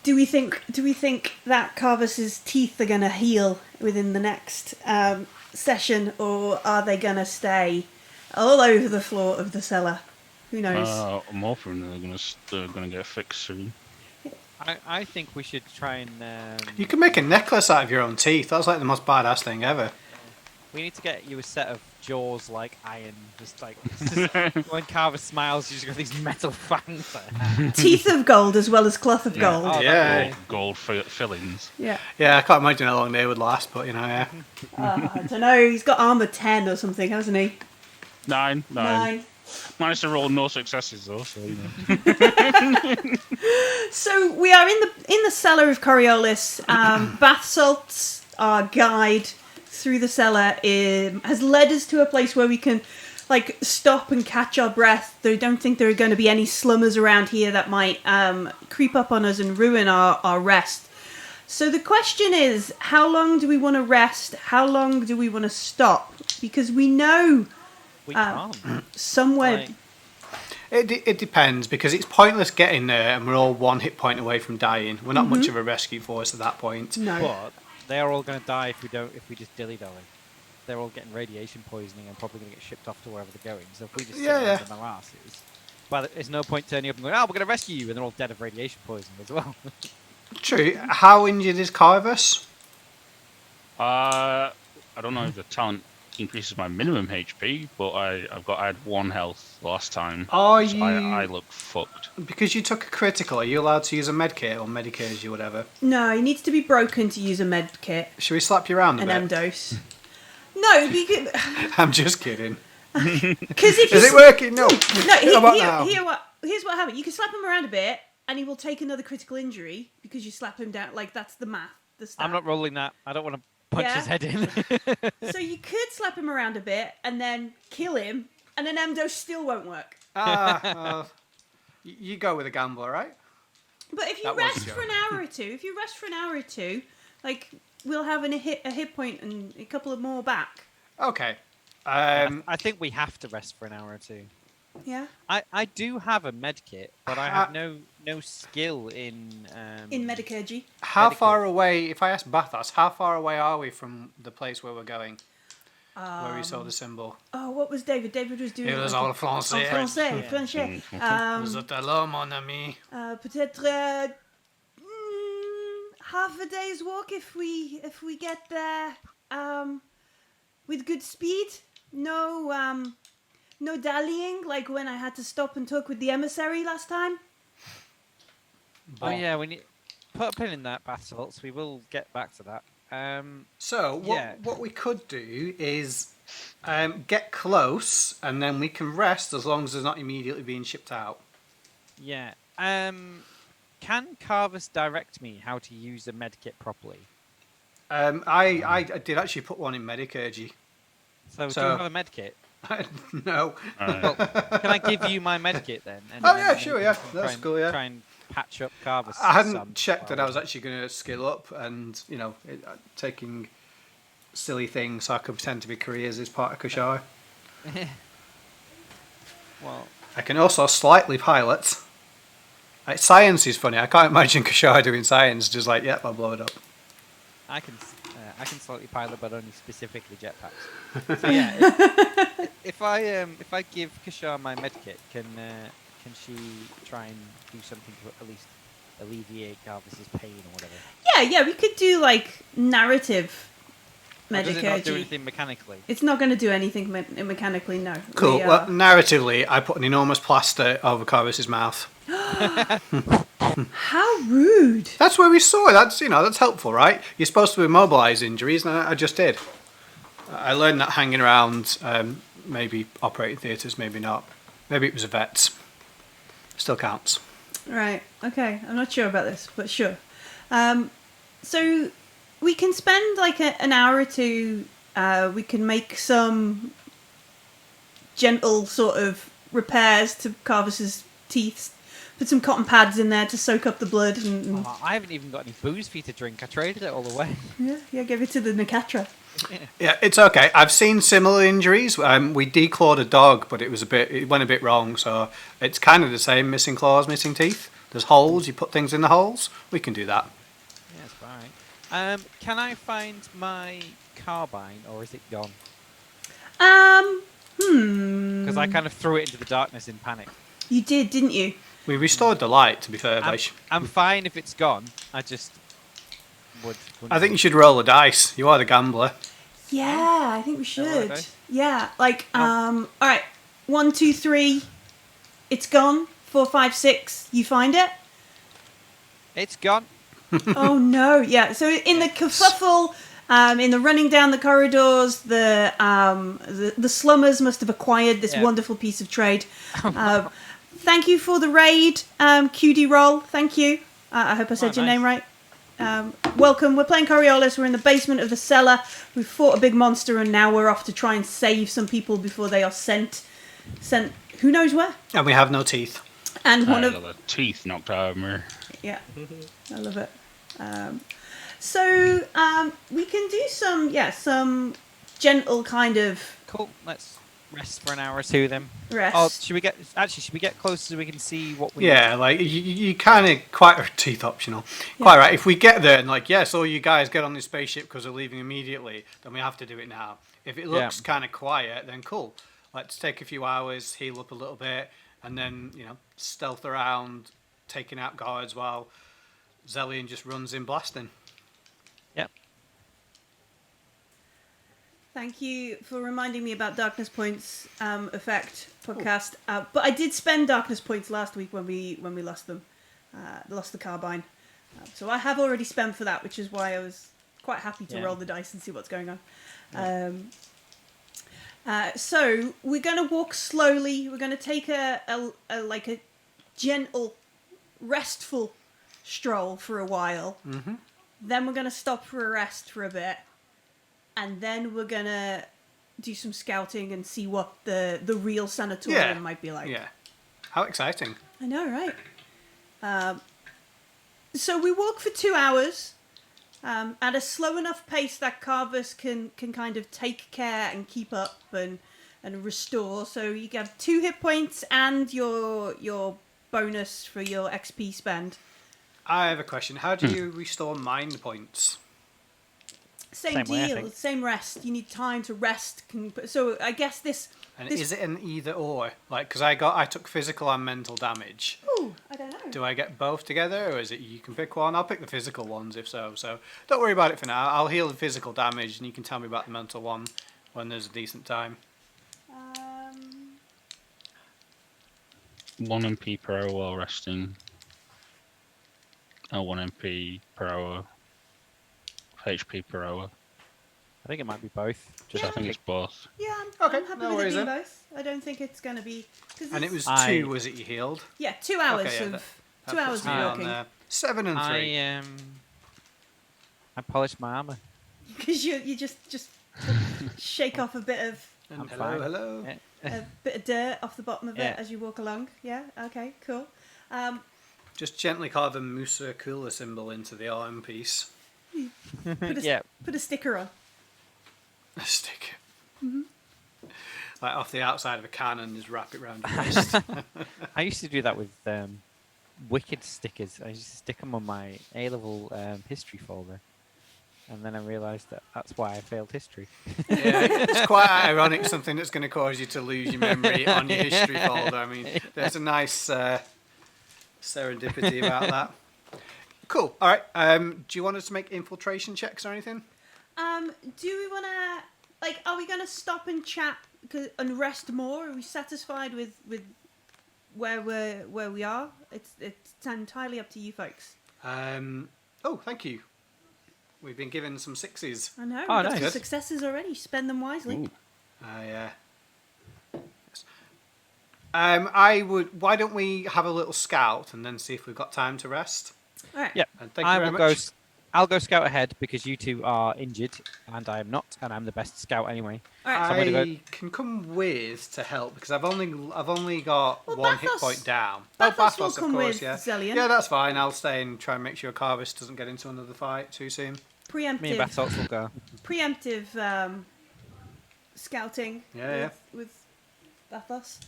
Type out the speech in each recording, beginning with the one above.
Do we think that Carvus's teeth are going to heal within the next session, or are they going to stay all over the floor of the cellar? Who knows? More from they're gonna get fixed soon. I think we should try and. You can make a necklace out of your own teeth. That's like the most badass thing ever. We need to get you a set of jaws like iron. Just like when Carver smiles, you just got these metal fangs. Teeth of gold as well as cloth of gold. Oh, Yeah. Gold fillings. Yeah. Yeah, I can't imagine how long they would last, but yeah. I don't know. He's got armor 10 or something, hasn't he? 9. 9. Managed to roll no successes though, so you know. So we are in the cellar of Coriolis. Bath salts, our guide through the cellar, has led us to a place where we can stop and catch our breath. I don't think there are going to be any slummers around here that might creep up on us and ruin our rest. So the question is, how long do we want to rest? How long do we want to stop? Because we know we can't. Somewhere... It depends, because it's pointless getting there and we're all 1 hit point away from dying. We're not much of a rescue force at that point. No. But they are all going to die if we just dilly-dally. They're all getting radiation poisoning and probably going to get shipped off to wherever they're going. So if we just sit around on their asses, but there's no point turning up and going, we're going to rescue you, and they're all dead of radiation poisoning as well. True. How injured is Carvus? I don't know if the talent increases my minimum HP, but I had 1 health last time. Are so you? I look fucked. Because you took a critical, are you allowed to use a med kit or medicage or whatever? No, he needs to be broken to use a med kit. Should we slap you around a An bit? M-dose. No, because... I'm just kidding. Because if Is it working? No. No, here's what happened. You can slap him around a bit, and he will take another critical injury because you slap him down. That's the math. The stat. I'm not rolling that. I don't want to punch his head in. So you could slap him around a bit and then kill him, and an M-dose still won't work. You go with a gambler, right? But if you rest for an hour or two, we'll have a hit point and a couple of more back. Okay. I think we have to rest for an hour or two. Yeah. I do have a med kit, but I have no skill in medicurgy. How far away? If I ask Bathos, how far away are we from the place where we're going? Where we saw the symbol. Oh, what was David? David was doing. It was all français. Français. Vous êtes là, mon ami. Peut-être half a day's walk if we get there with good speed. No dallying, like when I had to stop and talk with the Emissary last time. Oh yeah, we need put a pin in that, Bath salts. We will get back to that. What we could do is get close, and then we can rest as long as it's not immediately being shipped out. Yeah. Can Carvus direct me how to use a medkit properly? I did actually put one in medicurgy. So do you have a medkit? No. Well, can I give you my medkit then? Sure, yeah. That's cool, yeah. Try and patch up Carvus. I hadn't checked that I was actually going to skill up and, taking silly things so I could pretend to be careers as part of Kashai. Well, I can also slightly pilot. Science is funny. I can't imagine Kashai doing science, just I'll blow it up. I can slightly pilot, but only specifically jetpacks. So yeah, if I give Kashar my medkit, can she try and do something to at least alleviate Garvis's pain or whatever? Yeah, we could do narrative medicurgy. Does it not do anything mechanically? It's not going to do anything mechanically, no. Cool. Well, narratively, I put an enormous plaster over Carvis's mouth. How rude! That's where we saw it. That's helpful, right? You're supposed to immobilise injuries, and I just did. I learned that hanging around, maybe operating theatres, maybe not. Maybe it was a vet's. Still counts. Right. Okay. I'm not sure about this, but sure. So we can spend an hour or two. We can make some gentle sort of repairs to Carvis's teeth. Put some cotton pads in there to soak up the blood. And I haven't even got any booze for you to drink. I traded it all away. Yeah, give it to the Nakatra. Yeah, it's okay. I've seen similar injuries. We declawed a dog, but it went a bit wrong. So it's kind of the same: missing claws, missing teeth. There's holes. You put things in the holes. We can do that. Yeah, that's fine. Can I find my carbine, or is it gone? Because I kind of threw it into the darkness in panic. You did, didn't you? We restored the light, to be fair. I'm fine if it's gone. I just would. I think you should roll a dice. You are the gambler. Yeah, I think we should. dice? Yeah, like, all right. 1, 2, 3. It's gone. 4, 5, 6. You find it? It's gone. Oh no! Yeah. So in the kerfuffle, in the running down the corridors, the slummers must have acquired this wonderful piece of trade. Thank you for the raid, QD Roll. Thank you. I hope I said your name right. Welcome. We're playing Coriolis. We're in the basement of the cellar. We've fought a big monster, and now we're off to try and save some people before they are sent. Who knows where? And we have no teeth. And one I of got the teeth knocked out of me. yeah, I love it. So we can do some gentle kind of Cool. Let's rest for an hour or two then. rest. Oh, should we get closer so we can see what we? Yeah, like you kind of quite teeth optional. Quite right. If we get there and like, yes, all you guys get on this spaceship because we're leaving immediately, then we have to do it now. If it looks kind of quiet, then cool. Let's take a few hours, heal up a little bit, and then stealth around, taking out guards while Xellian just runs in blasting. Yep. Thank you for reminding me about Darkness Points effect podcast. But I did spend Darkness Points last week when we lost them, lost the carbine. So I have already spent for that, which is why I was quite happy to roll the dice and see what's going on. So we're going to walk slowly. We're going to take a gentle, restful stroll for a while. Mm-hmm. Then we're going to stop for a rest for a bit. And then we're going to do some scouting and see what the real sanatorium might be like. Yeah. How exciting. I know, right? So we walk for 2 hours at a slow enough pace that Carvus can kind of take care and keep up and restore. So you get 2 hit points and your bonus for your XP spend. I have a question. How do you restore mind points? Same way, I deal, think. same rest. You need time to rest. So I guess this... And is it an either or? Like, because I took physical and mental damage. Ooh, I don't know. Do I get both together, or is it you can pick one? I'll pick the physical ones if so. So don't worry about it for now. I'll heal the physical damage, and you can tell me about the mental one when there's a decent time. 1 MP per hour while resting. And 1 MP per hour. HP per hour. I think it might be both. I think it's both. Yeah, Okay, I'm happy no with worries it being then. both. I don't think it's going to be... And it was 2, was it you healed? Yeah, 2 hours Okay, yeah, of... that 2 puts hours me of on, walking. 7 and 3. I polished my armor. Because you just shake off a bit of... I'm hello, fine. hello. Yeah. a bit of dirt off the bottom of Yeah. it as you walk along. Yeah, okay, cool. Just gently carve a Musa Kula symbol into the arm piece. Put a sticker on. A stick. Mm-hmm. Like off the outside of a can and just wrap it around your wrist. I used to do that with Wicked stickers. I used to stick them on my A-level history folder. And then I realised that that's why I failed history. Yeah, it's quite ironic, something that's going to cause you to lose your memory on your history folder. I mean, there's a nice serendipity about that. Cool. All right. Do you want us to make infiltration checks or anything? Do we want to... are we going to stop and chat and rest more? Are we satisfied with where we are? It's entirely up to you folks. Oh, thank you. We've been given some 6s. I know. Oh, We've got nice. some successes already. Spend them wisely. Ooh. Yes. Why don't we have a little scout and then see if we've got time to rest? All right. Yeah, And thank you very much. I'll go scout ahead because you two are injured and I am not, and I'm the best scout anyway. All right. I'm gonna I go- can come with to help because I've only got Well, 1 hit Bathos- point down. Bathos will of come course, with yeah. Xellian. Yeah, that's fine. I'll stay and try and make sure Carvis doesn't get into another fight too soon. Me and Preemptive. Bathos will go. Preemptive scouting. Yeah, with Bathos.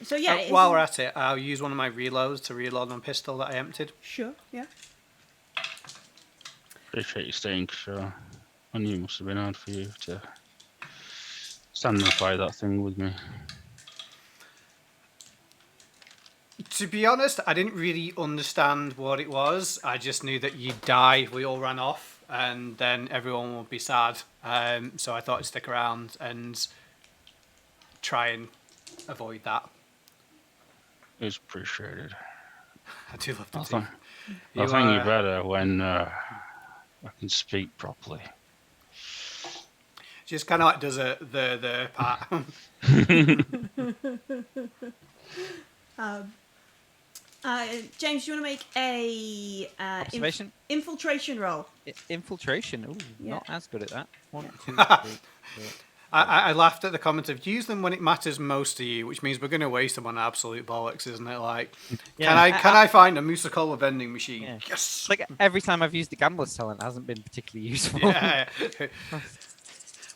So yeah. While we're at it, I'll use one of my reloads to reload my pistol that I emptied. Sure. Yeah. Appreciate you staying, sure. I knew it must have been hard for you to stand and fight that thing with me. To be honest, I didn't really understand what it was. I just knew that you'd die if we all ran off, and then everyone would be sad. So I thought I'd stick around and try and avoid that. It's appreciated. I do love the I'll team. thank you better when I can speak properly. Just kind of like does the part. James, do you want to make a Observation? infiltration roll? Infiltration. Ooh, Yeah. not as good at that. 1, 2, 3, 4. I laughed at the comment of use them when it matters most to you, which means we're going to waste them on absolute bollocks, isn't it? Like, Yeah. can I find a Musicola vending machine? Yeah. Yes. It's like every time I've used the gambler's talent, it hasn't been particularly useful. Yeah.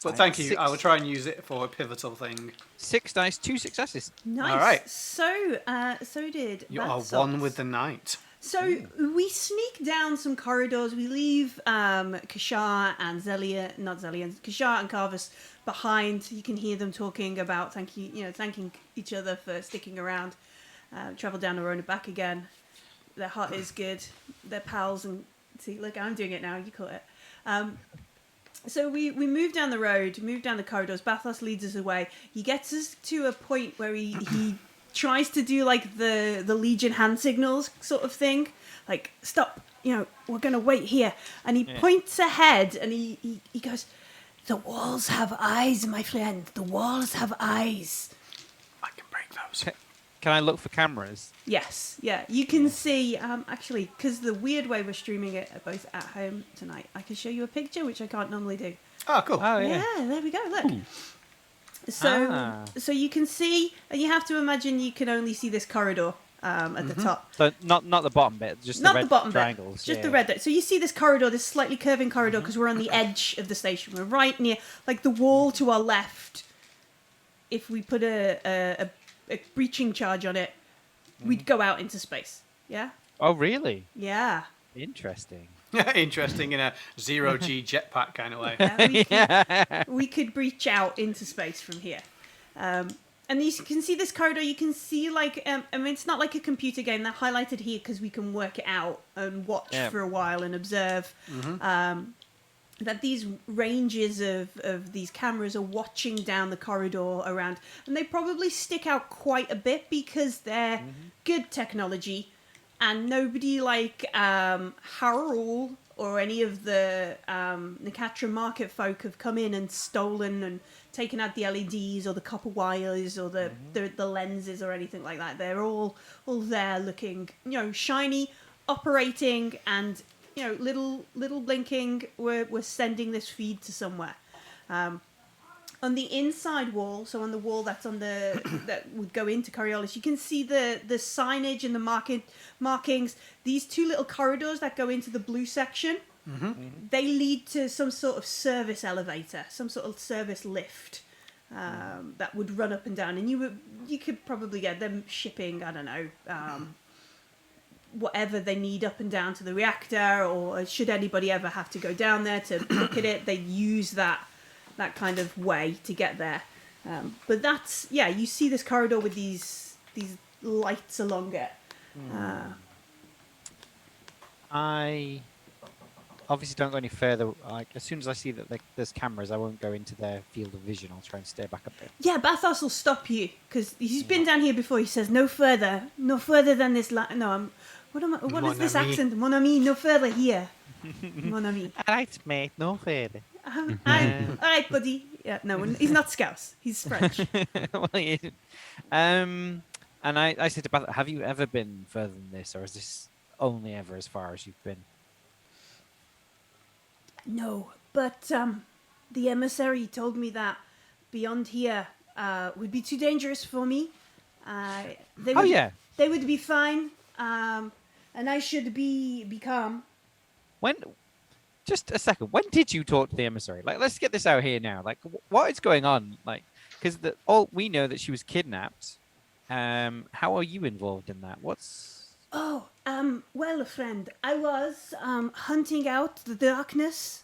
But thank you. 6. I will try and use it for a pivotal thing. 6 dice, 2 successes. Nice. All right. So did You are Bathos. one with the night. So we sneak down some corridors. We leave Kashar and Kashar and Carvus behind. You can hear them talking about thanking each other for sticking around. Travel down the road and back again. Their heart is good. They're pals, and see, look, I'm doing it now. You caught it. So we move down the road, move down the corridors. Bathos leads us away. He gets us to a point where he tries to do like the Legion hand signals sort of thing, like stop. We're gonna wait here. And he points ahead, and he goes, "The walls have eyes, my friend. The walls have eyes." I can break those. Can I look for cameras? Yes, yeah. You can see, actually, because the weird way we're streaming it both at home tonight, I can show you a picture, which I can't normally do. Oh, cool. Oh, yeah. Yeah, there we go, look. So you can see, and you have to imagine you can only see this corridor at the top. So not the bottom bit, just Not the red the bottom triangles. bit, just the red bit. So you see this corridor, this slightly curving corridor, because we're on the edge of the station. We're right near, like the wall to our left. If we put a breaching charge on it, we'd go out into space. Yeah? Oh, really? Yeah. Interesting. Interesting in a zero-G jetpack kind of way. We could breach out into space from here. And you can see this corridor. You can see, like, it's not like a computer game. They're highlighted here because we can work it out and watch for a while and observe. That these ranges of these cameras are watching down the corridor around. And they probably stick out quite a bit because they're good technology. And nobody like Harrell or any of the Nicatra market folk have come in and stolen and taken out the LEDs or the copper wires or the lenses or anything like that. They're all there looking, shiny, operating, and little blinking. We're sending this feed to somewhere. On the inside wall, so on the wall that would go into Coriolis, you can see the signage and the markings. These two little corridors that go into the blue section, they lead to some sort of service elevator, some sort of service lift that would run up and down. And you could probably get them shipping, I don't know, whatever they need up and down to the reactor, or should anybody ever have to go down there to look at it, they use that kind of way to get there. But that's, you see this corridor with these lights along it. I obviously don't go any further. Like, as soon as I see that there's cameras, I won't go into their field of vision. I'll try and stay back up there. Yeah, Bathos will stop you, because he's been down here before. He says, no further than this what is this accent? Mon ami, no further here. Mon ami. Alright, mate, no further. All right, buddy. Yeah, no, he's not Scouse. He's French. Well, yeah. And I said to Bath, have you ever been further than this, or is this only ever as far as you've been? No, but the emissary told me that beyond here would be too dangerous for me. They would be fine, and I should be calm. Just a second. When did you talk to the emissary? Like, let's get this out here now. Like, what is going on? Like, because all we know that she was kidnapped How are you involved in that? What's Oh, well, friend, I was hunting out the darkness,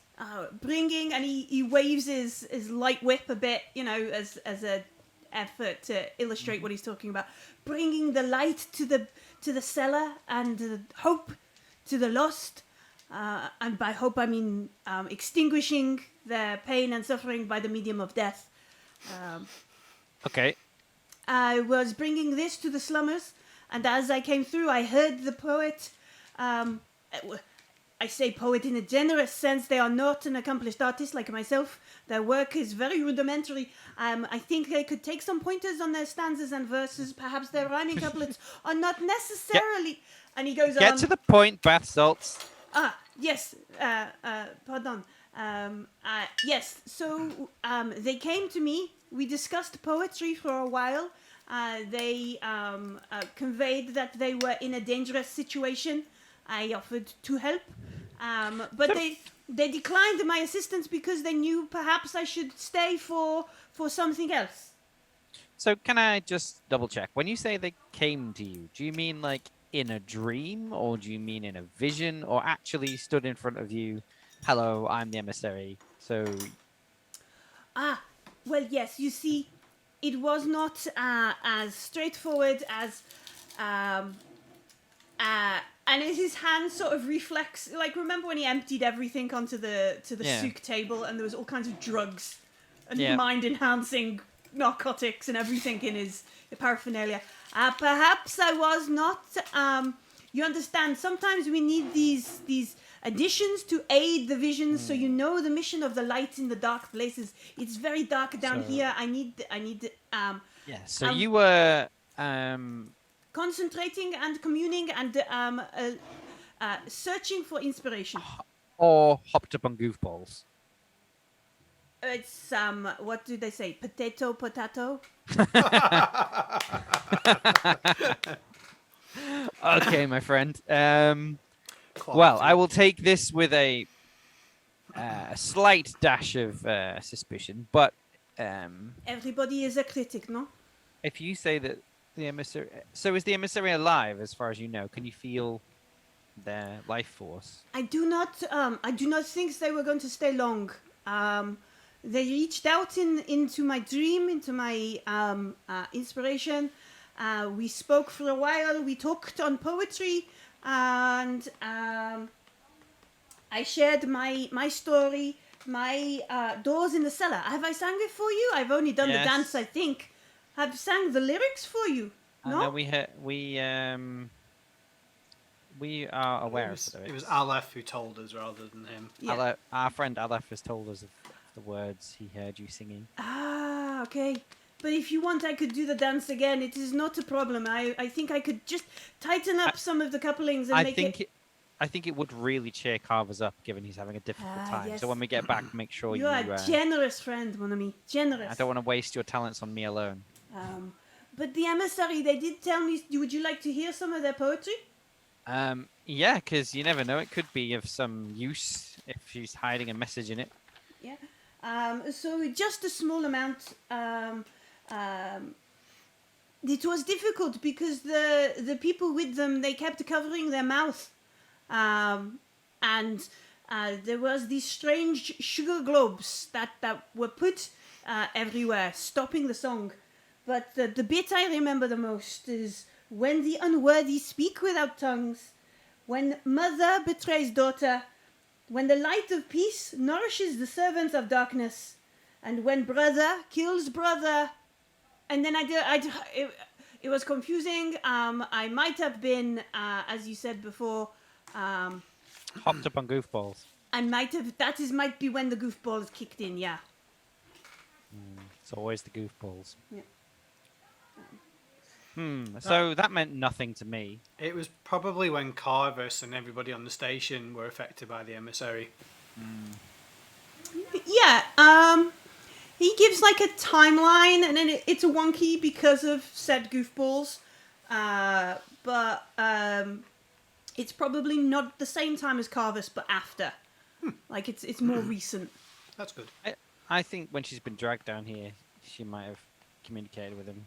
bringing, and he waves his light whip a bit, as a effort to illustrate what he's talking about, bringing the light to the cellar and the hope to the lost, and by hope I mean extinguishing their pain and suffering by the medium of death. okay? I was bringing this to the slummers, and as I came through, I heard the poet. I say poet in a generous sense. They are not an accomplished artist like myself. Their work is very rudimentary. I think they could take some pointers on their stanzas and verses. Perhaps their rhyming couplets are not necessarily. And he goes on. Get to the point, bath salts. Yes. Pardon. Yes. So they came to me. We discussed poetry for a while. They conveyed that they were in a dangerous situation. I offered to help, but they declined my assistance because they knew perhaps I should stay for something else. So can I just double check? When you say they came to you, do you mean like in a dream, or do you mean in a vision, or actually stood in front of you? Hello, I'm the emissary. So. Well, yes. You see, it was not as straightforward as. And his hand sort of reflects, like, remember when he emptied everything onto the souk table, and there was all kinds of drugs and mind-enhancing narcotics and everything in his paraphernalia. Perhaps I was not. You understand? Sometimes we need these additions to aid the vision, so you know the mission of the light in the dark places. It's very dark down here. I need. Yeah. So you were. Concentrating and communing and searching for inspiration. Or hopped up on goofballs. It's what do they say? Potato. Okay, my friend. Well, I will take this with a slight dash of suspicion, but everybody is a critic, no? If you say that the emissary, so is the emissary alive? As far as you know, can you feel their life force? I do not think they were going to stay long. They reached out into my dream, into my inspiration. We spoke for a while. We talked on poetry, and I shared my story, my doors in the cellar. Have I sang it for you? I've only done the dance, I think. Have sang the lyrics for you. No, we are aware of the lyrics. It was Aleph who told us rather than him. Yeah. Our friend Aleph has told us of the words he heard you singing. Okay. But if you want, I could do the dance again. It is not a problem. I think I could just tighten up some of the couplings and I think it would really cheer Carver's up, given he's having a difficult time. Yes. So when we get back, make sure you are a generous friend, mon ami. Generous. I don't want to waste your talents on me alone. But the emissary, they did tell me. Would you like to hear some of their poetry? Yeah, because you never know. It could be of some use if she's hiding a message in it. Yeah. So just a small amount. It was difficult because the people with them, they kept covering their mouth. And there was these strange sugar globes that were put everywhere, stopping the song. But the bit I remember the most is when the unworthy speak without tongues, when mother betrays daughter, when the light of peace nourishes the servants of darkness, and when brother kills brother. And then it was confusing. I might have been, as you said before, hopped up on goofballs. And might be when the goofballs kicked in, yeah. It's always the goofballs. Yeah. So that meant nothing to me. It was probably when Carvis and everybody on the station were affected by the emissary. Yeah, he gives like a timeline, and then it's a wonky because of said goofballs. But it's probably not the same time as Carvis, but after. Like it's more recent. That's good. I think when she's been dragged down here, she might have communicated with him.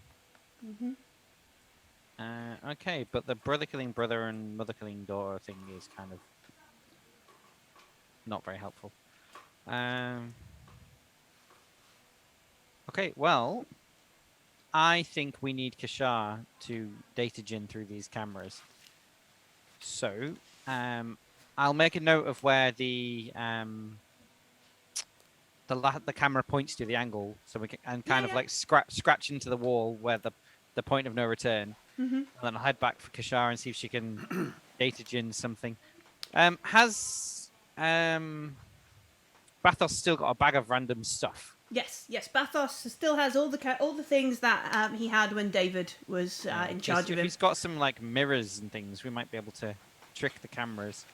Okay, but the brother killing brother and mother killing daughter thing is kind of not very helpful. Okay, well, I think we need Kashar to data gin through these cameras. So, I'll make a note of where the camera points to, the angle, so we can kind of like scratch into the wall where the point of no return. Mm-hmm. And then I'll head back for Kashar and see if she can data gin something. Has Bathos still got a bag of random stuff? Yes. Bathos still has all the things that he had when David was in charge of him. If he's got some like mirrors and things, we might be able to trick the cameras.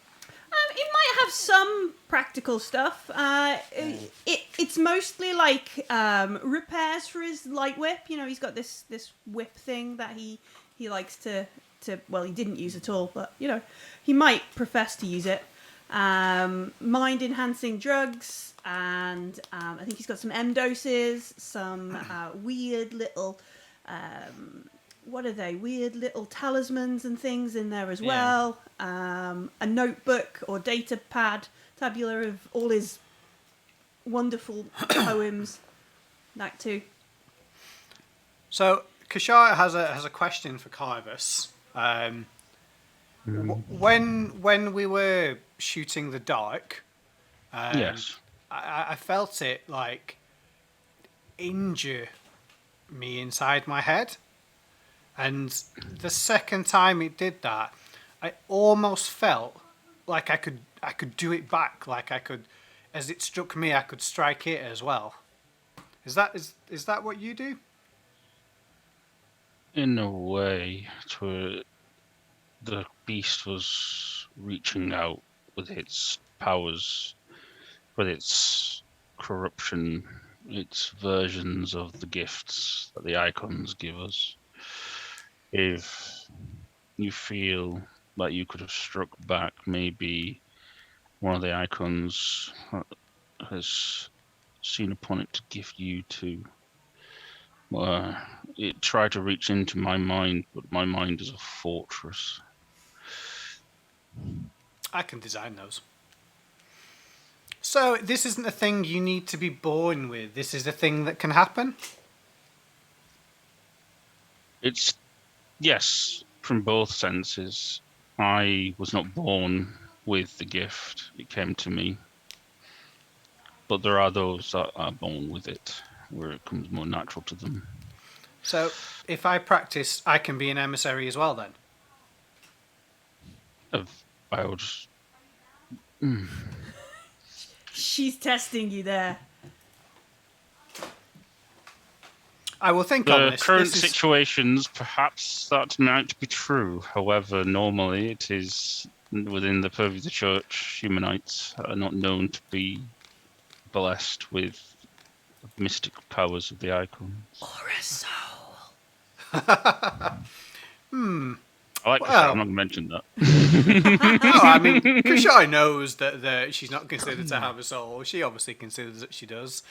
It might have some practical stuff. It's mostly like repairs for his light whip. You know, he's got this whip thing that he likes to. Well, he didn't use at all, but you know, he might profess to use it. Mind enhancing drugs, and I think he's got some M doses, some weird little. What are they? Weird little talismans and things in there as well. A notebook or data pad, tabular of all his wonderful poems. That too. So Kashar has a question for Kivus. When we were shooting the dark, Yes. I felt it like injure me inside my head. And the second time it did that, I almost felt like I could do it back. Like I could, as it struck me, I could strike it as well. Is that what you do? In a way, the beast was reaching out with its powers, with its corruption, its versions of the gifts that the icons give us. If you feel like you could have struck back, maybe one of the icons has seen upon it to gift you to. It tried to reach into my mind, but my mind is a fortress. I can design those. So this isn't a thing you need to be born with. This is a thing that can happen. It's yes, from both senses. I was not born with the gift; it came to me. But there are those that are born with it, where it comes more natural to them. So if I practice, I can be an emissary as well then? I would. She's testing you there. I will think on The this. current This is- situations, perhaps that might be true. However, normally it is within the purview of the church. Humanites are not known to be blessed with mystic powers of the icons. Or a soul. I like Well- I'm not going to mention that. No, I mean, Kashai knows that she's not considered to have a soul. She obviously considers that she does.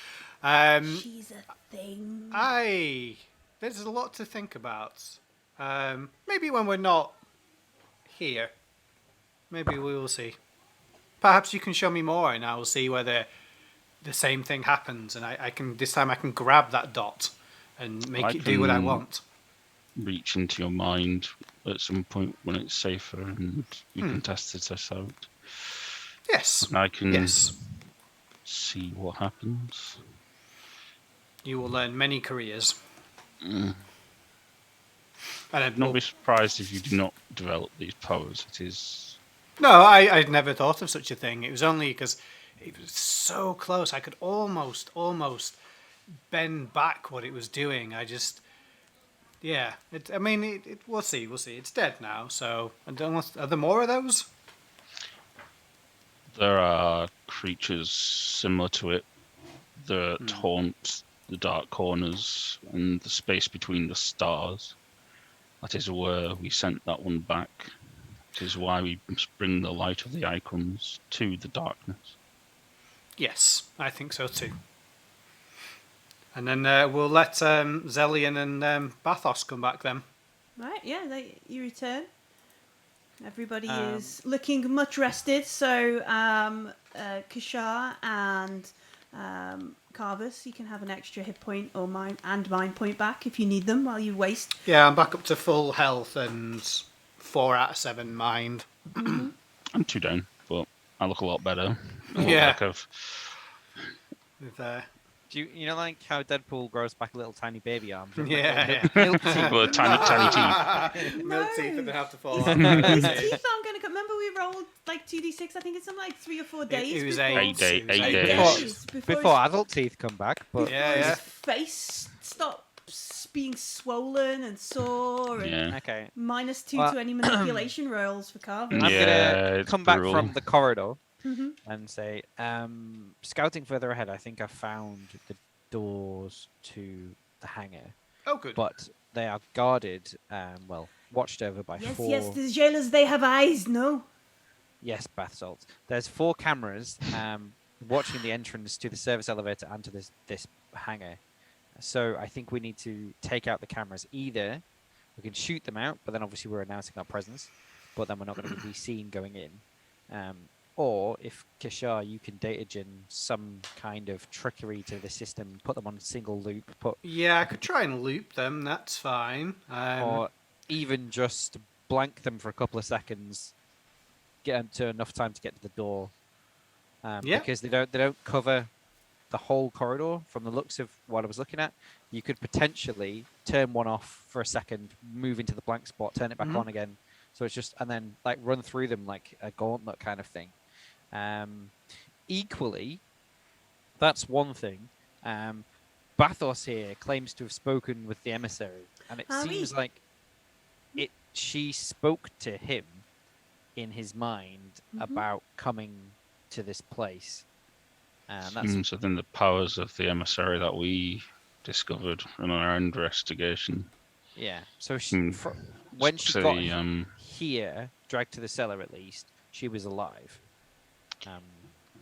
She's a thing. There's a lot to think about. Maybe when we're not here, maybe we will see. Perhaps you can show me more, and I will see whether the same thing happens. And I can this time I can grab that dot and make it do what I want. Reach into your mind at some point when it's safer, and you can test it out. Yes. And I can Yes. see what happens. You will learn many careers. And I'd not be surprised if you do not develop these powers. It is. No, I'd never thought of such a thing. It was only because it was so close. I could almost bend back what it was doing. Yeah. We'll see. It's dead now. So, I don't know. Are there more of those? There are creatures similar to it that haunt the dark corners and the space between the stars. That is where we sent that one back. It is why we must bring the light of the icons to the darkness. Yes, I think so too. And then we'll let Xellian and Bathos come back then. Right, yeah, you return. Everybody is looking much rested, so Kishar and Carvus, you can have an extra hit point or mind point back if you need them while you waste. Yeah, I'm back up to full health and 4 out of 7 mind. I'm 2 down, but I look a lot better. I look Yeah. like I've... With, Do you know like how Deadpool grows back little tiny baby arms? Yeah, Milk teeth. Well, tiny teeth. milk teeth that have to fall His off. teeth aren't going to come. Remember, we rolled like 2d6. I think it's something like 3 or 4 days. It was before, 8 days. 8 days. Before adult teeth come back, but Yeah. his face stops being swollen and sore. And Yeah. okay. -2 Well- to any manipulation rolls for Carvin. I'm Yeah, gonna it's come back brutal. from the corridor Mhm. and say, scouting further ahead, I think I found the doors to the hangar, Oh, good. but they are guarded, watched over by Yes, 4. yes, the jailers, they have eyes, no? Yes, bath salts. There's 4 cameras watching the entrance to the service elevator and to this hangar. So I think we need to take out the cameras. Either we can shoot them out, but then obviously we're announcing our presence, but then we're not going to be seen going in. Or if Kishar, you can datagen some kind of trickery to the system, put them on single loop, Yeah, I could try and loop them. That's fine. or even just blank them for a couple of seconds, get them to enough time to get to the door. Yeah. Because they don't cover the whole corridor. From the looks of what I was looking at, you could potentially turn one off for a second, move into the blank spot, turn it back on again. So it's just, and then like run through them like a gauntlet kind of thing. Equally, that's one thing. Bathos here claims to have spoken with the emissary, and it seems like she spoke to him in his mind about coming to this place. That's So then the powers of the emissary that we discovered in our investigation. yeah. So Say, when she got here, dragged to the cellar at least, she was alive.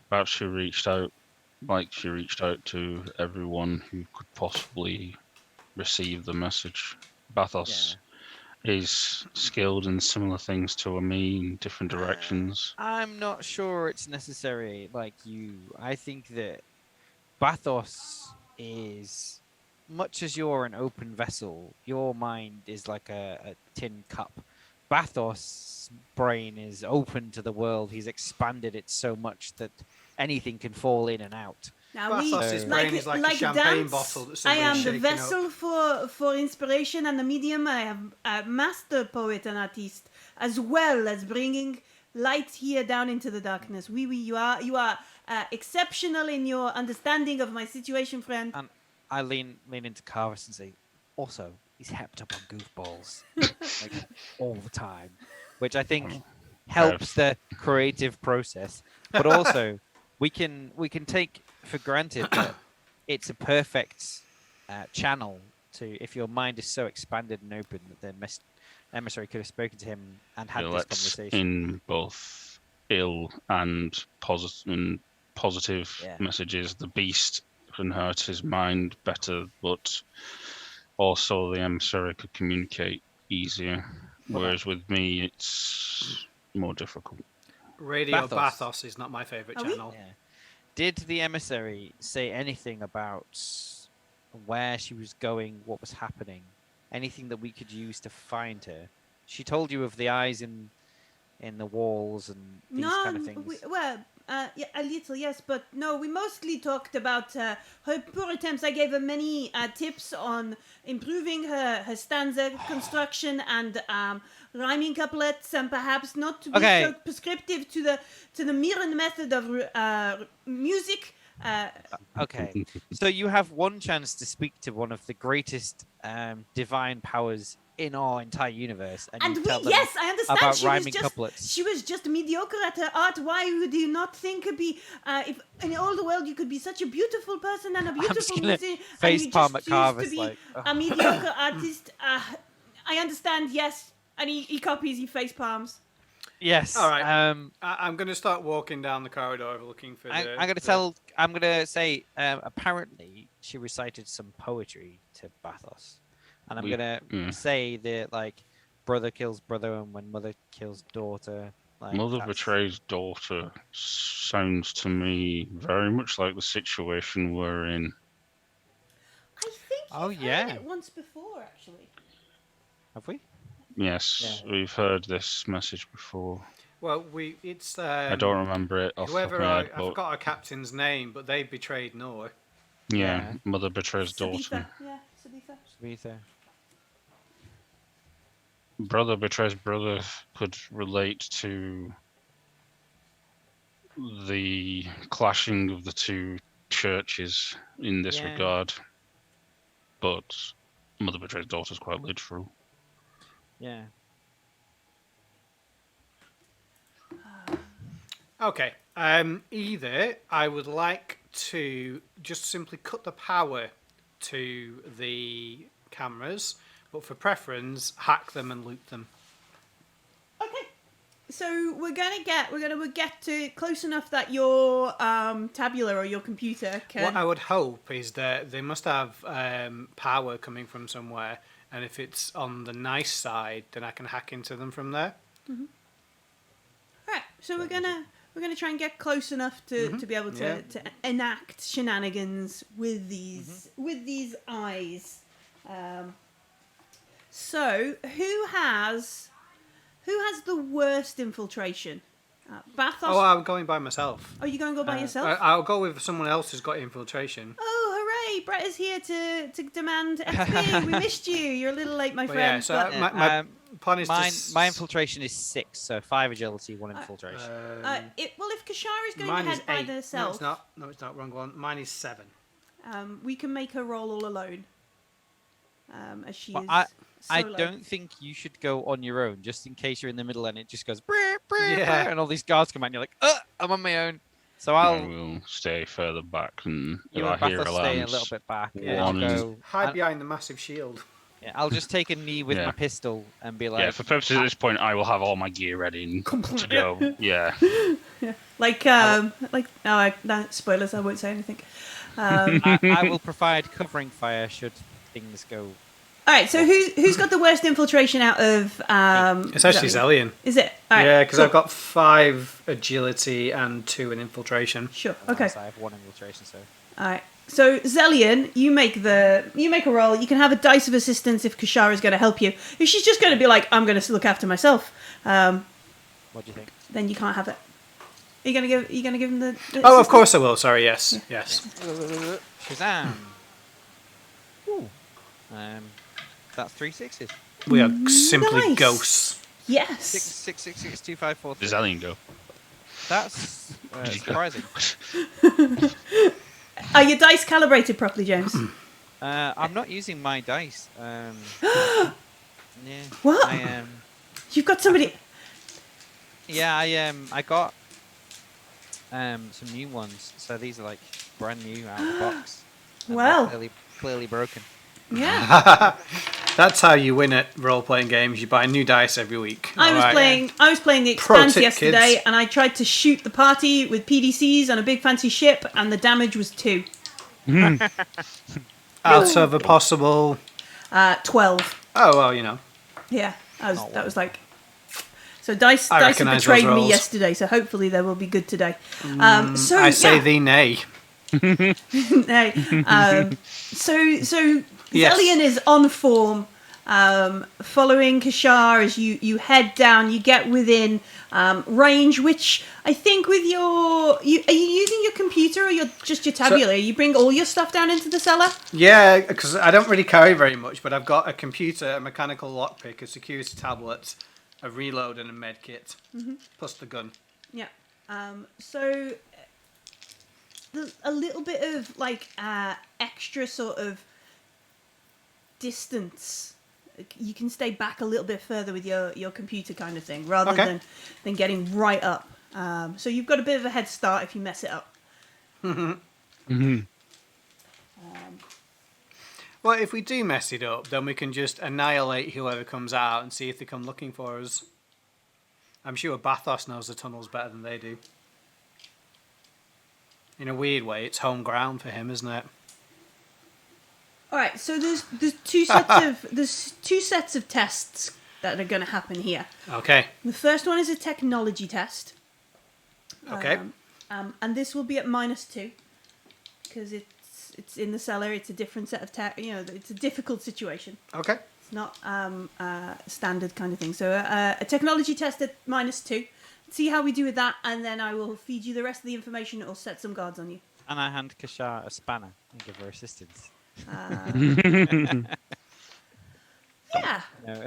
Perhaps she reached out, like she reached out to everyone who could possibly receive the message. Bathos is skilled in similar things to me in different directions. I'm not sure it's necessary like you. I think that Bathos is, much as you're an open vessel, your mind is like a tin cup. Bathos' brain is open to the world. He's expanded it so much that anything can fall in and out. Now Bathos' brain is like a champagne bottle that I somebody's am the shaking vessel for inspiration and the medium. I am a master poet and artist, as well as bringing light here down into the darkness. You are exceptional in your understanding of my situation, friend. And I lean into Carvus and say, also, he's hepped up on goofballs like all the time, which I think helps the creative process. But also, we can take for granted that it's a perfect channel to, if your mind is so expanded and open that the emissary could have spoken to him and had this conversation. In both ill and positive messages, the beast can hurt his mind better, but also the emissary could communicate easier. Whereas with me, it's more difficult. Radio Bathos is not my favourite channel. Yeah. Did the emissary say anything about where she was going, what was happening, anything that we could use to find her? She told you of the eyes in the walls and these kind of things. Yeah, a little, yes, but no, we mostly talked about her poor attempts. I gave her many tips on improving her stanza construction and rhyming couplets, and perhaps not to be so prescriptive to the Mirren method of music. Okay, so you have one chance to speak to one of the greatest divine powers in our entire universe, and you tell them I understand. about rhyming couplets. She was just mediocre at her art. Why would you not think if in all the world you could be such a beautiful person and a beautiful musician, and you just choose to be a mediocre artist? I understand. Yes, and he copies. He face palms. Yes. All right. I'm going to start walking down the corridor looking for. I'm going to say. Apparently, she recited some poetry to Bathos. and I'm We- gonna yeah. say that like brother kills brother, and when mother kills daughter, like Mother that's- betrays daughter sounds to me very much like the situation we're in. I think Oh, you've yeah. heard it once before, actually. Have we? Yes, we've heard this message before. Well, it's I don't remember it off the top of whoever my I head, but forgot our captain's name, but they betrayed Noah. yeah, Yeah. mother betrays daughter. Sabitha. Yeah, Sabitha. Sabitha. Brother betrays brother could relate to the clashing of the two churches in this Yeah. regard, but mother betrays daughter is quite literal. Yeah. Okay. Either I would like to just simply cut the power to the cameras, but for preference, hack them and loop them. Okay. So we're gonna get to close enough that your tabula or your computer can. What I would hope is that they must have power coming from somewhere, and if it's on the nice side, then I can hack into them from there. All right. So we're gonna try and get close enough to be able to enact shenanigans with these eyes. So who has the worst infiltration? Bathos. Oh, I'm going by myself. Oh, you going to go by yourself? I'll go with someone else who's got infiltration. Oh, hooray! Brett is here to demand XP. We missed you. You're a little late, my But friend. yeah, so but, my plan is My infiltration is 6, so 5 agility, 1 infiltration. if Kashara is going mine is ahead by 8. herself, No, it's not. Wrong one. Mine is 7. we can make her roll all alone. As she Well, is I solo. don't think you should go on your own, just in case you're in the middle and it just goes, brr, brr, Yeah. brr, and all these guards come out and you're like, I'm on my own. So I I'll will stay further back, and if you I and hear Bathos stay a alarms, little bit back. one And I'll and- go. Hide behind the massive shield. Yeah, I'll just take a knee with Yeah. my pistol and be like, yeah, for purposes at this point, I will have all my gear ready and to go. Yeah, Spoilers. I won't say anything. I will provide covering fire should things go. All right. So who's got the worst infiltration out of? It's actually Xellian. Is it? All right, Yeah, because cool. I've got 5 agility and 2 in infiltration. Sure. Okay. So I have 1 infiltration, so. All right. So Xellian, you make a roll. You can have a dice of assistance if Kashara is going to help you. If she's just going to be like, I'm going to look after myself, What do you think? then you can't have it. Are you going to give him the Oh, of course I will. Sorry, yes. Shazam! Ooh. That's 3 6s. We are simply Nice. ghosts. Yes. 6 6 6 6 2 5 4 3. does Alien go? That's surprising. Are your dice calibrated properly, James? I'm not using my dice. Yeah. What? I You've got somebody. Yeah, I got some new ones. So these are like brand new out of the box. And they're Well. clearly broken. Yeah. That's how you win at role-playing games. You buy new dice every week. I was Alright. playing the Pro Expanse tip, yesterday, kids. and I tried to shoot the party with PDCs on a big fancy ship, and the damage was 2. Out of a possible... 12. Oh, well, you know. Yeah, that well. was like. So dice I have recognise betrayed those me rolls. yesterday, so hopefully they will be good today. So I say yeah. thee nay. No. So Yes. Xellian is on form, following Kashar as you head down. You get within range, which I think with are you using your computer or just your tabula? You bring all your stuff down into the cellar? Yeah, because I don't really carry very much, but I've got a computer, a mechanical lockpick, a security tablet, a reload, and a med kit, plus the gun. Yeah. So a little bit of like extra sort of distance. You can stay back a little bit further with your computer kind of thing, rather Okay. than getting right up. So you've got a bit of a head start if you mess it up. Well, if we do mess it up, then we can just annihilate whoever comes out and see if they come looking for us. I'm sure Bathos knows the tunnels better than they do. In a weird way, it's home ground for him, isn't it? All right. So there's two sets of tests that are going to happen here. Okay. The first one is a technology test. Okay. And this will be at -2 because it's in the cellar. It's a different set of tech. It's a difficult situation. Okay. It's not standard kind of thing. So a technology test at -2. See how we do with that, and then I will feed you the rest of the information or set some guards on you. And I hand Kashar a spanner and give her assistance. Yeah. No.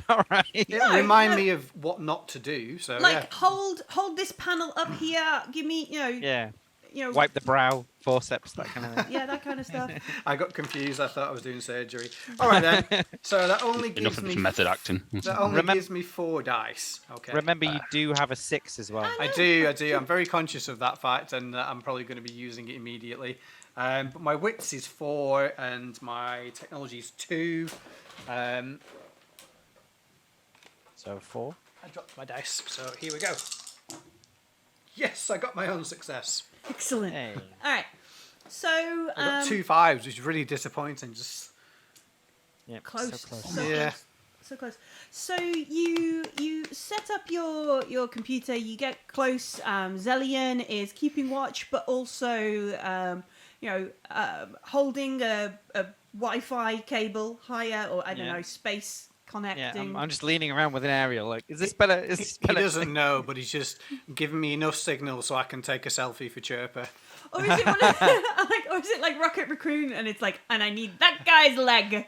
All right. It'll remind me of what not to do. So hold this panel up here. Give me Yeah. you know, Wipe the brow, forceps, that kind of thing. yeah, that kind of stuff. I got confused. I thought I was doing surgery. All right then. So that only Enough gives of me this method acting. that only gives me 4 dice. Okay. Remember, you do have a 6 as well. I do. I'm very conscious of that fact, and I'm probably going to be using it immediately. But my wits is 4, and my technology is 2. So 4. I dropped my dice, so here we go. Yes, I got my own success. Excellent. Hey. All right. So I got 2 5s, which is really disappointing. Just Yep, close. So close. So Yeah. close. So close. So you set up your computer. You get close. Xellian is keeping watch, but also holding a Wi-Fi cable higher, or I don't know, space connecting. Yeah, I'm just leaning around with an aerial. Like, is this better? Is this he better? doesn't know, but he's just giving me enough signal so I can take a selfie for Chirper. Or is it or is it like Rocket Raccoon, and it's like, and I need that guy's leg.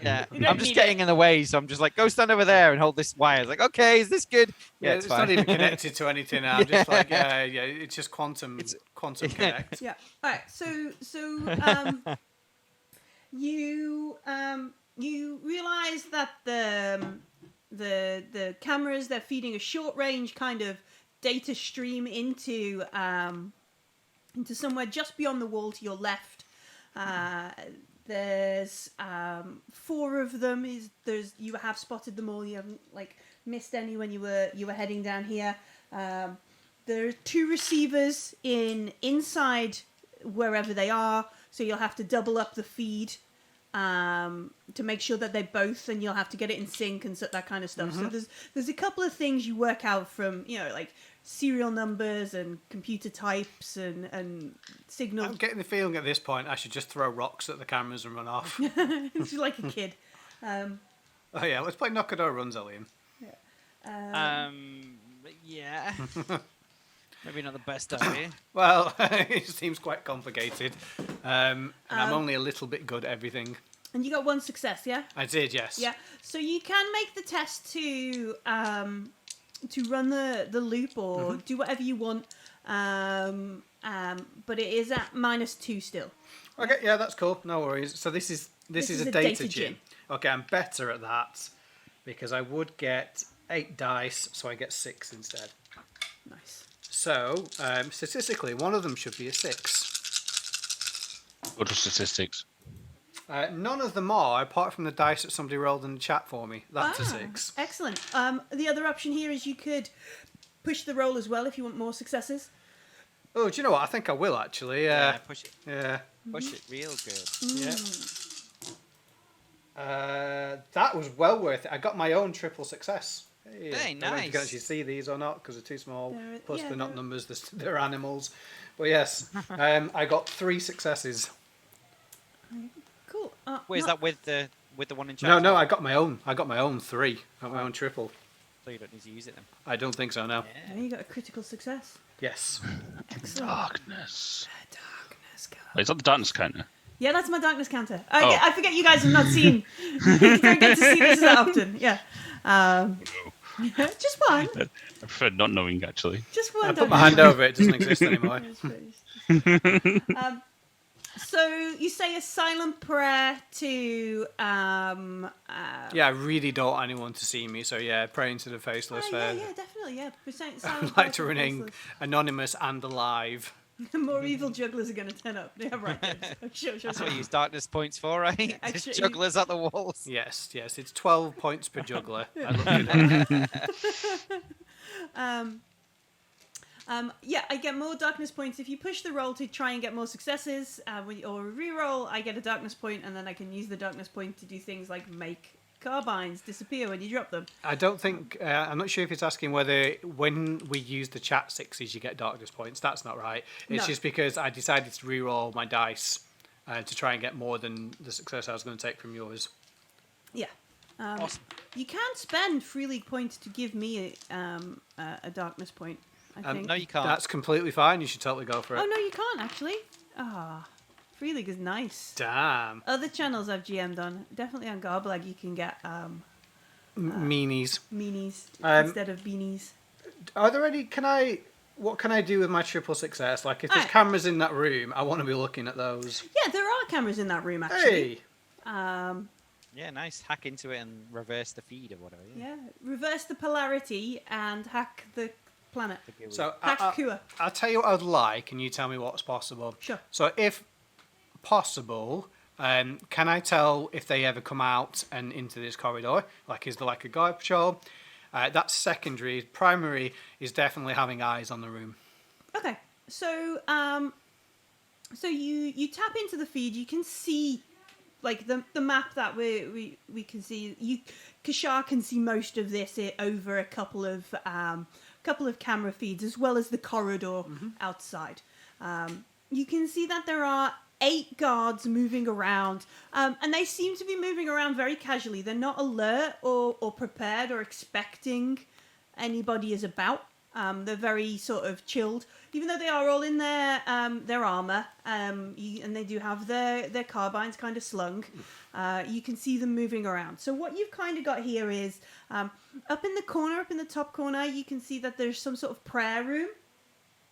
Yeah, You don't I'm just need getting in the way, so I'm just like, go stand over there and hold this wire. It's like, okay, is this good? Yeah, it's it's fine. not even connected to anything. I'm just like, it's just quantum connect. Yeah. All right. So you realize that the cameras, they're feeding a short range kind of data stream into somewhere just beyond the wall to your left. There's 4 of them. You have spotted them all. You haven't missed any when you were heading down here. There are 2 receivers inside wherever they are, so you'll have to double up the feed to make sure that they both, and you'll have to get it in sync and that kind of stuff. Mm-hmm. So there's a couple of things you work out from serial numbers and computer types and signal. I'm getting the feeling at this point I should just throw rocks at the cameras and run off. It's like a kid. Oh yeah, let's play Knockador Run, Xellian. Yeah. Maybe not the best idea. Well, it seems quite complicated, and I'm only a little bit good at everything. And you got 1 success, yeah? I did, yes. Yeah. So you can make the test to run the loop or do whatever you want, but it is at -2 still. Okay, yeah, that's cool. No worries. So this is a data gym. Okay, I'm better at that because I would get 8 dice, so I get 6 instead. Nice. So statistically, one of them should be a 6. What are statistics? None of them are, apart from the dice that somebody rolled in the chat for me. That's a 6. Excellent. The other option here is you could push the roll as well if you want more successes. Oh, do you know what? I think I will actually. Yeah, push it. Yeah. Push it real good. Yeah. That was well worth it. I got my own triple success. Hey, I don't know if you nice. can actually see these or not because they're too small. Plus, yeah, they're not they're- numbers; they're animals. But yes, I got 3 successes. Cool. Wait, is not- that with the one in chat? No, I got my own. I got my own 3. I got my own triple. So you don't need to use it then. I don't think so. No. Yeah, you got a critical success. Yes. Excellent. Darkness. Darkness counter. Wait, is that the darkness counter? Yeah, that's my darkness counter. Oh. I forget you guys have not seen. You don't get to see this that often. Yeah. Just one. I prefer not knowing, actually. Just one. I put my hand over it. It doesn't exist anymore. So you say a silent prayer to. Yeah, I really don't want anyone to see me. So yeah, praying to the faceless. Yeah, definitely. Yeah. Silent I prayer like to to the remain faceless. anonymous and alive. More evil jugglers are going to turn up. Yeah, right. Yes. Sure. That's what you use darkness points for, right? actually- Just jugglers at the walls. Yes. It's 12 points per juggler. I looked it up. Yeah, I get more darkness points if you push the roll to try and get more successes, or re-roll. I get a darkness point, and then I can use the darkness point to do things like make carbines disappear when you drop them. I don't think... I'm not sure if it's asking whether when we use the chat sixes you get darkness points. That's not right. It's No. just because I decided to re-roll my dice to try and get more than the success I was going to take from yours. Yeah. Awesome. You can spend free league points to give me a darkness point, I think. No, you can't. That's completely fine. You should totally go for it. Oh, no, you can't, actually. Free league is nice. Damn. Other channels I've GM'd on, definitely on Garblag, you can get Meanies. meanies instead of beanies. Are there any... What can I do with my triple success? Like, if there's Alright. cameras in that room, I want to be looking at those. Yeah, there are cameras in that room, actually. Hey! Yeah, nice. Hack into it and reverse the feed or whatever. Yeah, reverse the polarity and hack the planet. So, Hack Kua. I'll tell you what I'd like, and you tell me what's possible. Sure. So, if possible, can I tell if they ever come out and into this corridor? Like, is there like a guard patrol? That's secondary. Primary is definitely having eyes on the room. Okay, so you tap into the feed. You can see like the map that we can see. Kashar can see most of this over a couple of camera feeds, as well as the corridor outside. You can see that there are 8 guards moving around, and they seem to be moving around very casually. They're not alert or prepared or expecting anybody is about. They're very sort of chilled, even though they are all in their armor, and they do have their carbines kind of slung. You can see them moving around. So what you've kind of got here is up in the top corner, you can see that there's some sort of prayer room.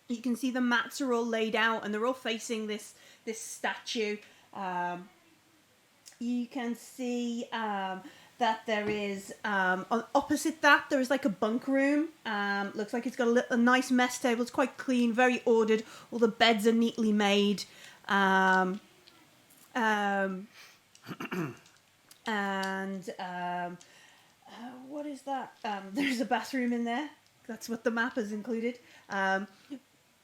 You can see the mats are all laid out, and they're all facing this statue. You can see that there is opposite that there is like a bunk room. Looks like it's got a nice mess table. It's quite clean, very ordered. All the beds are neatly made. What is that? There's a bathroom in there. That's what the map has included.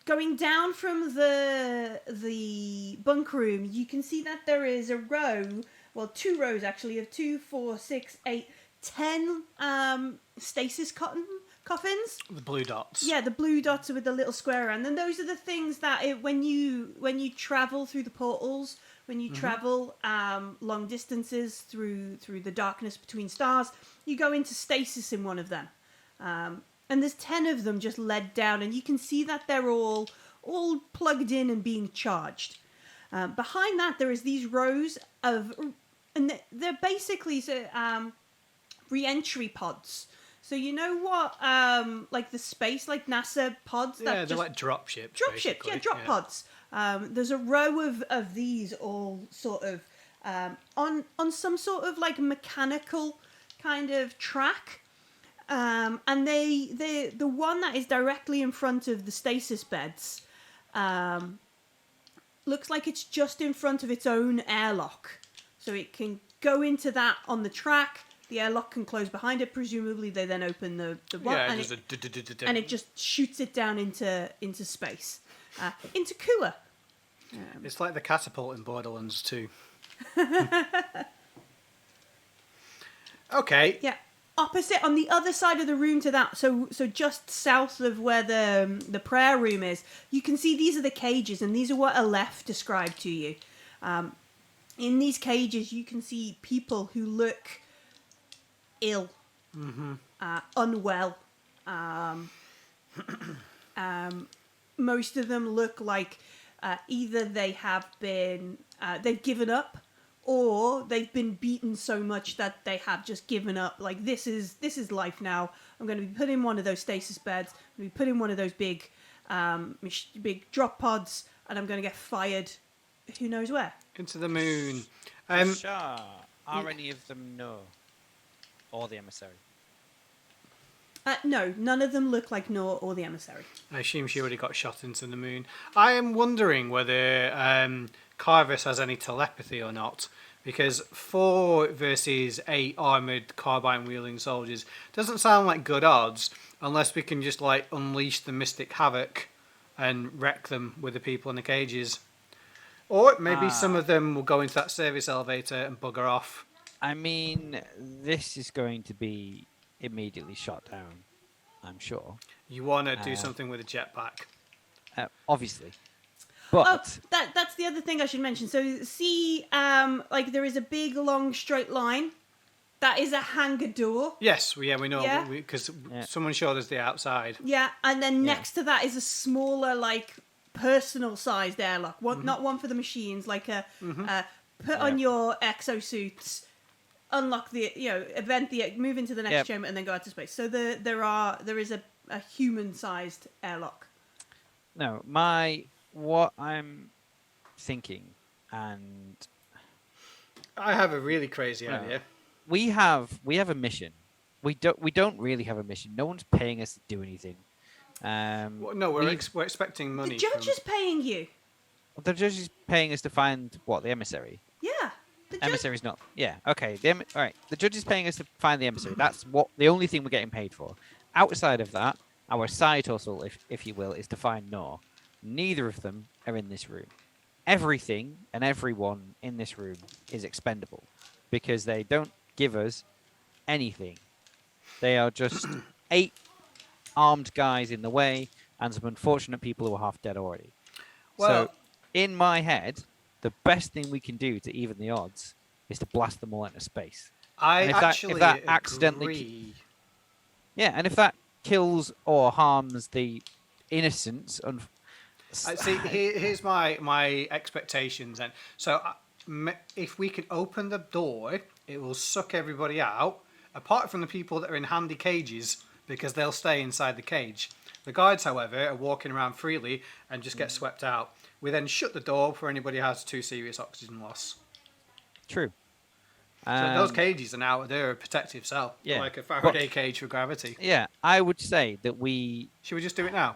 Going down from the bunk room, you can see that there is a row, well, 2 rows actually, of 2, 4, 6, 8, 10 stasis coffins. The blue dots. Yeah, the blue dots with the little square around. And those are the things that when you travel through the portals, when you travel long distances through the darkness between stars, you go into stasis in one of them. And there's 10 of them just led down, and you can see that they're all plugged in and being charged. Behind that, there is these rows of, and they're basically reentry pods. So you know what, like the space, like NASA pods? Yeah, they're like drop ships. Pods. There's a row of these all sort of on some sort of like mechanical kind of track. And the one that is directly in front of the stasis beds looks like it's just in front of its own airlock. So it can go into that on the track. The airlock can close behind it. Presumably they then open the one, Yeah, and it just shoots it down into space, into Kua. It's like the catapult in Borderlands 2. Okay. Yeah. Opposite, on the other side of the room to that, so just south of where the prayer room is, you can see these are the cages, and these are what Aleph described to you. In these cages, you can see people who look ill, unwell. Most of them look like either they have been they've given up, or they've been beaten so much that they have just given up. Like, this is life now. I'm going to be put in one of those stasis beds. I'm going to be put in one of those big drop pods, and I'm going to get fired. Who knows where? Into the moon. Sure. Are any of them no? Or the Emissary? No, none of them look like Nor or the Emissary. I assume she already got shot into the moon. I am wondering whether Carvis has any telepathy or not, Because 4 versus 8 armoured carbine-wielding soldiers doesn't sound like good odds, unless we can just, like, unleash the Mystic Havoc and wreck them with the people in the cages. Or maybe some of them will go into that service elevator and bugger off. I mean, this is going to be immediately shot down, I'm sure. You want to do something with a jetpack. Obviously. But that's the other thing I should mention. So see, like there is a big long straight line. That is a hangar door. Yes, we know, Yeah. because someone showed us the outside. Yeah, and then next to that is a smaller, like, personal-sized airlock. One, not one for the machines. Like put on your exosuits, unlock the, move into the next chamber, and then go out to space. So there is a human-sized airlock. No, what I'm thinking, and I have a really crazy idea. we have a mission. We don't really have a mission. No one's paying us to do anything. No, we're expecting money. The judge is paying you. The judge is paying us to find what, the emissary. Yeah. The judge... Emissary's not. Yeah. Okay. All right. The judge is paying us to find the emissary. That's the only thing we're getting paid for. Outside of that, our side hustle, if you will, is to find Nor. Neither of them are in this room. Everything and everyone in this room is expendable because they don't give us anything. They are just 8 armed guys in the way and some unfortunate people who are half dead already. Well, so, in my head, the best thing we can do to even the odds is to blast them all into space. I if that accidentally agree. Yeah, and if that kills or harms the innocents... See, here's my expectations then. So, if we can open the door, it will suck everybody out, apart from the people that are in handy cages, because they'll stay inside the cage. The guards, however, are walking around freely and just get swept out. We then shut the door before anybody has too serious oxygen loss. True. So those cages are now, they're a protective cell. Yeah. Like a Faraday cage for gravity. Yeah, I would say that we... Should we just do it now?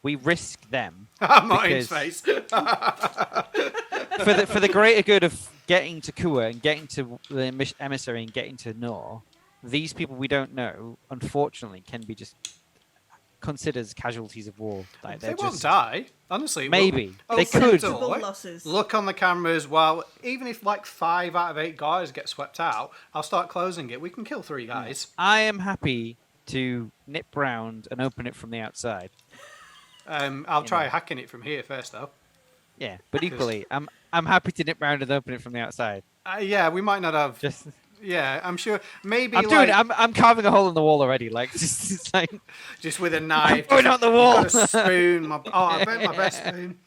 We risk them. Martin's face. for the greater good of getting to Kua and getting to the emissary and getting to Nor, these people we don't know, unfortunately, can be just considered as casualties of war. Like they won't die, honestly. Maybe. They could. Losses. Look on the cameras. Well, even if like 5 out of 8 guys get swept out, I'll start closing it. We can kill 3 guys. I am happy to nip round and open it from the outside. I'll try hacking it from here first, though. Yeah, but equally, I'm happy to nip round and open it from the outside. Yeah, we might not have. Just. Yeah, I'm sure. Maybe I'm carving a hole in the wall already. Like just like. Just with a knife. Going out the wall. Got a spoon. I bet my best spoon.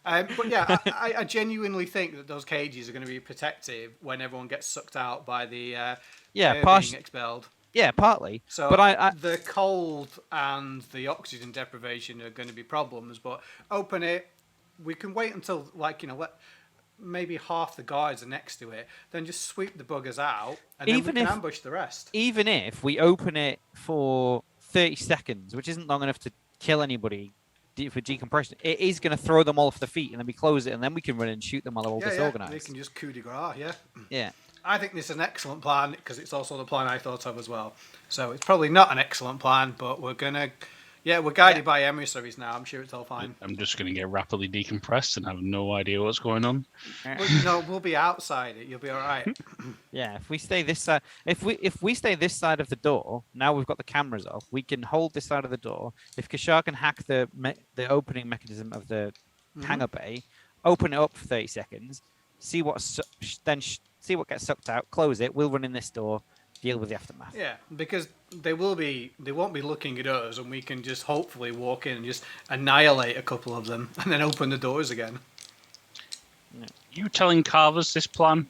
But yeah, I genuinely think that those cages are going to be protective when everyone gets sucked out by the being expelled. Yeah, partly. So, but the cold and the oxygen deprivation are going to be problems. But open it. We can wait until maybe half the guards are next to it. Then just sweep the buggers out, and then we can ambush the rest. Even if we open it for 30 seconds, which isn't long enough to kill anybody for decompression, it is going to throw them all off their feet, and then we close it, and then we can run in and shoot them while they're all disorganized. They can just coup de grace. Yeah. I think this is an excellent plan because it's also the plan I thought of as well. So it's probably not an excellent plan, but we're gonna, we're guided by emissaries now. I'm sure it's all fine. I'm just gonna get rapidly decompressed and have no idea what's going on. Well, we'll be outside it. You'll be all right. Yeah, if we stay this side, if we stay this side of the door, now we've got the cameras off. We can hold this side of the door. If Kashar can hack the opening mechanism of the hangar bay, open it up for 30 seconds, see what gets sucked out, close it. We'll run in this door, deal with the aftermath. Yeah, because they won't be looking at us, and we can just hopefully walk in and just annihilate a couple of them, and then open the doors again. Yeah. You telling Carvers this plan,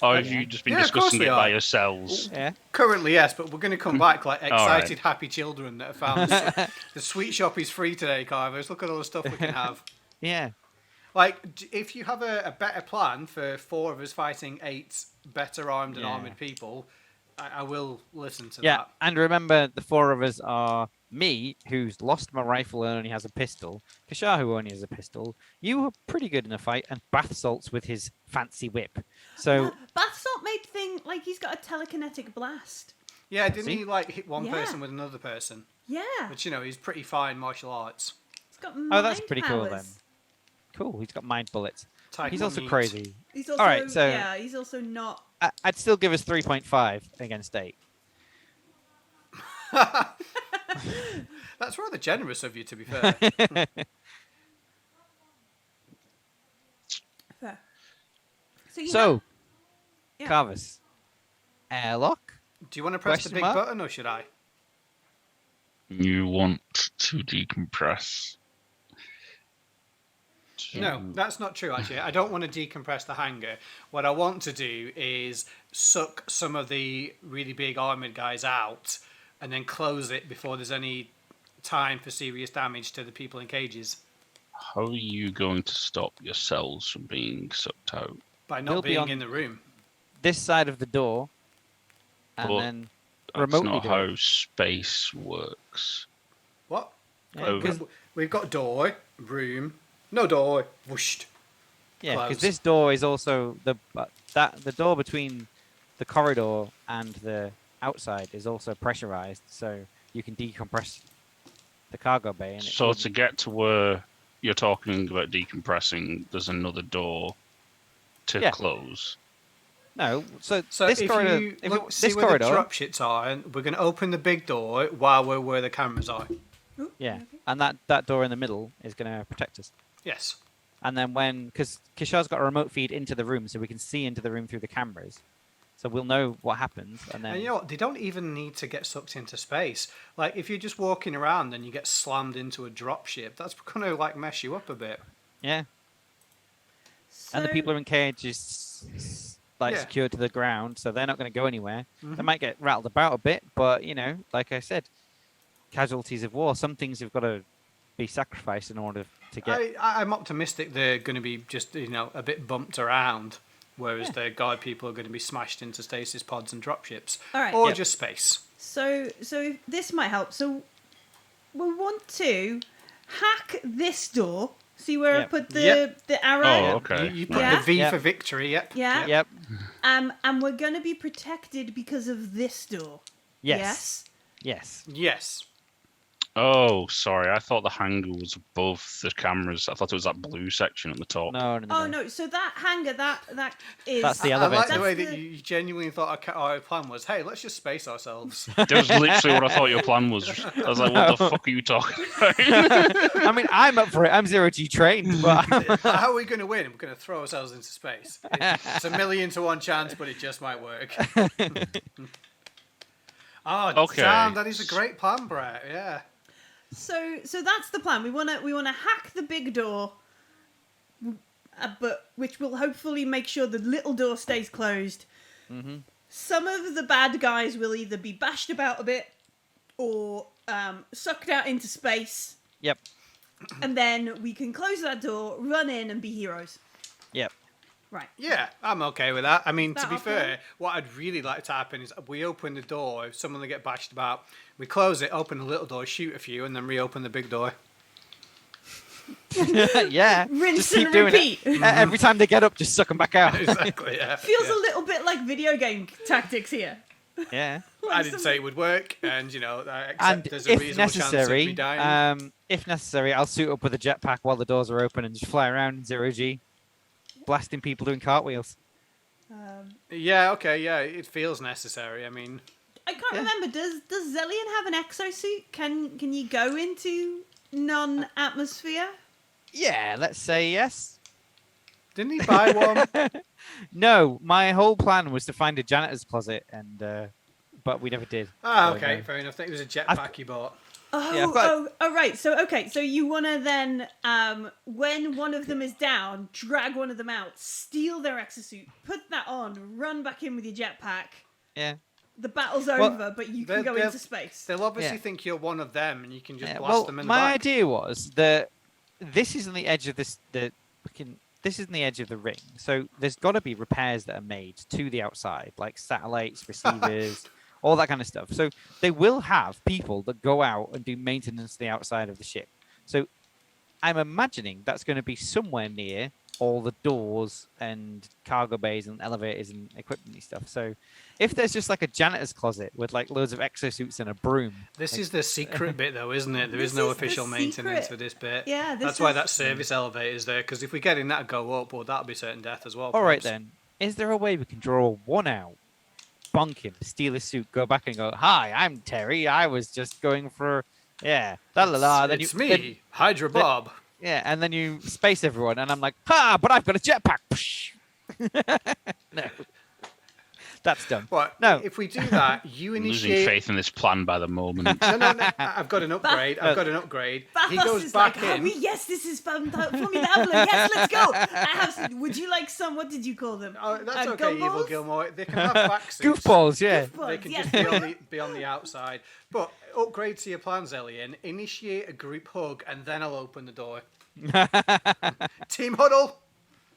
or have you just been discussing it by yourselves? Yeah. Currently, yes, but we're going to come back like excited, happy children that have found the sweet shop is free today, Carvers. Look at all the stuff we can have. Yeah. Like, if you have a better plan for 4 of us fighting 8 better armed and armoured people, I will listen to Yeah, that. and remember, the four of us are me, who's lost my rifle and only has a pistol, Kashar, who only has a pistol, you were pretty good in a fight, and Bath Salts with his fancy whip. So, Bath Salt made thing like he's got a telekinetic blast. Yeah, didn't See? he like hit one Yeah. person with another person? Yeah. Which, you know, he's pretty fine martial arts. He's got oh, that's mind pretty powers. cool then. Cool, he's got mind bullets. Type He's one also meat. crazy. He's also, Alright, so- yeah, he's also not. I'd still give us 3.5 against 8. That's rather generous of you, to be fair. Fair. So, you So, Yeah. Carvis, airlock? Do you want to press the Question big mark? button, or should I? You want to decompress. No, that's not true, actually. I don't want to decompress the hangar. What I want to do is suck some of the really big armoured guys out and then close it before there's any time for serious damage to the people in cages. How are you going to stop yourselves from being sucked out? By They'll not be being on- in the room. This side of the door, and But then That's remotely not do how it. space works. What? Yeah, Oh. 'cause- We've got door, room, no door, whooshed. yeah, because close. this door is also the door between the corridor and the outside is also pressurized, so you can decompress the cargo bay. And it So wouldn't- to get to where you're talking about decompressing, there's another door to Yeah. close. no, so So this if corridor, you if look, it, see this where corridor, the drop shits are, and we're going to open the big door while we're where the cameras are. Ooh, yeah, okay. and that door in the middle is going to protect us. Yes. And then because Kishar's got a remote feed into the room, so we can see into the room through the cameras, so we'll know what happens. And then And you know what? They don't even need to get sucked into space. Like, if you're just walking around and you get slammed into a drop ship, that's going to, like, mess you up a bit. yeah, So, and the people are in cages, like Yeah. secured to the ground, so they're not going to go anywhere. They Mhm. might get rattled about a bit, but like I said, casualties of war. Some things have got to be sacrificed in order to get. I'm optimistic they're going to be just, a bit bumped around, whereas the guard people are going to be smashed into stasis pods and drop ships. All right. Or Yep. just space. So this might help. So we want to hack this door. See where I Yep. put Yep. the arrow? Oh, okay. You put Yeah. the V Yep. for victory, yep. Yeah. Yep. And we're going to be protected because of this door. Yes. Yes. Yes. Oh, sorry. I thought the hangar was above the cameras. I thought it was that blue section at the top. No. Oh no! So that hangar, that is. That's the I elevator. like the way That's that you genuinely thought our plan was, hey, let's just space ourselves. That was literally what I thought your plan was. I was like, what the fuck are you talking about? I mean, I'm up for it. I'm 0G trained, but How are we going to win? We're going to throw ourselves into space. It's a 1,000,000 to 1 chance, but it just might work. Oh, Okay. Ah, damn, that is a great plan, Brett. Yeah. So that's the plan. We wanna hack the big door, but which will hopefully make sure the little door stays closed. Mhm. Some of the bad guys will either be bashed about a bit, or sucked out into space, Yep. and then we can close that door, run in, and be heroes. Yep. Right. Yeah, I'm okay with that. I mean, That to be our fair, plan? what I'd really like to happen is we open the door, someone will get bashed about, we close it, open the little door, shoot a few, and then reopen the big door. Yeah. Rinse Just keep and doing repeat. it. Every time they get up, just suck them back out. Exactly, yeah. Feels yeah. a little bit like video game tactics here. Yeah. I didn't say it would work, and, I accept And there's a if reasonable chance of necessary, me dying. if necessary, I'll suit up with a jetpack while the doors are open and just fly around in 0G, blasting people doing cartwheels. Yeah, okay, yeah, it feels necessary. I mean, I can't Yeah. remember. Does Xellian have an exosuit? Can you go into non-atmosphere? Yeah, let's say yes. didn't he buy one? No, my whole plan was to find a janitor's closet, and but we never did. Ah, So, okay, no. fair enough. I think it was a jetpack he bought. Oh, Yeah, I've got- oh, right. So you want to then, when one of them is down, drag one of them out, steal their exosuit, put that on, run back in with your jetpack. Yeah. The battle's Well, over, but you they're- can go they're- into space. They'll obviously Yeah. think you're one of them, and you can just Yeah, blast well, them in the my back. idea was that this is on the edge of the fucking this isn't the edge of the ring, so there's got to be repairs that are made to the outside, like satellites, receivers, all that kind of stuff. So they will have people that go out and do maintenance to the outside of the ship. So I'm imagining that's going to be somewhere near all the doors and cargo bays and elevators and equipment and stuff. So if there's just like a janitor's closet with like loads of exosuits and a broom. This is the secret bit, though, isn't it? There is no official maintenance for this bit. Yeah, that's why that service elevator is there. Because if we get in that go up, well, that'll be certain death as well. All right perhaps. then. Is there a way we can draw one out, bonk him, steal his suit, go back and go, "Hi, I'm Terry. I was just going for then It's me, Hydra Bob. Yeah, and then you space everyone, and I'm like, "Ha! But I've got a jetpack." No, that's done. What? No. If we do that, you I'm initiate. losing faith in this plan by the moment. No. I've got an upgrade. Bathos He goes is back like, in. yes, this is formidable. Yes, let's go. Would you like some? What did you call them? Oh, that's okay, Evil gumballs? Gilmore. They can have backsuits. Goofballs, yeah. They can Yes. just be on the outside. But upgrade to your plans, Xellian. Initiate a group hug, and then I'll open the door. Team huddle.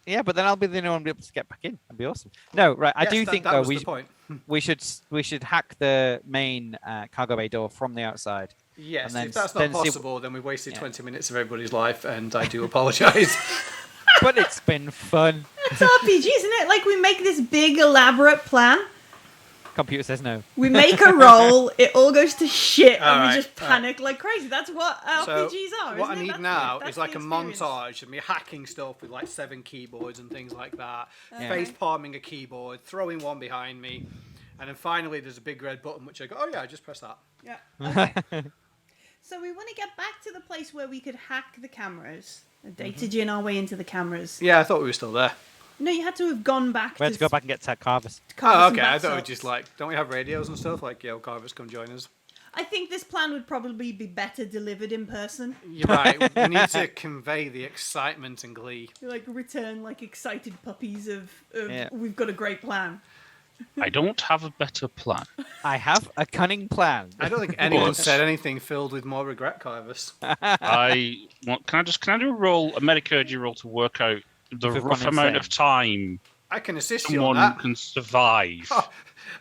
Yeah, but then I'll be the only one able to get back in. That'd be awesome. No, right. I do think that though was the point. we should hack the main cargo bay door from the outside. Yes, And then- if that's then not see- possible, then we wasted 20 minutes of everybody's life, and I do apologise. But it's been fun. It's RPG, isn't it? Like we make this big elaborate plan. Computer says no. We make a roll, it all goes to shit, and Alright, we just panic like crazy. That's what So RPGs are. what I isn't it? need That's now that's is like the a experience. montage of me hacking stuff with like 7 keyboards and things like that, Okay. face palming a keyboard, throwing one behind me, and then finally there's a big red button which I go, oh yeah, just press that. Yeah. Okay. So we want to get back to the place where we could hack the cameras. Data gin our way into the cameras. Yeah, I thought we were still there. No, you had to have gone back We had to go back and get Ted Carvis. Oh, some okay. I thought it was backstops. just like, don't we have radios and stuff? Like, yo, Carvers, come join us. I think this plan would probably be better delivered in person. You're right. We need to convey the excitement and glee. Like return like excited puppies of Yeah. we've got a great plan. I don't have a better plan. I have a cunning plan. I don't think anyone But- said anything filled with more regret, Carvers. Can I do a roll, a medicurgy roll to work out the If we've rough gone amount insane. of time I can assist you on someone that. can survive?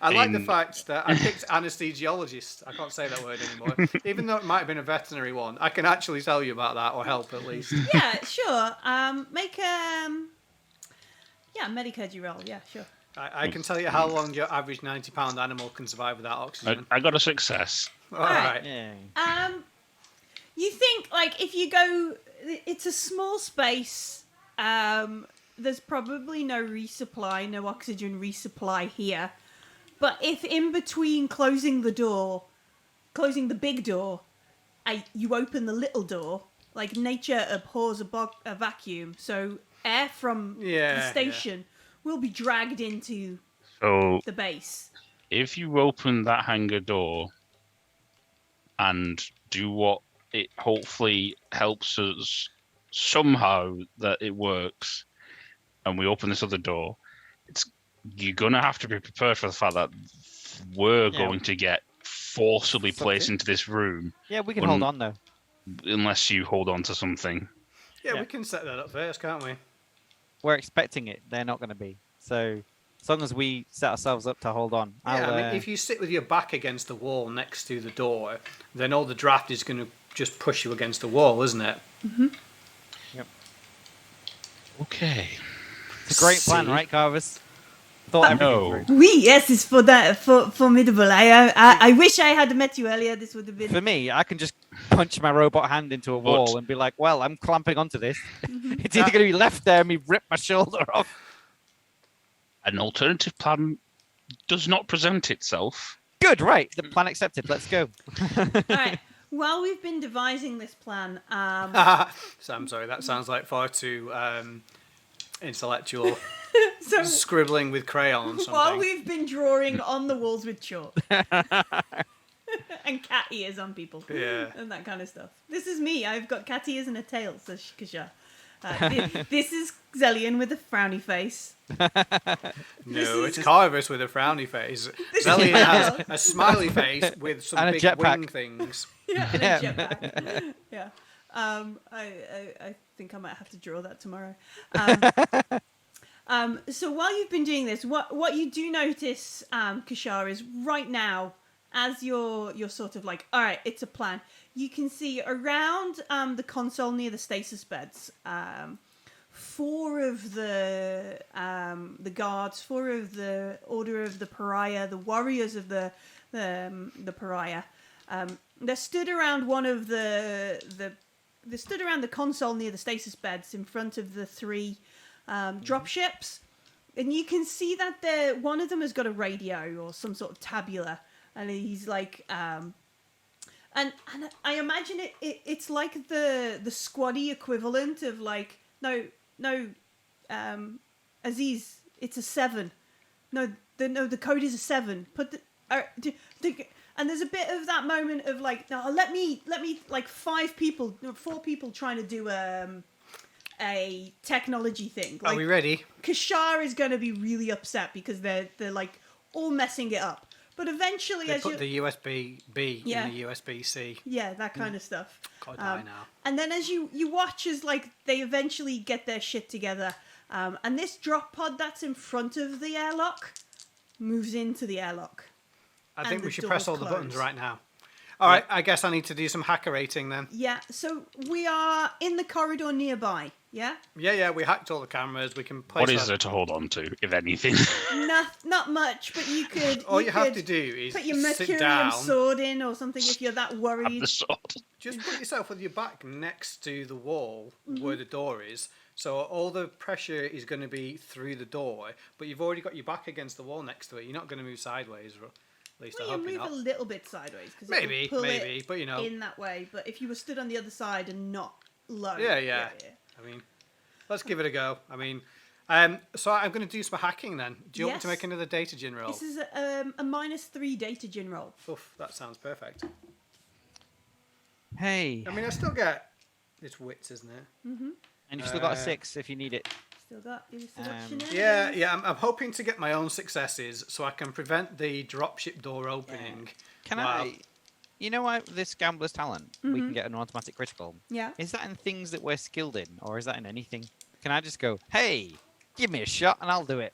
I like the in- fact that I picked anesthesiologist. I can't say that word anymore. Even though it might have been a veterinary one, I can actually tell you about that or help at least. Yeah, sure. Make Medicurgy roll. Yeah, sure. I can tell you how long your average 90-pound animal can survive without oxygen. I got a success. All right. Yeah. You think like if you go, it's a small space. There's probably no resupply, no oxygen resupply here. But if in between closing the big door, you open the little door, like nature abhors a vacuum, so air from the station will be dragged into So the base. if you open that hangar door and do what it hopefully helps us somehow that it works, and we open this other door, you're gonna have to be prepared for the fact that we're going to get forcibly placed into this room. Yeah, we can hold on though. Unless you hold on to something. Yeah, we can set that up first, can't we? We're expecting it. They're not going to be. So as long as we set ourselves up to hold on. Yeah, I mean, if you sit with your back against the wall next to the door, then all the draft is going to just push you against the wall, isn't it? Mm-hmm. Yep. Okay. It's a great plan, See? right, Carvis? Thought everything No. through. Oui, yes, it's formidable. I wish I had met you earlier. This would have been. For me, I can just punch my robot hand into a wall and be like, well, I'm clamping onto this. It's either going to be left there and me rip my shoulder off. An alternative plan does not present itself. Good, right. The plan accepted. Let's go. All right. While we've been devising this plan, So I'm sorry, that sounds like far too intellectual. so Scribbling with crayon or something. while we've been drawing on the walls with chalk and cat ears on people, Yeah. and that kind of stuff. This is me. I've got cat ears and a tail, says Kasha. This is Xellian with a frowny face. No, it's Carvis with a frowny face. Xellian has a smiley face with some And a big jetpack. wing things. Yeah, and Yeah. a jetpack. Yeah. I think I might have to draw that tomorrow. So while you've been doing this, what you do notice, Kashar, is right now, as you're sort of like, all right, it's a plan. You can see around the console near the stasis beds, 4 of the guards, 4 of the Order of the Pariah, the warriors of the Pariah. They're stood around they stood around the console near the stasis beds in front of the 3 drop ships, and you can see that one of them has got a radio or some sort of tabula, and he's like, and I imagine it's like the squaddy equivalent of like, no, Aziz, it's a 7. The code is a 7. Put the and there's a bit of that moment of like, no, let me like 4 people trying to do a technology thing. Like, are we ready? Kashar is going to be really upset because they're like all messing it up. But eventually, They put the USB-B in the USB-C. Yeah, that kind of stuff. Gotta die now. And then as you watch as like they eventually get their shit together, and this drop pod that's in front of the airlock moves into the airlock. I think and we the should press all door the buttons closed. right now. All right, I guess I need to do some hacker rating then. Yeah, so we are in the corridor nearby. Yeah. Yeah, we hacked all the cameras. We can place What is there to hold on to, if anything? Not much, but you could. All you have could to do is put your sit Mercurium down. sword in or something if you're that worried. The sword. Just put yourself with your back next to the wall Mm-hmm. where the door is. So all the pressure is going to be through the door, but you've already got your back against the wall next to it. You're not going to move sideways, or at least Well, I you hope move you're a not. little bit sideways because Maybe, but you know. in that way. But if you were stood on the other side and not low, Yeah. I mean, let's give it a go. I mean, so I'm going to do some hacking then. Do you want me to Yes. make another data gen roll? This is a -3 data gen roll. Oof, that sounds perfect. Hey. I mean, I still get it's wits, isn't it? And you've still got a 6 if you need it. Still got Um, shenanigans. Yeah. I'm hoping to get my own successes so I can prevent the dropship door opening. Can Wow. I? You know why this gambler's talent? We can get an automatic critical. Yeah. Is that in things that we're skilled in, or is that in anything? Can I just go, hey, give me a shot and I'll do it?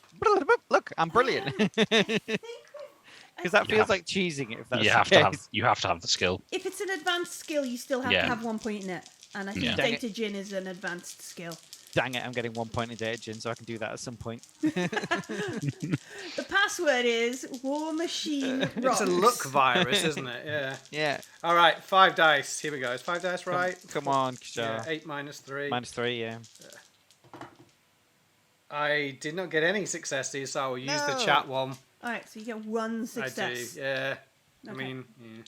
Look, I'm brilliant. Because that You feels have- like cheesing it if that's You the have case. to have the skill. If it's an advanced skill, you still have to Yeah. have 1 point in it. And I think Yeah. Dang data gen is an advanced skill. Dang it, I'm getting 1 point in data gen, so I can do that at some point. The password is War Machine Rocks. It's a luck virus, isn't it? Yeah. Yeah. All right, 5 dice. Here we go. Is 5 dice right? Come on, Yeah, Kishar. 8 minus 3. -3, yeah. I did not get any successes, so I will use the No. chat one. All right, so you get 1 I success. do, yeah. I Okay. mean, yeah.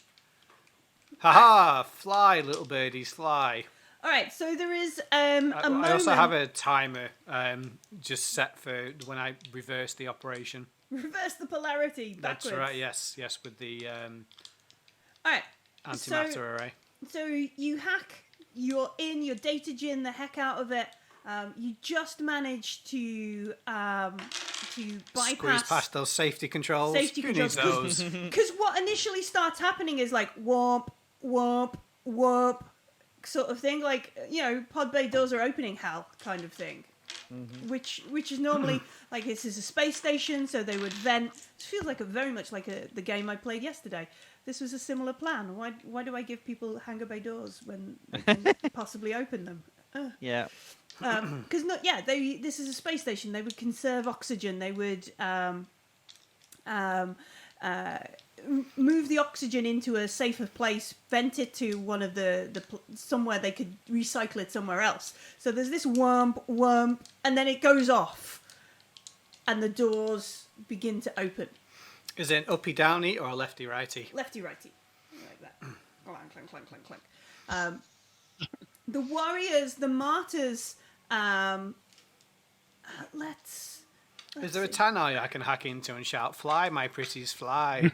Haha! Fly, little birdies, fly. All right, so there is a moment. I also have a timer just set for when I reverse the operation. Reverse the polarity backwards. That's right, yes, with the All right. antimatter array. So you hack, you're in, your data gen the heck out of it. You just managed to Squeeze bypass past those safety controls. safety Who needs controls. those? Because what initially starts happening is like womp, womp, womp sort of thing. Like, you know, pod bay doors are opening hell kind of thing. Which is normally like, this is a space station, so they would vent. It feels like very much like the game I played yesterday. This was a similar plan. Why do I give people hangar bay doors when they can possibly open them? Yeah. Because this is a space station. They would conserve oxygen. They would move the oxygen into a safer place, vent it to one of somewhere they could recycle it somewhere else. So there's this whomp, and then it goes off, and the doors begin to open. Is it an uppy downy or a lefty righty? Lefty righty, like that. Clank, clank, clank, clank, clank. The warriors, the martyrs. Let's Is there a tannoy I can hack into and shout, "Fly, my pretties, fly"?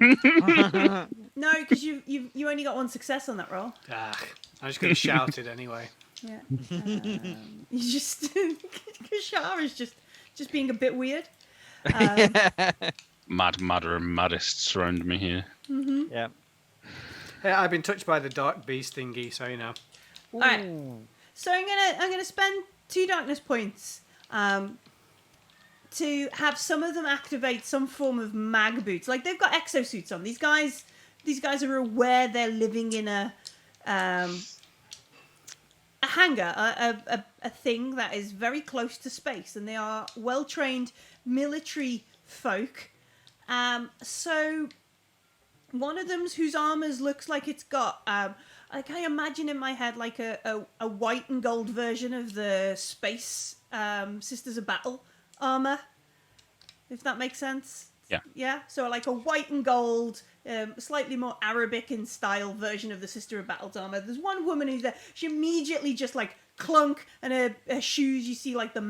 No, because you only got 1 success on that roll. I'm just going to shout it anyway. Yeah. You just Kashar is just being a bit weird. Madder and maddest surround me here. Yeah. Hey, I've been touched by the dark beast thingy, so you know. All right. So I'm gonna spend 2 darkness points to have some of them activate some form of mag boots. Like they've got exosuits on. These guys are aware they're living in a hangar, a thing that is very close to space, and they are well trained military folk. So one of them's whose armors looks like it's got like I imagine in my head like a white and gold version of the space Sisters of Battle armor, if that makes sense. Yeah, so like a white and gold, slightly more Arabic in style version of the Sister of Battle's armor. There's one woman who's there. She immediately just like clunk, and her shoes, you see like the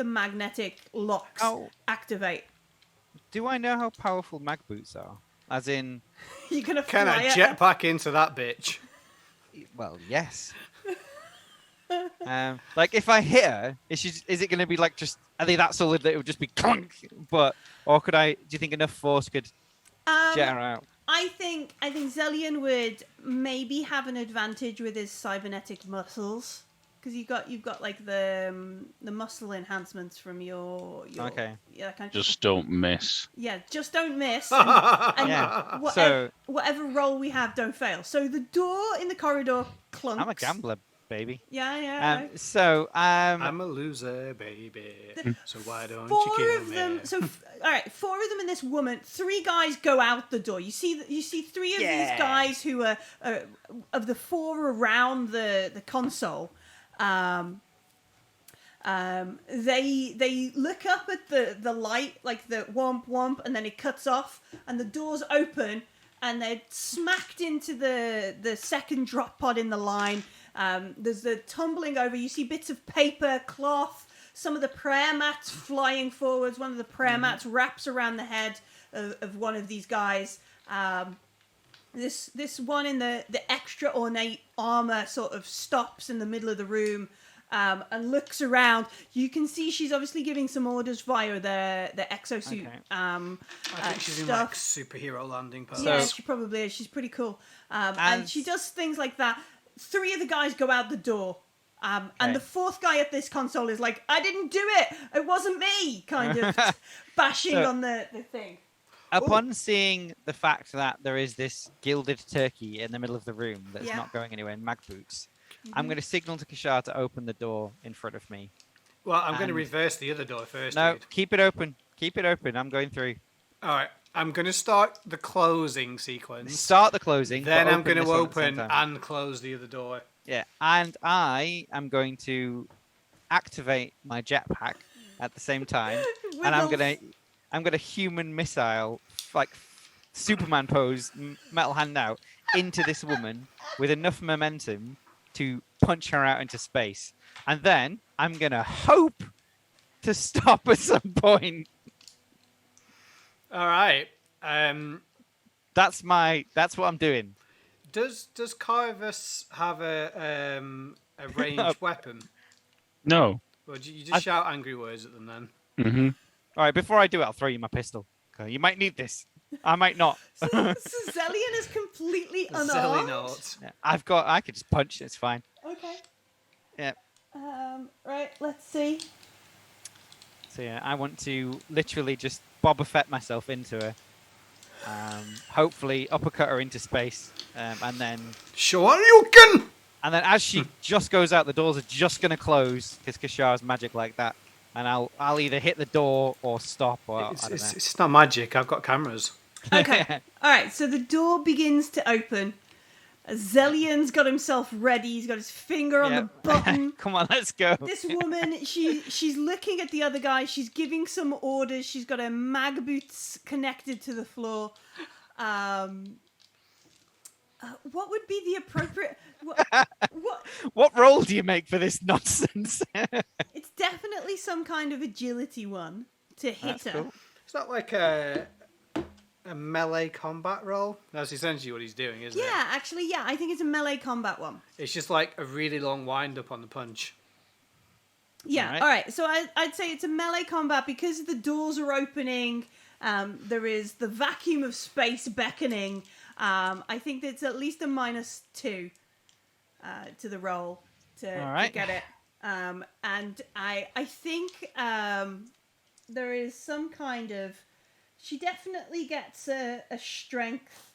magnetic locks activate. Do I know how powerful mag boots are? As in, you're gonna Can I jetpack into that bitch? Well, yes. Like if I hit her, is it going to be like just? Are they that solid that it would just be clunk? Or could I? Do you think enough force could jet her out? I think Xellian would maybe have an advantage with his cybernetic muscles, because you've got like the muscle enhancements from your okay. Yeah, kind of Just don't miss. Yeah, just don't miss. And Yeah. whatever roll we have, don't fail. So the door in the corridor clunks. I'm a gambler, baby. Yeah. I'm a loser, baby. So why don't Four you kill of me? them. So all right, 4 of them and this woman. 3 guys go out the door. You see 3 of these guys who are of the 4 around the console. They look up at the light, like the womp womp, and then it cuts off, and the doors open, and they're smacked into the second drop pod in the line. There's the tumbling over. You see bits of paper, cloth, some of the prayer mats flying forwards. One of the prayer mats wraps around the head of one of these guys. This one in the extra ornate armor sort of stops in the middle of the room and looks around. You can see she's obviously giving some orders via the exosuit. Okay. I think she's in like superhero landing pose. Yeah, she probably is. She's pretty cool. And she does things like that. 3 of the guys go out the door. And the 4th guy at this console is like, I didn't do it. It wasn't me. Kind of bashing on the thing. Upon seeing the fact that there is this gilded turkey in the middle of the room that's not going anywhere in mag boots, I'm going to signal to Kishar to open the door in front of me. Well, I'm going to reverse the other door first. No, dude. keep it open. Keep it open. I'm going through. All right. I'm going to start the closing sequence. Start the closing. Then I'm going to this one at the open same time. and close the other door. Yeah, and I am going to activate my jetpack at the same time, and I'm gonna human missile, like Superman pose, metal hand out, into this woman with enough momentum to punch her out into space, and then I'm gonna hope to stop at some point. All right. That's what I'm doing. Does Coriolis have a ranged weapon? No. Or do you just shout angry words at them then? Mm-hmm. All right, before I do it, I'll throw you my pistol. Okay, you might need this. I might not. So Xellian is completely unarmed. Yeah, I could just punch. It's fine. Okay. Yeah. Right. Let's see. So yeah, I want to literally just Boba Fett myself into her. Hopefully uppercut her into space, and then Shoryuken! And then as she just goes out, the doors are just going to close because Kishar's magic like that, and I'll either hit the door or stop, or I don't know. It's not magic. I've got cameras. Okay. All right. So the door begins to open. Xellian's got himself ready. He's got his finger on the button. Come on, let's go. This woman, she's looking at the other guy. She's giving some orders. She's got her mag boots connected to the floor. What would be the appropriate? What role do you make for this nonsense? It's definitely some kind of agility one to hit her. Cool. It's not like a melee combat roll. That's essentially what he's doing, isn't it? Yeah, actually, yeah. I think it's a melee combat one. It's just like a really long wind up on the punch. Yeah. All right. So I'd say it's a melee combat because the doors are opening. There is the vacuum of space beckoning. I think it's at least a -2. to the roll to right. get it. And I think there is some kind of... She definitely gets a strength.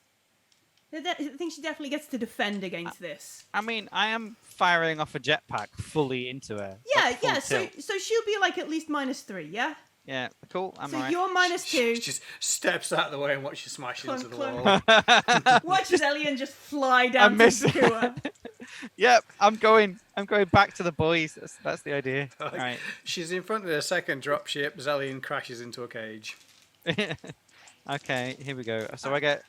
I think she definitely gets to defend against this. I mean, I am firing off a jetpack fully into her. Yeah, full yeah. So tilt. she'll be like at least -3. Yeah. Yeah, cool. I'm So alright. you're -2. She just steps out of the way and watches you smash into the Clunk, wall. Watch Xellian just fly down missing. to her. Yep, I'm going back to the boys. That's the idea. Like, Right. She's in front of the second dropship. Xellian crashes into a cage. Okay, here we go. So I get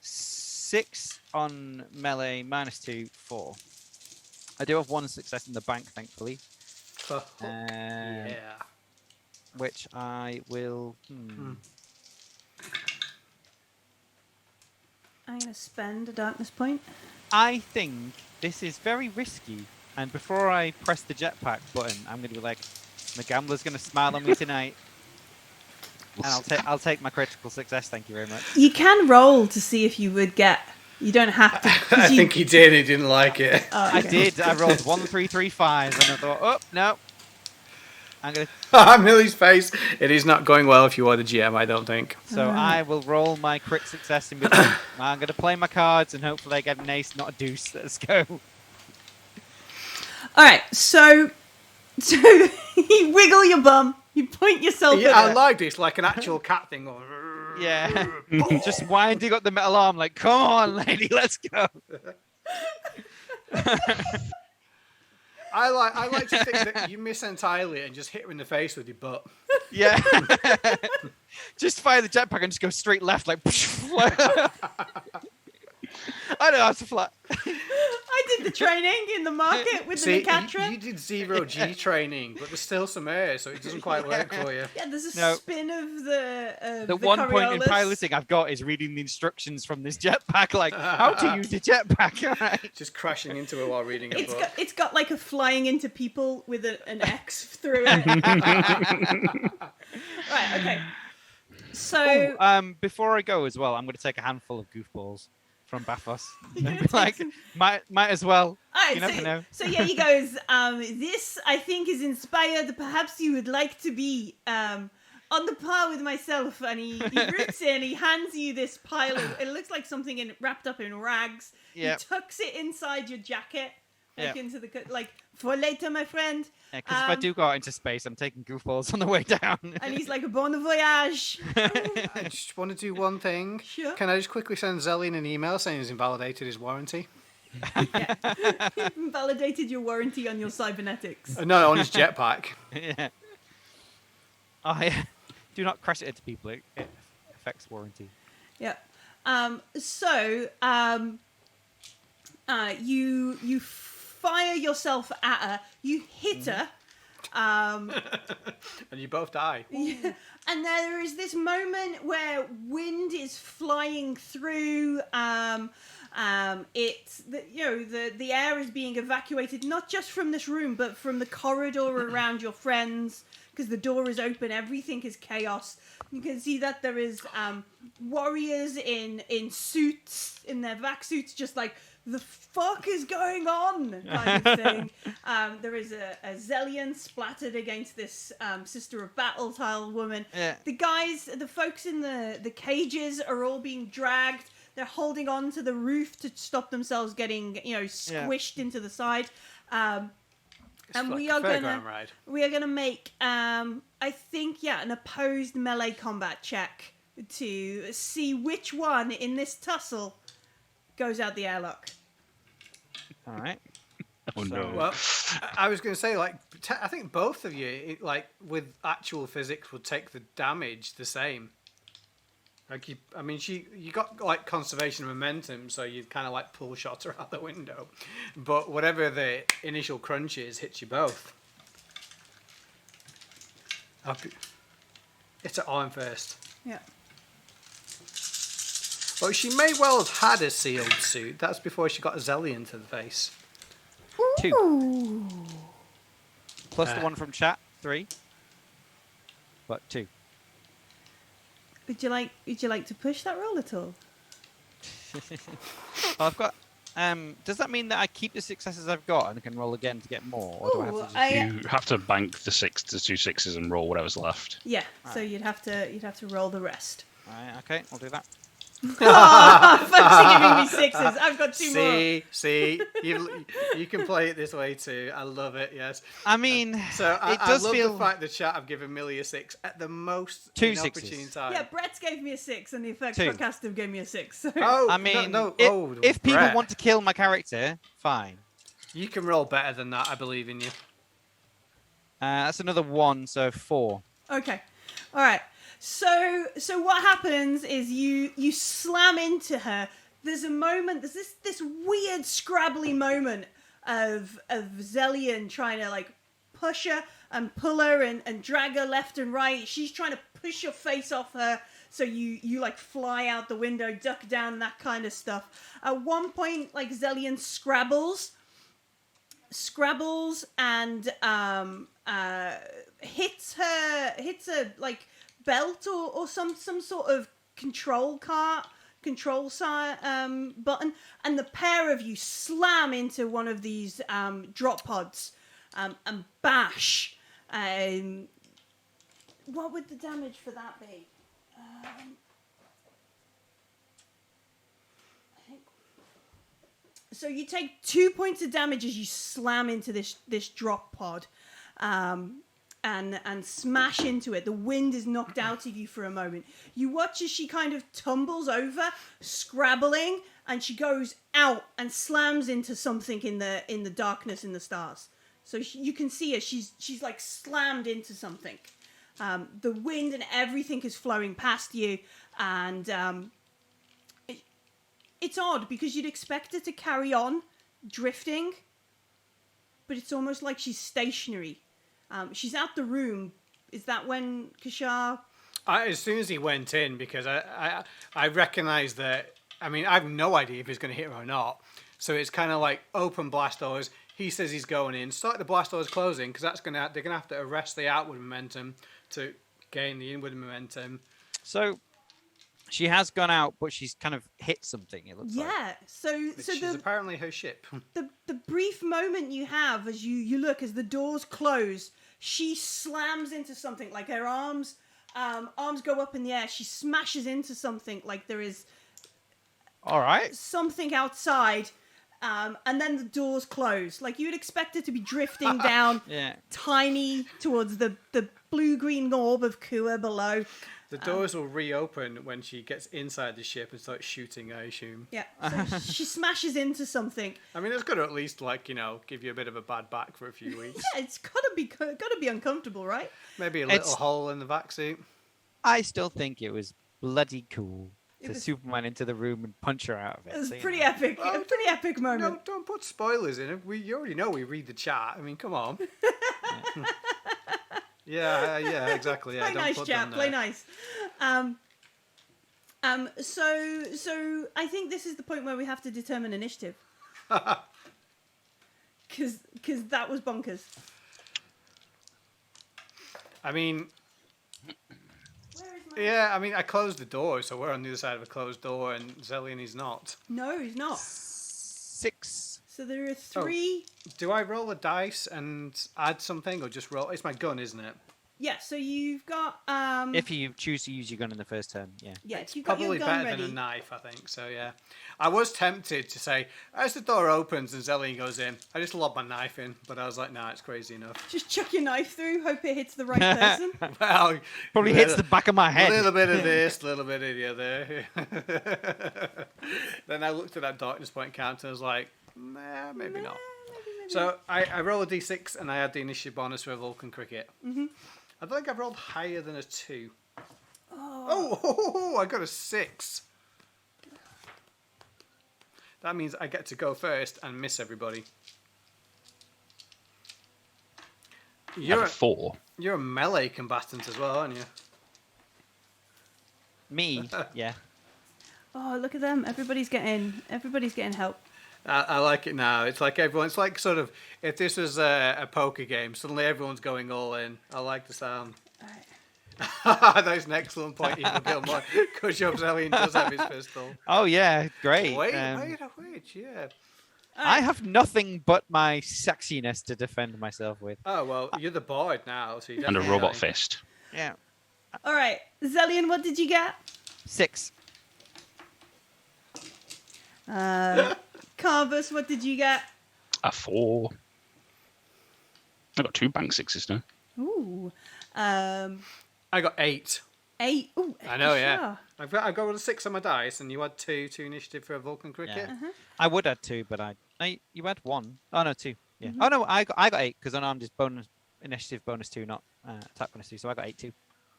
6 on melee, -2, 4. I do have 1 success in the bank, thankfully. Yeah. Which I will. I'm gonna spend a darkness point. I think this is very risky. And before I press the jetpack button, I'm going to be like, the gambler's going to smile on me tonight. And I'll take my critical success. Thank you very much. You can roll to see if you would get. You don't have to. I think he did. He didn't like it. Oh, okay. I did. I rolled 1, 3, 3, 5, and I thought, oh no, I'm gonna. Millie's face. It is not going well if you are the GM. I don't think. So I will roll my crit success in between. I'm gonna play my cards and hopefully I get an ace, not a deuce. Let's go. All right. So you wiggle your bum. You point yourself. Yeah, at I her. like this, like an actual cat thing. Going, Yeah, just winding up the metal arm, like, come on, lady, let's go. I like to think that you miss entirely and just hit her in the face with your butt. Yeah. Just fire the jetpack and just go straight left, like. I know how to fly. I did the training in the market with See, the Nicatra. you did 0G training, but there's still some air, so it doesn't quite work for you. Yeah, there's a No. spin of the. The one point in Coriolis. piloting I've got is reading the instructions from this jetpack, like how to use the jetpack. Right? Just crashing into it while reading a book. It's got like a flying into people with an X through it. Right. Okay. So Before I go as well, I'm going to take a handful of goofballs from Bathos. You're And gonna be like, take might as well. all right, You never know. So yeah, he goes. This I think is inspired. Perhaps you would like to be on the par with myself. And he roots in. He hands you this pile of. It looks like something wrapped up in rags. Yep. He tucks it inside your jacket, like Yep. into the like for later, my friend. Because if I do go out into space, I'm taking goofballs on the way down. And he's like, bon voyage. I just want to do one thing. Sure. Can I just quickly send Xellian an email saying he's invalidated his warranty? Validated your warranty on your cybernetics. No, on his jetpack. Yeah. I do not crash it into people. It affects warranty. Yeah. You fire yourself at her. You hit her. And you both die. Yeah. And there is this moment where wind is flying through. It's the air is being evacuated not just from this room, but from the corridor around your friends, because the door is open. Everything is chaos. You can see that there is warriors in suits, in their vac suits, just like, the fuck is going on kind of thing. There is a Xellian splattered against this Sister of Battle tile woman. Yeah. The folks in the cages are all being dragged. They're holding on to the roof to stop themselves getting, squished into the side. And It's we like are a fairground gonna ride. make I think an opposed melee combat check to see which one in this tussle goes out the airlock. All right. Oh no. Well, I was going to say, like, I think both of you, with actual physics, would take the damage the same. Like, you got like conservation of momentum, so you kind of like pull shots her out the window. But whatever the initial crunch is, hits you both. It's an arm first. Yeah. Well, she may well have had a sealed suit. That's before she got a Xellian to the face. 2. Ooh. Plus the one from chat, 3. But 2. Would you like to push that roll at all? Well, Does that mean that I keep the successes I've got and can roll again to get more, or do I have to Ooh, just? You have to bank the 2 sixes and roll whatever's left. Yeah, so you'd have to roll the rest. Right, okay, I'll do that. Fancy giving me sixes. I've got two more. See, you can play it this way too. I love it. Yes. I mean, So it I does love feel the fact that chat have given Millie a 6 at the most 2 inopportune sixes. time. Yeah, Brett's gave me a 6, and the effects 2. podcast gave me a 6. So. Oh, I mean, no. if people Brett, want to kill my character, fine. you can roll better than that. I believe in you. That's another 1, so 4. Okay, all right. So what happens is you slam into her. There's a moment. There's this weird scrabbly moment of Xellian trying to like push her and pull her and drag her left and right. She's trying to push your face off her. So you like fly out the window, duck down, that kind of stuff. At one point, like Xellian scrabbles and hits her like belt or some sort of control button, and the pair of you slam into one of these drop pods and bash. What would the damage for that be? I think so. You take 2 points of damage as you slam into this drop pod. And smash into it. The wind is knocked out of you for a moment. You watch as she kind of tumbles over, scrabbling, and she goes out and slams into something in the darkness in the stars. So you can see her. She's like slammed into something. The wind and everything is flowing past you, and it's odd because you'd expect her to carry on drifting, but it's almost like she's stationary. She's out the room. Is that when Kashar? As soon as he went in, because I recognised that. I mean, I have no idea if he's going to hit her or not. So it's kind of like open blast doors. He says he's going in. Start the blast doors closing, because they're going to have to arrest the outward momentum to gain the inward momentum. So she has gone out, but she's kind of hit something. It looks like. Yeah. So Which is apparently her ship. the brief moment you have as you look as the doors close, she slams into something. Like her arms go up in the air. She smashes into something. Like there is All right. something outside. And then the doors close. Like you'd expect it to be drifting down, Yeah. tiny towards the blue-green orb of Kua below. The doors will reopen when she gets inside the ship and starts shooting, I assume. Yeah, so she smashes into something. I mean, it's got to at least, like, give you a bit of a bad back for a few weeks. Yeah, it's gotta be uncomfortable, right? Maybe a little It's- hole in the vac suit. I still think it was bloody cool It to was- Superman into the room and punch her out of it. It was so, you pretty know. epic. Oh, A pretty epic No, moment. don't put spoilers in it. You already know we read the chat. I mean, come on. Yeah, exactly. Yeah, Play don't nice, put chap. them Play there. nice. So I think this is the point where we have to determine initiative. Because that was bonkers. I mean, Where is my... yeah, I mean, I closed the door, so we're on the other side of a closed door, and Xellian is not. No, he's not. 6. So there are 3... Do I roll a dice and add something, or just roll? It's my gun, isn't it? Yeah, so you've got... If you choose to use your gun in the first turn, yeah. Yeah, you've got Probably your gun better ready. than a knife, I think. So, yeah. I was tempted to say, as the door opens and Xellian goes in, I just lob my knife in, but I was like, nah, it's crazy enough. Just chuck your knife through, hope it hits the right person. Well, Probably hits the back of my a head. little bit of this, a little bit of the other. Then I looked at that darkness point counter and was like, nah, maybe not. Maybe. So I roll a d6 and I add the initiative bonus for Vulcan cricket. Mm-hmm. I don't think I've rolled higher than a 2. Oh, I got a 6. That means I get to go first and miss everybody. You have a 4. You're a melee combatant as well, aren't you? Me, yeah. Oh, look at them. Everybody's getting help. I like it now. It's like everyone. It's like sort of if this was a poker game. Suddenly everyone's going all in. I like the sound. All right. That's an excellent point, Evil Gilmore, because your Xellian does have his pistol. Oh yeah, great. Wait, yeah. I have nothing but my sexiness to defend myself with. Oh, well, you're the board now, so you And a definitely... robot fist. Yeah. All right, Xellian, what did you get? 6. Carvus, what did you get? A 4. I got 2 bank 6s now. Ooh. I got 8. 8. Ooh, I know, yeah. sure. I've got a 6 on my dice, and you had 2 initiative for a Vulcan cricket. Yeah. I would add 2, but you had 1. Oh no, 2. Yeah. Oh no, I got 8 because unarmed is bonus initiative bonus 2, not attack bonus 2. So I got 8 too.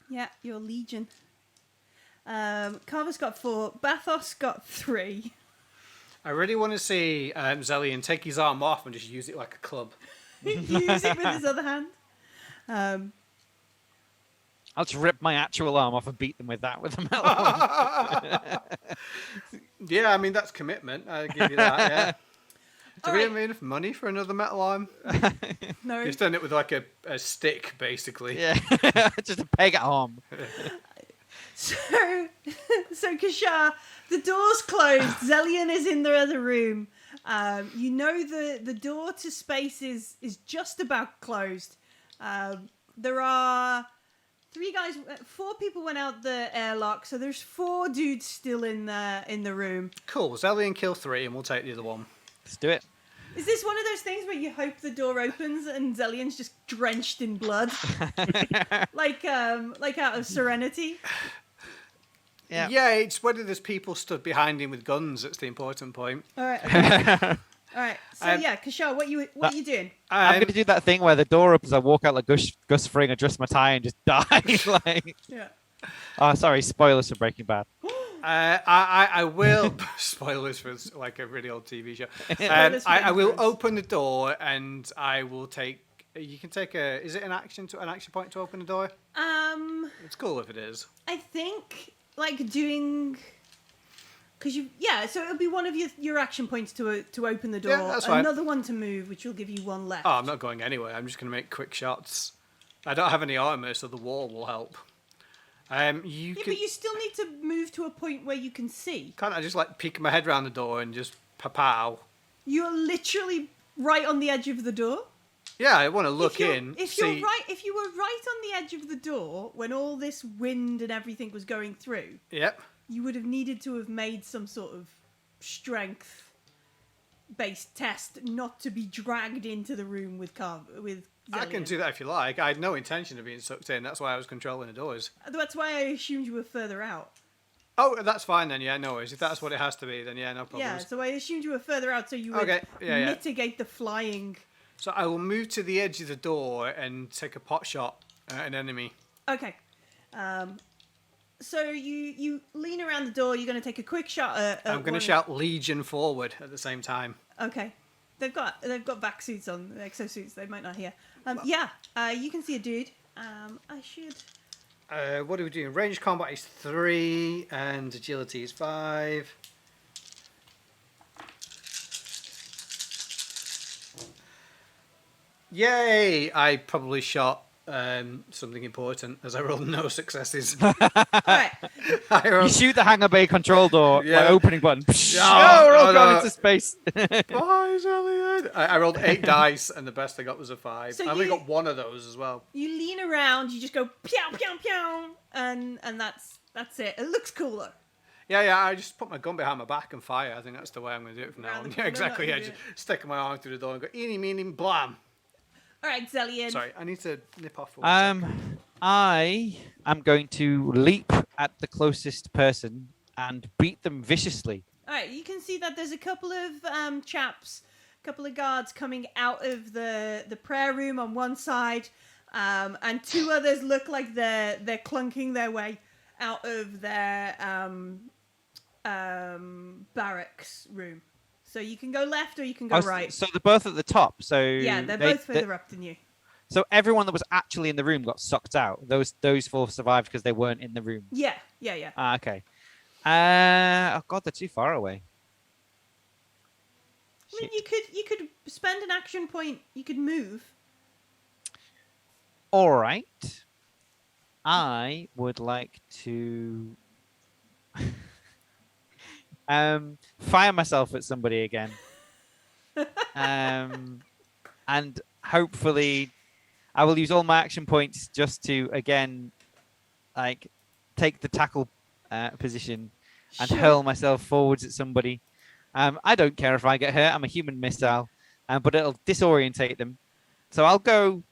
Yeah, you're Legion. Carvus got 4. Bathos got 3. I really want to see Xellian take his arm off and just use it like a club. Use it with his other hand. I'll just rip my actual arm off and beat them with that with a metal arm. Yeah, I mean, that's commitment. I'll give you that, yeah. Do we Alright. have enough money for another metal arm? No. He's done it with like a stick, basically. Yeah, just a peg arm. So Kashar, the door's closed. Xellian is in the other room. You know the door to space is just about closed. There are 4 people went out the airlock, so there's 4 dudes still in the room. Cool. Xellian kill 3 and we'll take the other one. Let's do it. Is this one of those things where you hope the door opens and Xellian's just drenched in blood, like out of Serenity? Yeah. Yeah, it's whether there's people stood behind him with guns that's the important point. All right. Okay. All right. So Um, Kashar, what you doing? I'm going to do that thing where the door opens, I walk out like Gus Fring, adjust my tie, and just die. Like, Yeah. oh, sorry, spoilers for Breaking Bad. I will... Spoilers for like a really old TV show. Spoilers for I will influence. open the door and I will take... You can take a... Is it an action point to open the door? It's cool if it is. I think like doing because so it'll be one of your action points to open the door. Yeah, that's fine. Another one to move, which will give you 1 left. Oh, I'm not going anywhere. I'm just going to make quick shots. I don't have any armor, so the wall will help. But you still need to move to a point where you can see. Can't I just like peek my head around the door and just pow? You're literally right on the edge of the door. Yeah, I want to look if you're, in. If see... if you were right on the edge of the door when all this wind and everything was going through, Yep. you would have needed to have made some sort of strength-based test not to be dragged into the room with Xellian. I can do that if you like. I had no intention of being sucked in. That's why I was controlling the doors. That's why I assumed you were further out. Oh, that's fine then. Yeah, no worries. If that's what it has to be, then yeah, no problems. Yeah, so I assumed you were further out so you would Okay, yeah. mitigate the flying. So I will move to the edge of the door and take a pot shot at an enemy. Okay. So you lean around the door. You're going to take a quick shot at I'm going to shout Legion forward at the same time. Okay. They've got vac suits on, exosuits. They might not hear. You can see a dude. I should. What are we doing? Range combat is 3 and agility is 5. Yay! I probably shot something important as I rolled no successes. All right. I You rolled... shoot the hangar bay control door, Yeah. like opening button. No, We're all no. going into space. Bye, Xellian. I rolled 8 dice and the best I got was a 5. So I only you- got 1 of those as well. You lean around. You just go pew pew pew, and that's it. It looks cool though. Yeah, I just put my gun behind my back and fire. I think that's the way I'm going to do it from now Around on. the Yeah, corner, exactly. Yeah, yeah. just sticking my arm through the door and go, eeny, meeny, blam. All right, Xellian. Sorry, I need to nip off for 1 sec. I am going to leap at the closest person and beat them viciously. All right, you can see that there's a couple of chaps, a couple of guards coming out of the prayer room on one side, and 2 others look like they're clunking their way out of their barracks room. So you can go left or you can go right. So they're both at the top. So Yeah, they're both further up than you. So everyone that was actually in the room got sucked out. Those 4 survived because they weren't in the room. Yeah. Ah, okay. Oh god, they're too far away. I mean, you could spend an action point. You could move. All right. I would like to fire myself at somebody again. And hopefully I will use all my action points just to again like take the tackle position and Sure. hurl myself forwards at somebody. I don't care if I get hurt. I'm a human missile, but it'll disorientate them. So I'll go.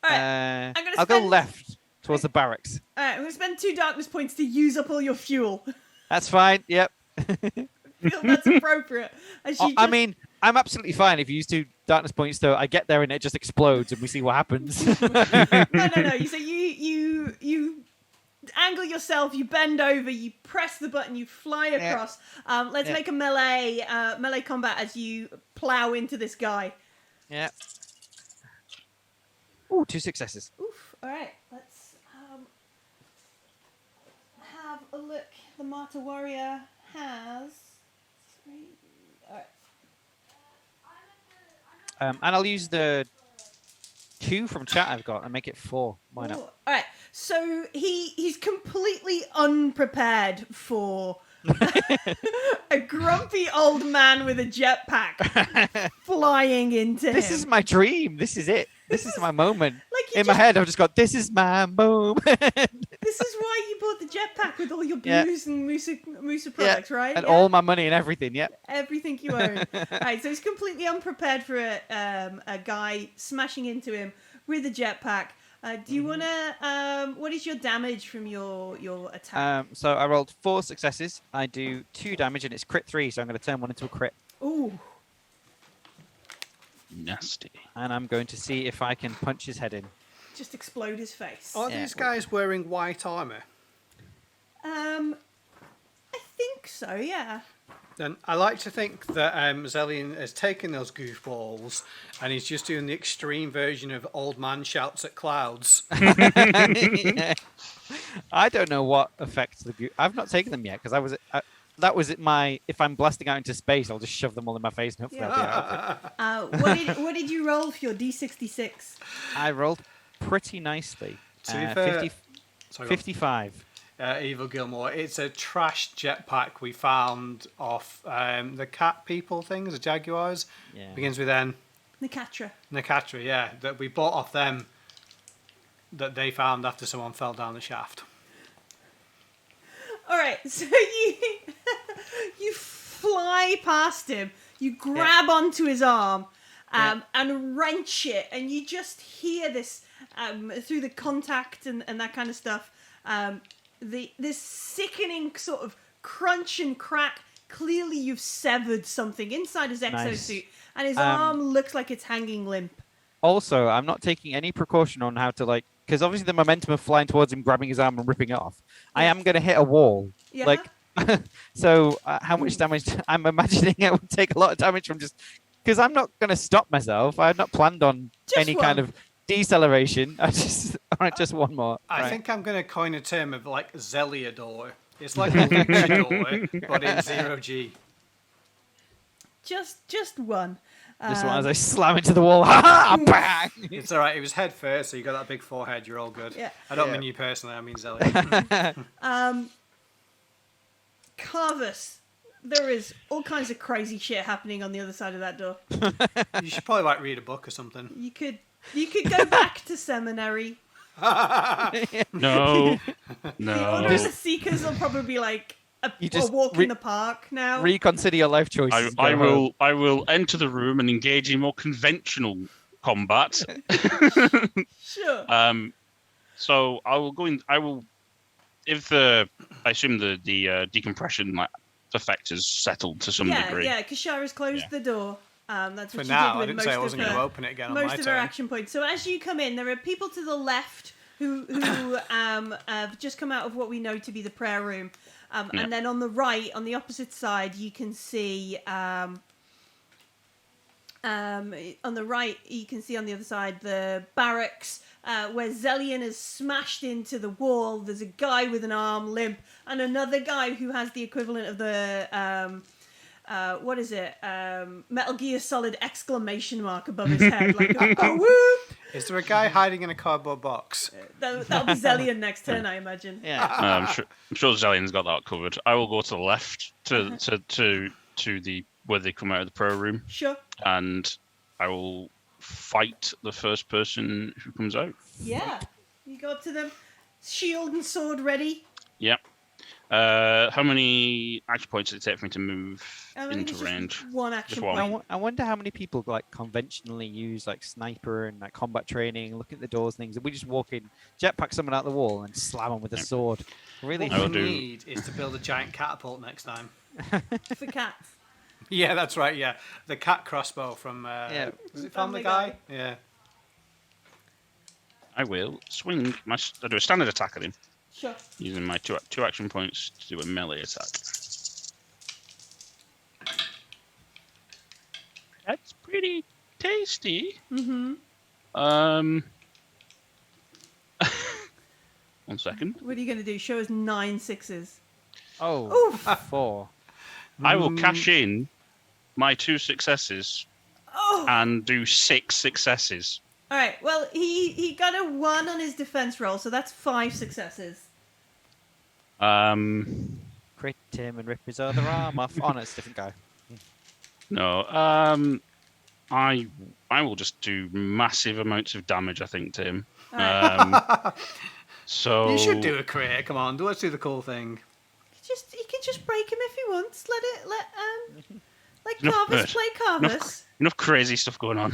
All right. I'm gonna I'll go spend- left towards the barracks. All right, I'm going to spend 2 darkness points to use up all your fuel. That's fine. Yep. Feel that's appropriate. As you I just- mean, I'm absolutely fine if you use 2 darkness points. So I get there and it just explodes, and we see what happens. no. So you angle yourself, you bend over, you press the button, you fly across. Let's make a melee combat as you plow into this guy. Yeah. Ooh, 2 successes. Oof. All right. Let's have a look. The Martyr Warrior has 3. All right. And I'll use the 2 from chat I've got and make it 4. Why not? Ooh, all right. So he's completely unprepared for a grumpy old man with a jetpack flying into This him. is my dream. This is it. This is my moment. Like you In my head, I've just got, this is my moment. This is why you bought the jetpack with all your Yeah. booze and Musa products, right? And Yeah? all my money and everything, yep. Everything you own. Right, so he's completely unprepared for a guy smashing into him with a jetpack. Do you want to... what is your damage from your attack? So I rolled 4 successes. I do 2 damage, and it's crit 3, so I'm going to turn one into a crit. Ooh. Nasty. And I'm going to see if I can punch his head in. Just explode his face. Are Yeah. these guys wearing white armour? I think so, yeah. Then I like to think that Xellian has taken those goofballs and he's just doing the extreme version of old man shouts at clouds. Yeah. I don't know what affects the... I've not taken them yet, because that was my... If I'm blasting out into space, I'll just shove them all in my face and hopefully I'll be out of it. What did you roll for your D66? I rolled pretty nicely. To be fair- 50, Sorry, 55. Evil Gilmore. It's a trash jetpack we found off the cat people things, the Jaguars. Yeah. Begins with N. Nicatra. Nicatra, yeah. That we bought off them that they found after someone fell down the shaft. All right, so you fly past him, you grab onto his arm, and wrench it, and you just hear this through the contact and that kind of stuff. This sickening sort of crunch and crack. Clearly, you've severed something inside his exosuit, and his arm looks like it's hanging limp. Also, I'm not taking any precaution on how to, because obviously the momentum of flying towards him, grabbing his arm and ripping it off. I am going to hit a wall. Yeah. So how much damage? I'm imagining I would take a lot of damage from just... Because I'm not going to stop myself. I had not planned on Just kind one. of deceleration. All right, just one more. I Right. think I'm going to coin a term of like Xelliador. It's like a luchador, but in 0G. Just one. This one as I slam into the wall. Ha! Bang! It's alright, it was head first, so you got that big forehead, you're all good. Yeah. I don't Yeah. mean you personally, I mean Xellian. Carvus, there is all kinds of crazy shit happening on the other side of that door. You should probably like read a book or something. You could go back to seminary. No. The Order of the No. Seekers will probably be like a You just walk in the park now. Reconsider your life choices. I will enter the room and engage in more conventional combat. Sure. So I will go in. I will, if I assume the decompression effect is settled to some degree. Yeah, Kashara's closed Yeah. the door. That's For what she now, did I with didn't most say I of wasn't her, going to open it again on my most of her turn. action points. So as you come in, there are people to the left who have just come out of what we know to be the prayer room, and then on the right, on the opposite side, you can see. On the right, you can see on the other side the barracks where Xellian has smashed into the wall. There's a guy with an arm limp, and another guy who has the equivalent of the what is it? Metal Gear Solid exclamation mark above his head, like a whoop. Is there a guy hiding in a cardboard box? That'll be Xellian next turn, I imagine. Yeah. I'm sure Xellian's got that covered. I will go to the left to the where they come out of the prayer room, Sure. and I will fight the first person who comes out. Yeah. You go up to them, shield and sword ready. Yep. How many action points did it take for me to move I think into it's just range? one action Just one. point. I wonder how many people like conventionally use like sniper and like combat training, look at the doors and things, and we just walk in, jetpack someone out the wall and slam them with a sword. Really? What I we will do. need is to build a giant catapult next time. For cats. Yeah, that's right. Yeah, the cat crossbow from was it Family Guy? Yeah. I will swing I do a standard attack at him Sure. using my two action points to do a melee attack. That's pretty tasty. Mm-hmm. 1 second. What are you going to do? Show us 9 sixes. Oh, Oof. 4. I will cash in my 2 successes Oh! and do 6 successes. All right. Well, he got a 1 on his defense roll, so that's 5 successes. Crit him and rip his other arm off. Oh, no, it's a different guy. No. I will just do massive amounts of damage, I think, to him. So You should do a crit. Come on, let's do the cool thing. He can just break him if he wants. Let Enough Carvus bird. play Carvus. enough crazy stuff going on.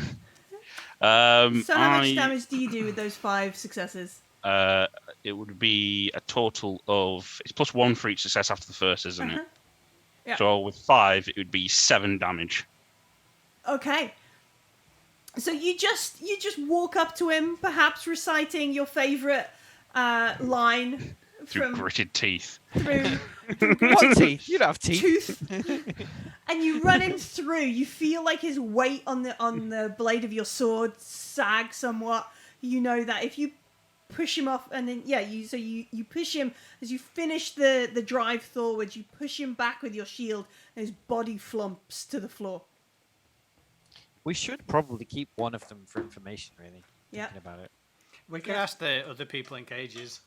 So how much damage do you do with those 5 successes? It would be a total of it's +1 for each success after the first, isn't it? Yeah. So with 5, it would be 7 damage. Okay. So you just walk up to him, perhaps reciting your favourite line Through from gritted teeth. through What teeth? You don't have teeth. tooth, and you run him through. You feel like his weight on the blade of your sword sag somewhat. You know that if you push him off, and then you push him as you finish the drive forward. You push him back with your shield, and his body flumps to the floor. We should probably keep one of them for information, really. Yeah. Thinking about it. We can ask the other people in cages.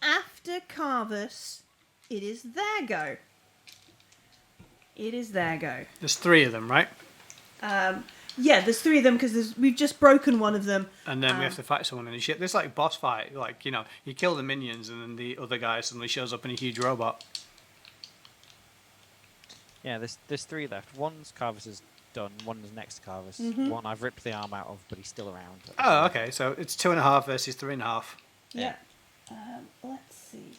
After Carvus, it is their go. It is their go. There's 3 of them, right? Yeah, there's 3 of them because we've just broken one of them. And then we have to fight someone in a ship. This is like boss fight. Like, you kill the minions and then the other guy suddenly shows up in a huge robot. Yeah, there's 3 left. One's Carvus is done. One's next to Carvus. Mm-hmm. One I've ripped the arm out of, but he's still around. Oh, okay. So it's 2.5 versus 3.5. Yeah. Let's see.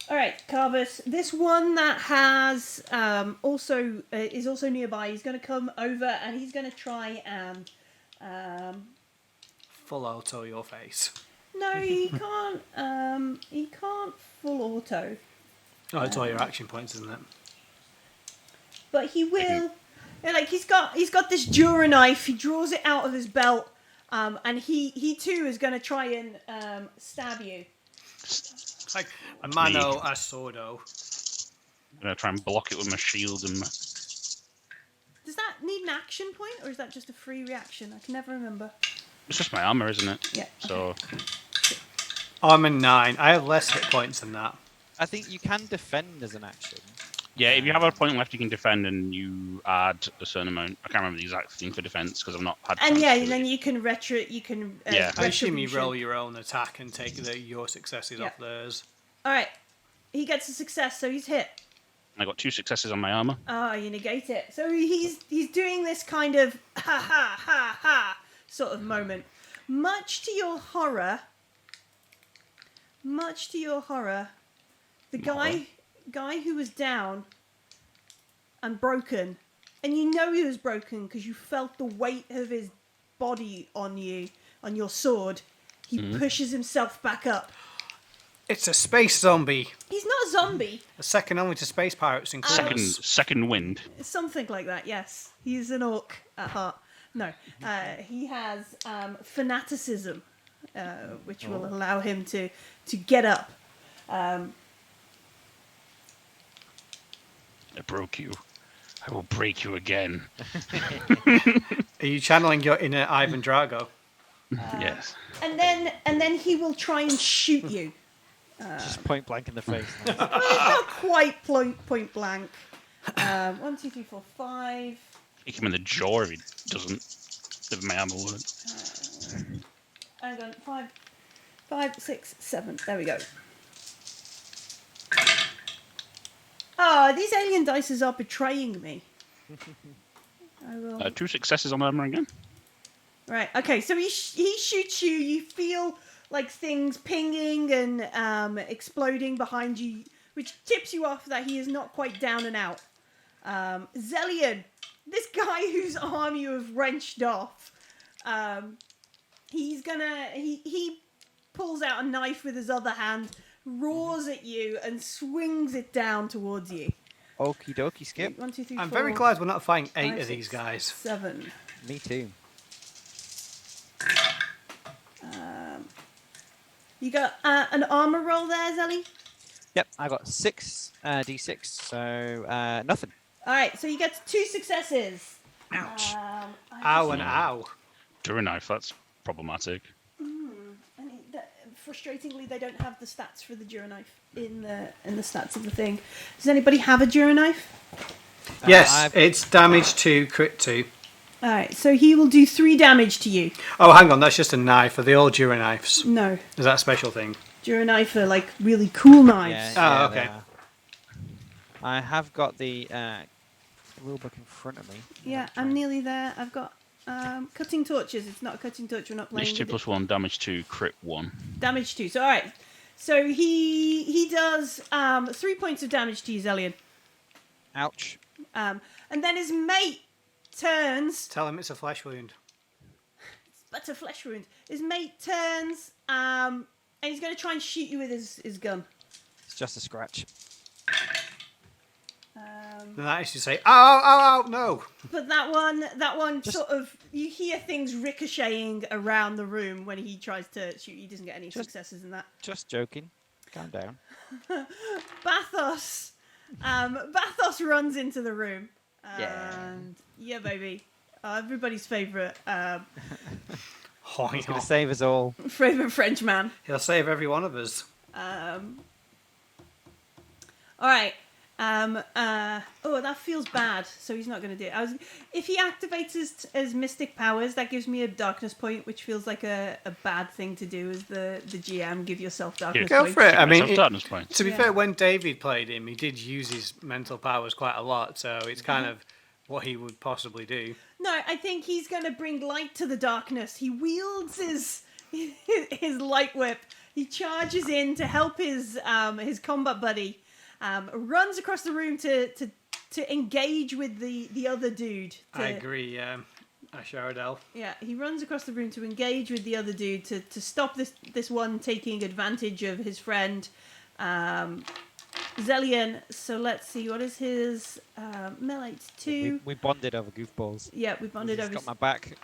All right, Carvus. This one that has is also nearby. He's going to come over and he's going to try and. Full auto your face. No, he can't. He can't full auto, Oh, it's all your action points, isn't it? but he will. Yeah, like he's got this Dura knife. He draws it out of his belt, and he too is going to try and stab you. It's like a mano a sordo. I'm gonna try and block it with my shield and my... Does that need an action point, or is that just a free reaction? I can never remember. It's just my armor, isn't it? Yeah. So I'm a 9. I have less hit points than that. I think you can defend as an action. yeah, if you have a point left, you can defend, and you add a certain amount. I can't remember the exact thing for defense because I've not had. And chance yeah, to and do then it. you can retro. You can. Yeah. I assume you retribution. roll your own attack and take your successes Yeah. off theirs. All right, he gets a success, so he's hit. I got 2 successes on my armor. Ah, you negate it. So he's doing this kind of ha ha ha ha sort of moment. Much to your horror, the guy who was down and broken, and you know he was broken because you felt the weight of his body on your sword. He pushes himself back up. It's a space zombie. He's not a zombie. A second only to space pirates in Coriolis. Second wind. Something like that, yes. He's an orc at heart. No, he has fanaticism, which will allow him to get up. I broke you. I will break you again. Are you channeling your inner Ivan Drago? Yes. And then he will try and shoot you. Just point blank in the face. Nice. Well, it's not quite point blank. 1, 2, 3, 4, 5. Kick him in the jaw if he doesn't. If my ammo wouldn't. Hang on, 5, 6, 7. There we go. Oh, these alien dices are betraying me. I will. 2 successes on armor again. Right. Okay. So he shoots you. You feel like things pinging and exploding behind you, which tips you off that he is not quite down and out. Xellian, this guy whose arm you have wrenched off, he pulls out a knife with his other hand, roars at you, and swings it down towards you. Okie dokie, Skip. 1, 2, 3, I'm 4, very glad we're not fighting 8 5, of these 6, guys. 7. Me too. You got an armor roll there, Zelly? Yep, I got 6 d6, so nothing. All right, so you get 2 successes. Ouch. Ow and ow. During knife, that's problematic. Frustratingly, they don't have the stats for the Dura knife in the stats of the thing. Does anybody have a Dura knife? Yes, it's damage 2, crit 2. All right, so he will do 3 damage to you. Oh, hang on, that's just a knife. Are they all Dura knives? No, Is that a special thing? Dura knife are like really cool knives. Oh, they okay. are. I have got the rulebook in front of me. Yeah, I'm nearly there. I've got cutting torches. It's not a cutting torch. We're not playing. Initiative with it. +1, damage 2, crit 1. Damage 2. So all right. So he does 3 points of damage to you, Xellian. Ouch. And then his mate turns. Tell him it's a flesh wound. But a flesh wound. His mate turns. And he's going to try and shoot you with his gun. It's just a scratch. Then that is to say, ow, no. But that one sort of, you hear things ricocheting around the room when he tries to shoot. He doesn't get any successes in that. Just joking. Calm down. Bathos runs into the room. Yeah. And yeah, baby. Everybody's favourite He's going to save us all. favourite French man. He'll save every one of us. All right. That feels bad, so he's not going to do it. If he activates his mystic powers, that gives me a darkness point, which feels like a bad thing to do as the GM. Give yourself darkness Go points. for it. I mean, Darkness points. to be Yeah. fair, when David played him, he did use his mental powers quite a lot, so it's kind of what he would possibly do. No, I think he's going to bring light to the darkness. He wields his light whip. He charges in to help his combat buddy. Runs across the room to engage with the other dude. I agree, Asharadel. Yeah, he runs across the room to engage with the other dude to stop this one taking advantage of his friend, Xellian. So let's see, what is his melee? 2. We bonded over goofballs. Yeah, we bonded He's over. got my back.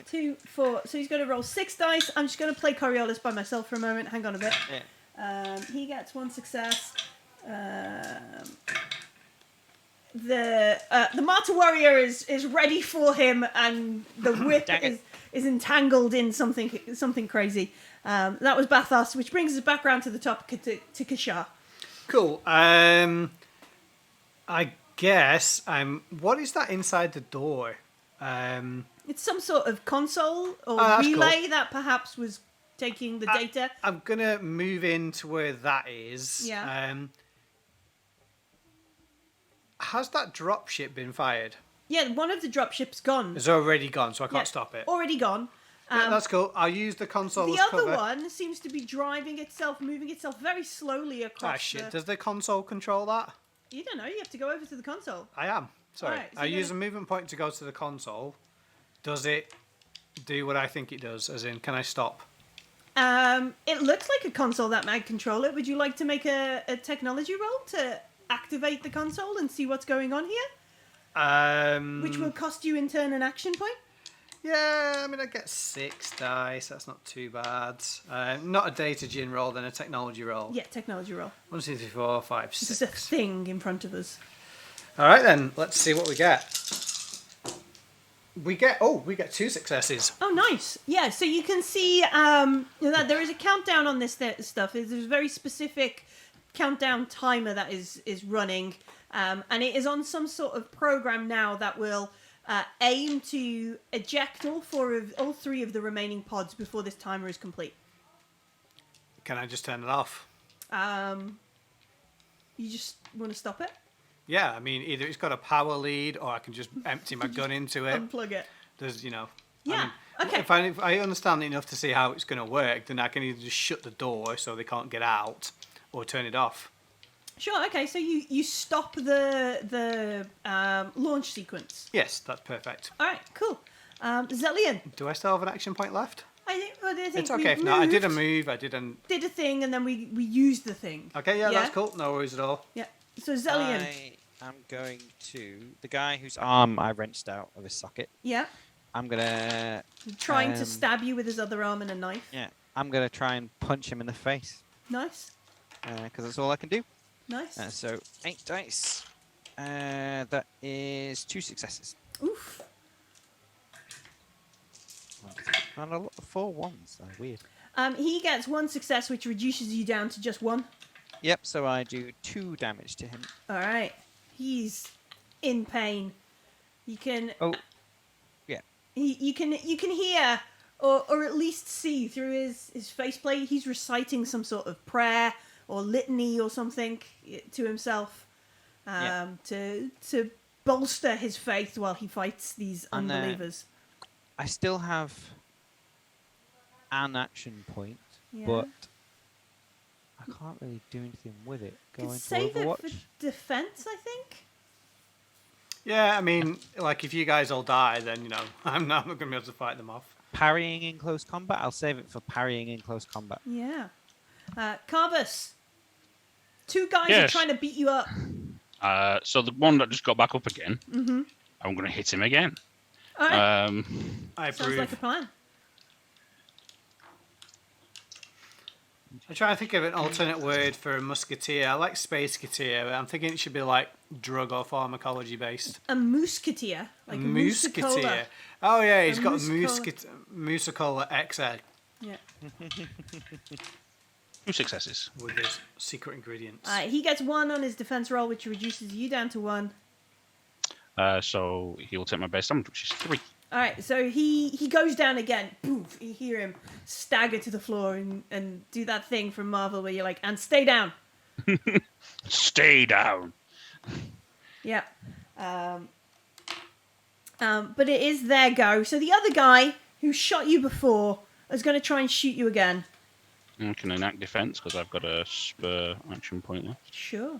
2, 4. So he's going to roll 6 dice. I'm just going to play Coriolis by myself for a moment. Hang on a bit. Yeah. He gets 1 success. The Martyr Warrior is ready for him, and the whip is entangled in something crazy. That was Bathos, which brings us back around to the top to Kashar. Cool. I guess what is that inside the door? It's some sort of console or that's relay cool. that perhaps was taking the data. I'm gonna move into where that is. Yeah. Has that dropship been fired? Yeah, one of the dropships gone. It's already gone, so I can't Yeah, stop it. Already gone. Yeah, that's cool. I'll use the console The as other cover. one seems to be driving itself, moving itself very slowly across. Ah, shit. Does the console control that? You don't know. You have to go over to the console. I am. Sorry. Alright, so I you use gotta- a movement point to go to the console. Does it do what I think it does? As in, can I stop? It looks like a console that might control it. Would you like to make a technology roll to activate the console and see what's going on here? Which will cost you in turn an action point. Yeah, I mean, I get 6 dice. That's not too bad. Not a data gin roll, then a technology roll. Yeah, technology roll. 1, 2, 3, 4, 5, This is a 6. thing in front of us. All right then. Let's see what we get. We get 2 successes. Oh, nice. Yeah, so you can see that there is a countdown on this stuff. There's a very specific countdown timer that is running, and it is on some sort of program now that will aim to eject all 3 of the remaining pods before this timer is complete. Can I just turn it off? You just want to stop it? Yeah, I mean, either it's got a power lead, or I can just empty my gun into it. Unplug it. There's, Yeah. I mean, Okay. If I understand enough to see how it's going to work, then I can either just shut the door so they can't get out, or turn it off. Sure. Okay. So you stop the launch sequence. Yes, that's perfect. All right. Cool. Xellian. Do I still have an action point left? I think It's okay if not. I did a move. Did a thing, and then we used the thing. Okay, yeah, that's cool. No worries at all. Yeah. So Xellian. I am going to the guy whose arm I wrenched out of his socket. Yeah. I'm gonna Trying to stab you with his other arm and a knife. yeah. I'm gonna try and punch him in the face Nice. because that's all I can do. Nice. So 8 dice. That is 2 successes. Oof. And a lot of 4 ones. Weird. He gets 1 success, which reduces you down to just 1. Yep. So I do 2 damage to him. All right. He's in pain. You can. Oh. Yeah. You can hear or at least see through his faceplate. He's reciting some sort of prayer or litany or something to himself, to bolster his faith while he fights these And, unbelievers. I still have an action point, Yeah. but I can't really do anything with it. Could Going to save it Overwatch. for defense, I think. Yeah, I mean, like, if you guys all die, then, I'm not going to be able to fight them off. Parrying in close combat. I'll save it for parrying in close combat. Yeah. Carvus. 2 guys are Yes. trying to beat you up. So the one that just got back up again, I'm going to hit him again. All right. I Sounds approve. like a plan. I'm trying to think of an alternate word for a musketeer. I like spaceketeer, but I'm thinking it should be like drug or pharmacology based. A musketeer, like a musicola. Oh yeah, he's A got musicola. Musicola XA Yeah. 2 successes. with his secret ingredients. He gets 1 on his defense roll, which reduces you down to 1. So he will take my base damage, which is 3. All right, so he goes down again. Poof! You hear him stagger to the floor and do that thing from Marvel where you're like, and stay down. Stay down. Yeah. But it is their go. So the other guy who shot you before is going to try and shoot you again. I can enact defense because I've got a spur action point left. Sure.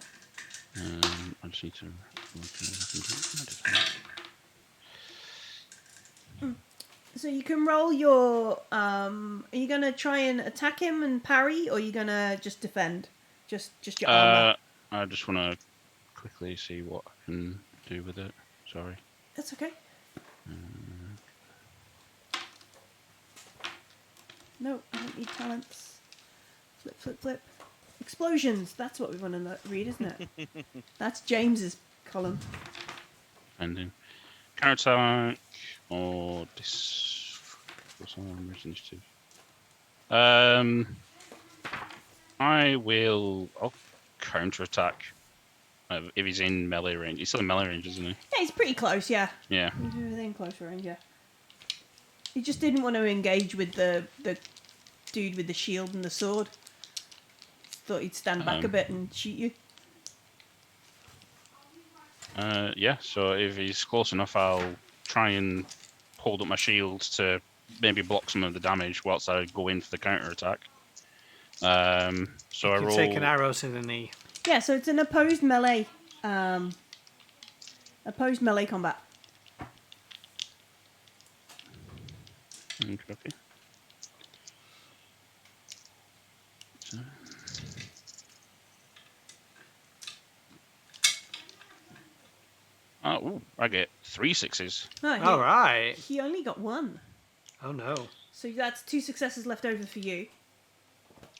I just need to. So you can roll your. Are you going to try and attack him and parry, or are you going to just defend? Just your armor. I just want to quickly see what I can do with it. Sorry. That's okay. No, I don't need talents. Flip, flip, flip. Explosions. That's what we want to read, isn't it? That's James's column. Ending. Counterattack or this. What's on initiative? I'll counterattack. If he's in melee range. He's still in melee range, isn't he? Yeah, he's pretty close, yeah. Yeah. He's within close range, yeah. He just didn't want to engage with the dude with the shield and the sword. Thought he'd stand back a bit and shoot you. Yeah, so if he's close enough, I'll try and hold up my shield to maybe block some of the damage whilst I go in for the counterattack. So I You roll. take an arrow to the knee. Yeah, so it's an opposed melee combat. Okay. So. I get 3 6s. No, All right. he only got 1. Oh no. So that's 2 successes left over for you.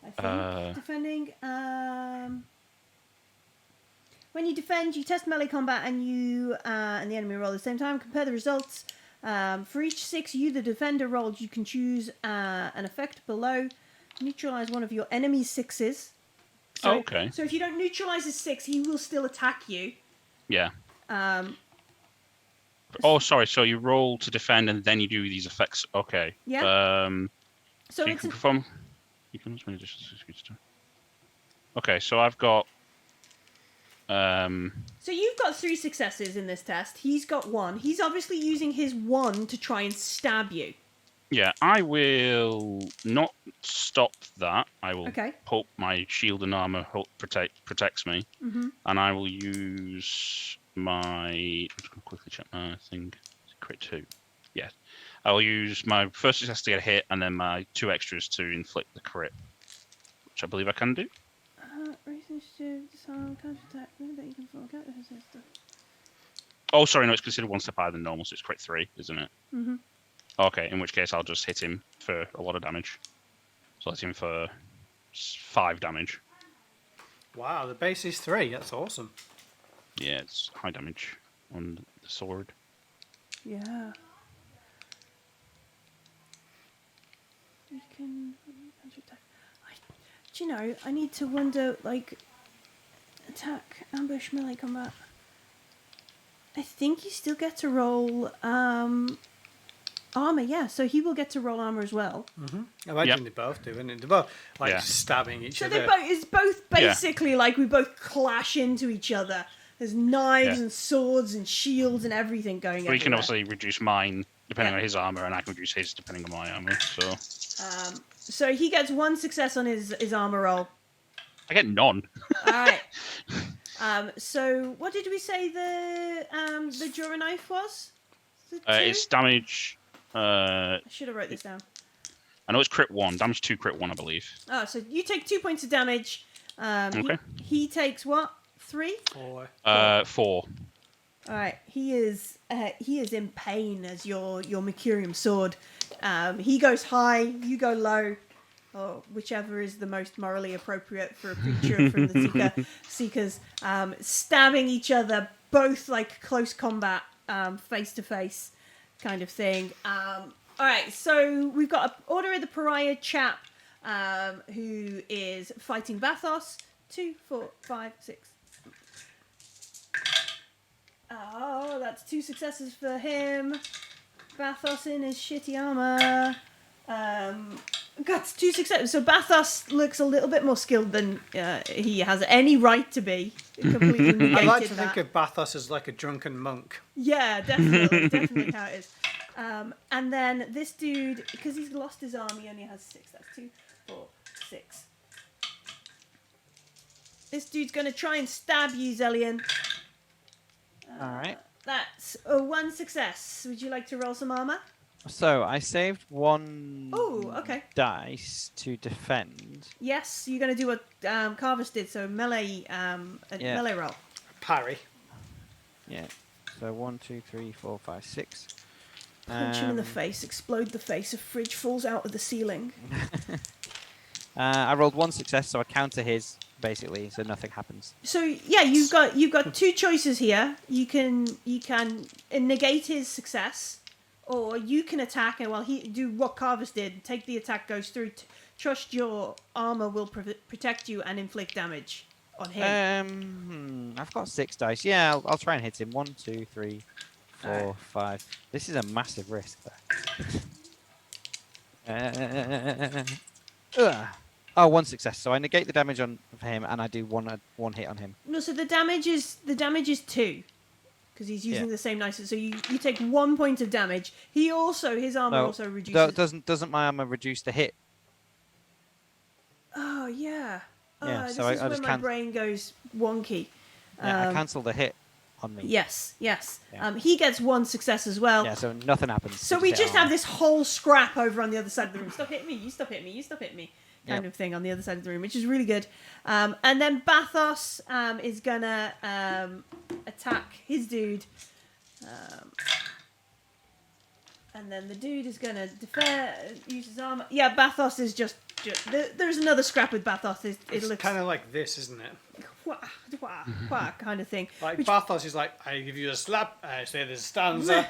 I think. Defending. When you defend, you test melee combat, and you and the enemy roll at the same time. Compare the results. For each 6 you, the defender, rolled, you can choose an effect below. Neutralize one of your enemy's 6s. So, Okay. So if you don't neutralize his 6, he will still attack you. Yeah. Oh, sorry. So you roll to defend, and then you do these effects. Okay. Yeah. So you it's can perform. You can also Okay, so I've got. So you've got 3 successes in this test. He's got 1. He's obviously using his 1 to try and stab you. Yeah, I will not stop that. I will Okay. hope my shield and armor protects me, Mm-hmm. and I will use my. I'm just going to quickly check my thing. Crit 2. Yes, I will use my first success to get a hit, and then my 2 extras to inflict the crit, which I believe I can do. Research to disarm, counterattack, that you can forget. Oh, sorry, no, it's considered 1 step higher than normal, so it's crit 3, isn't it? Mm-hmm. Okay, in which case I'll just hit him for a lot of damage. So that's him for 5 damage. Wow, the base is 3. That's awesome. Yeah, it's high damage on the sword. Yeah. You can counterattack. Do you know, I need to wonder, like, attack, ambush, melee combat. I think you still get to roll armor, yeah. So he will get to roll armor as well. Mm-hmm. I imagine they both do, and they're both like stabbing each so other. So it's both basically like we both clash into each other. There's knives and swords and shields and everything going on. Well, he can obviously reduce mine depending on his armor, and I can reduce his depending on my armor. So he gets 1 success on his armor roll. I get none. All right. So what did we say the Jura knife was? It's damage. I should have wrote this down. I know it's crit 1. Damage 2, crit 1, I believe. Oh, so you take 2 points of damage. Okay. He takes what? 3? 4. 4. All right. He is in pain as your Mercurium sword. He goes high, you go low, or whichever is the most morally appropriate for a creature from the Seekers. Stabbing each other, both like close combat, face to face, kind of thing. All right. So we've got an Order of the Pariah chap who is fighting Bathos. 2, 4, 5, 6. Oh, that's 2 successes for him. Bathos in his shitty armor. Got 2 successes. So Bathos looks a little bit more skilled than he has any right to be. Completely negated I like to that. think of Bathos as like a drunken monk. Yeah, definitely how it is. And then this dude, because he's lost his arm, he only has 6. That's 2, 4, 6. This dude's going to try and stab you, Xellian. All right. That's a 1 success. Would you like to roll some armor? So I saved 1 okay. dice to defend. Yes, you're going to do what Carvus did, so melee roll. Parry. Yeah. So 1, 2, 3, 4, 5, 6. Punch him in the face, explode the face, a fridge falls out of the ceiling. I rolled 1 success, so I counter his, basically, so nothing happens. So yeah, you've got 2 choices here. You can negate his success, or you can attack and he do what Carvus did. Take the attack, goes through. Trust your armor will protect you and inflict damage on him. I've got 6 dice. Yeah, I'll try and hit him. 1, 2, 3, 4, 5. This is a massive risk, though. 1 success. So I negate the damage on him, and I do one hit on him. No, so the damage is 2 because he's using the same knife. So you take 1 point of damage. His armor also reduces. Doesn't my armor reduce the hit? Oh yeah. Yeah. This So is I where just my brain goes wonky. Yeah, I cancel the hit on me. Yes. Yeah. He gets 1 success as well. Yeah. So nothing happens. So we just have this whole scrap over on the other side of the room. Stop hitting me! You stop hitting me! You stop hitting me! Kind of thing on the other side of the room, which is really good. And then Bathos is gonna attack his dude, and then the dude is gonna use his armor. Yeah, Bathos is just there's another scrap with Bathos. It's kind of like this, isn't it? quack, quack kind of thing. Like Which- Bathos is like, I give you a slap, I say there's a stanza.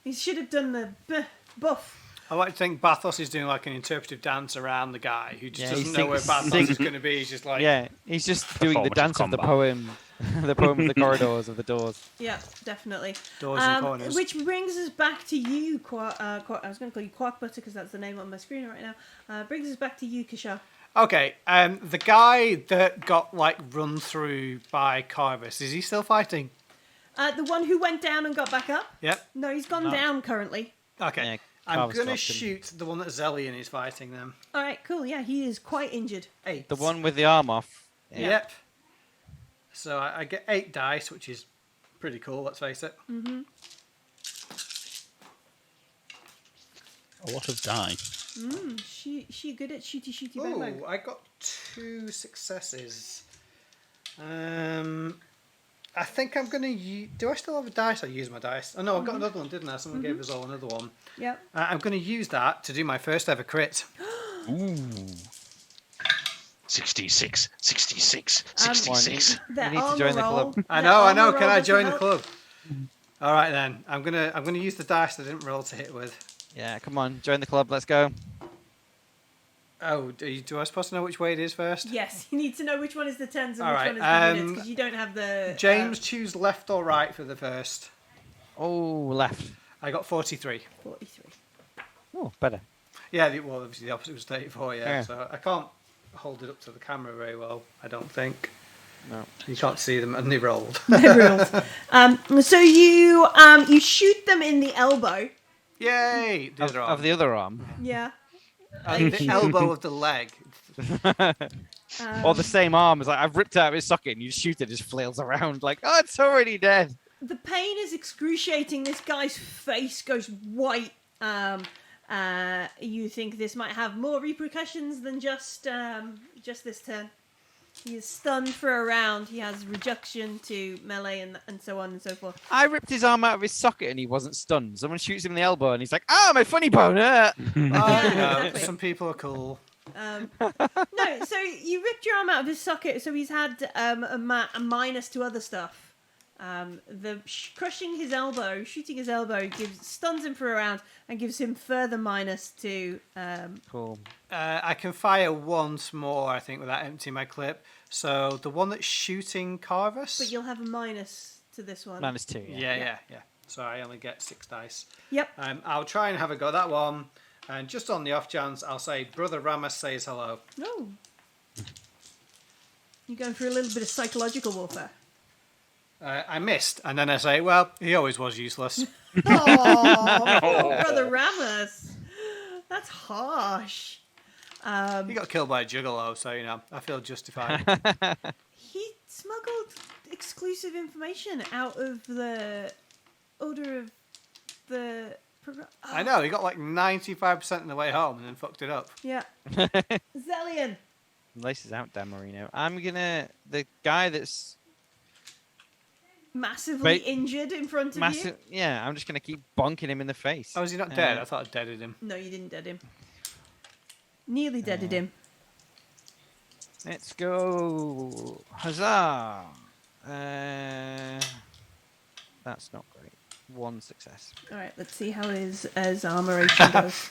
He should have done the buff. I like to think Bathos is doing like an interpretive dance around the guy who just Yeah, he doesn't know where sings- Bathos is going to be. He's just like, Yeah, he's just doing the Performative dance of the combat. poem, the poem of the corridors of the doors. Yeah, definitely. doors and corners. Which brings us back to you, I was going to call you Quark Butter because that's the name on my screen right now. Brings us back to you, Kishar. Okay, the guy that got like run through by Coriolis, is he still fighting? The one who went down and got back up? Yep. No, he's gone down currently. Okay. Yeah, I'm Carver's going to dropped him. shoot the one that Xellian is fighting then. All right, cool. Yeah, he is quite injured. 8. The one with the arm off. Yep. So I get 8 dice, which is pretty cool, let's face it. A lot of die. She good at shooty bang bang. Ooh, I got 2 successes. I think I'm going to do I still have a dice? I use my dice. Oh no, I've got another one, didn't I? Someone gave us all another one. Yep. I'm going to use that to do my first ever crit. Ooh. 66, 66, 66. That You need to armor join the roll- club. I that know. armor Can roll I doesn't join the help. club? All right then. I'm gonna use the dice I didn't roll to hit with. Yeah, come on, join the club. Let's go. Oh, do I supposed to know which way it is first? Yes, you need to know which one is the tens and All which right, one is the units because you don't have the. James, choose left or right for the first. Oh, left. I got 43. 43. Oh, better. Yeah, well, obviously the opposite was 34. Yeah, Yeah. so I can't hold it up to the camera very well. I don't think. No. You can't see them, and they rolled. So you shoot them in the elbow. Yay! The Of, other of arm. the other arm. Yeah. The elbow of the leg. Or the same arm. It's like, I've ripped it out of his socket and you shoot it, it just flails around like, oh, it's already dead. The pain is excruciating. This guy's face goes white. You think this might have more repercussions than just this turn. He is stunned for a round. He has reduction to melee and so on and so forth. I ripped his arm out of his socket and he wasn't stunned. Someone shoots him in the elbow and he's like, ah, my funny bone. Oh, you know, Exactly. some people are cool. No, so you ripped your arm out of his socket, so he's had a minus to other stuff. Crushing his elbow, shooting his elbow, stuns him for a round and gives him further minus to. Cool. I can fire once more, I think, without emptying my clip. So the one that's shooting Carvus. But you'll have a minus to this one. -2. Yeah. So I only get 6 dice. Yep. I'll try and have a go at that one. And just on the off chance, I'll say, Brother Ramus says hello. No. You're going for a little bit of psychological warfare. I missed. And then I say, well, he always was useless. Oh, Brother Ramus. That's harsh. He got killed by a juggalo, so, you know, I feel justified. He smuggled exclusive information out of the Order of the... I know, he got like 95% on the way home and then fucked it up. Yeah. Xellian. Laces out, Dan Marino. I'm gonna... The guy that's Massively Right. injured in front of massive... Yeah, I'm just gonna keep bonking him in the face. Oh, is he not dead? Uh, I thought I deaded him. you. No, you didn't dead him. Nearly deaded him. Let's go. Huzzah! That's not great. 1 success. All right, let's see how his armoration goes.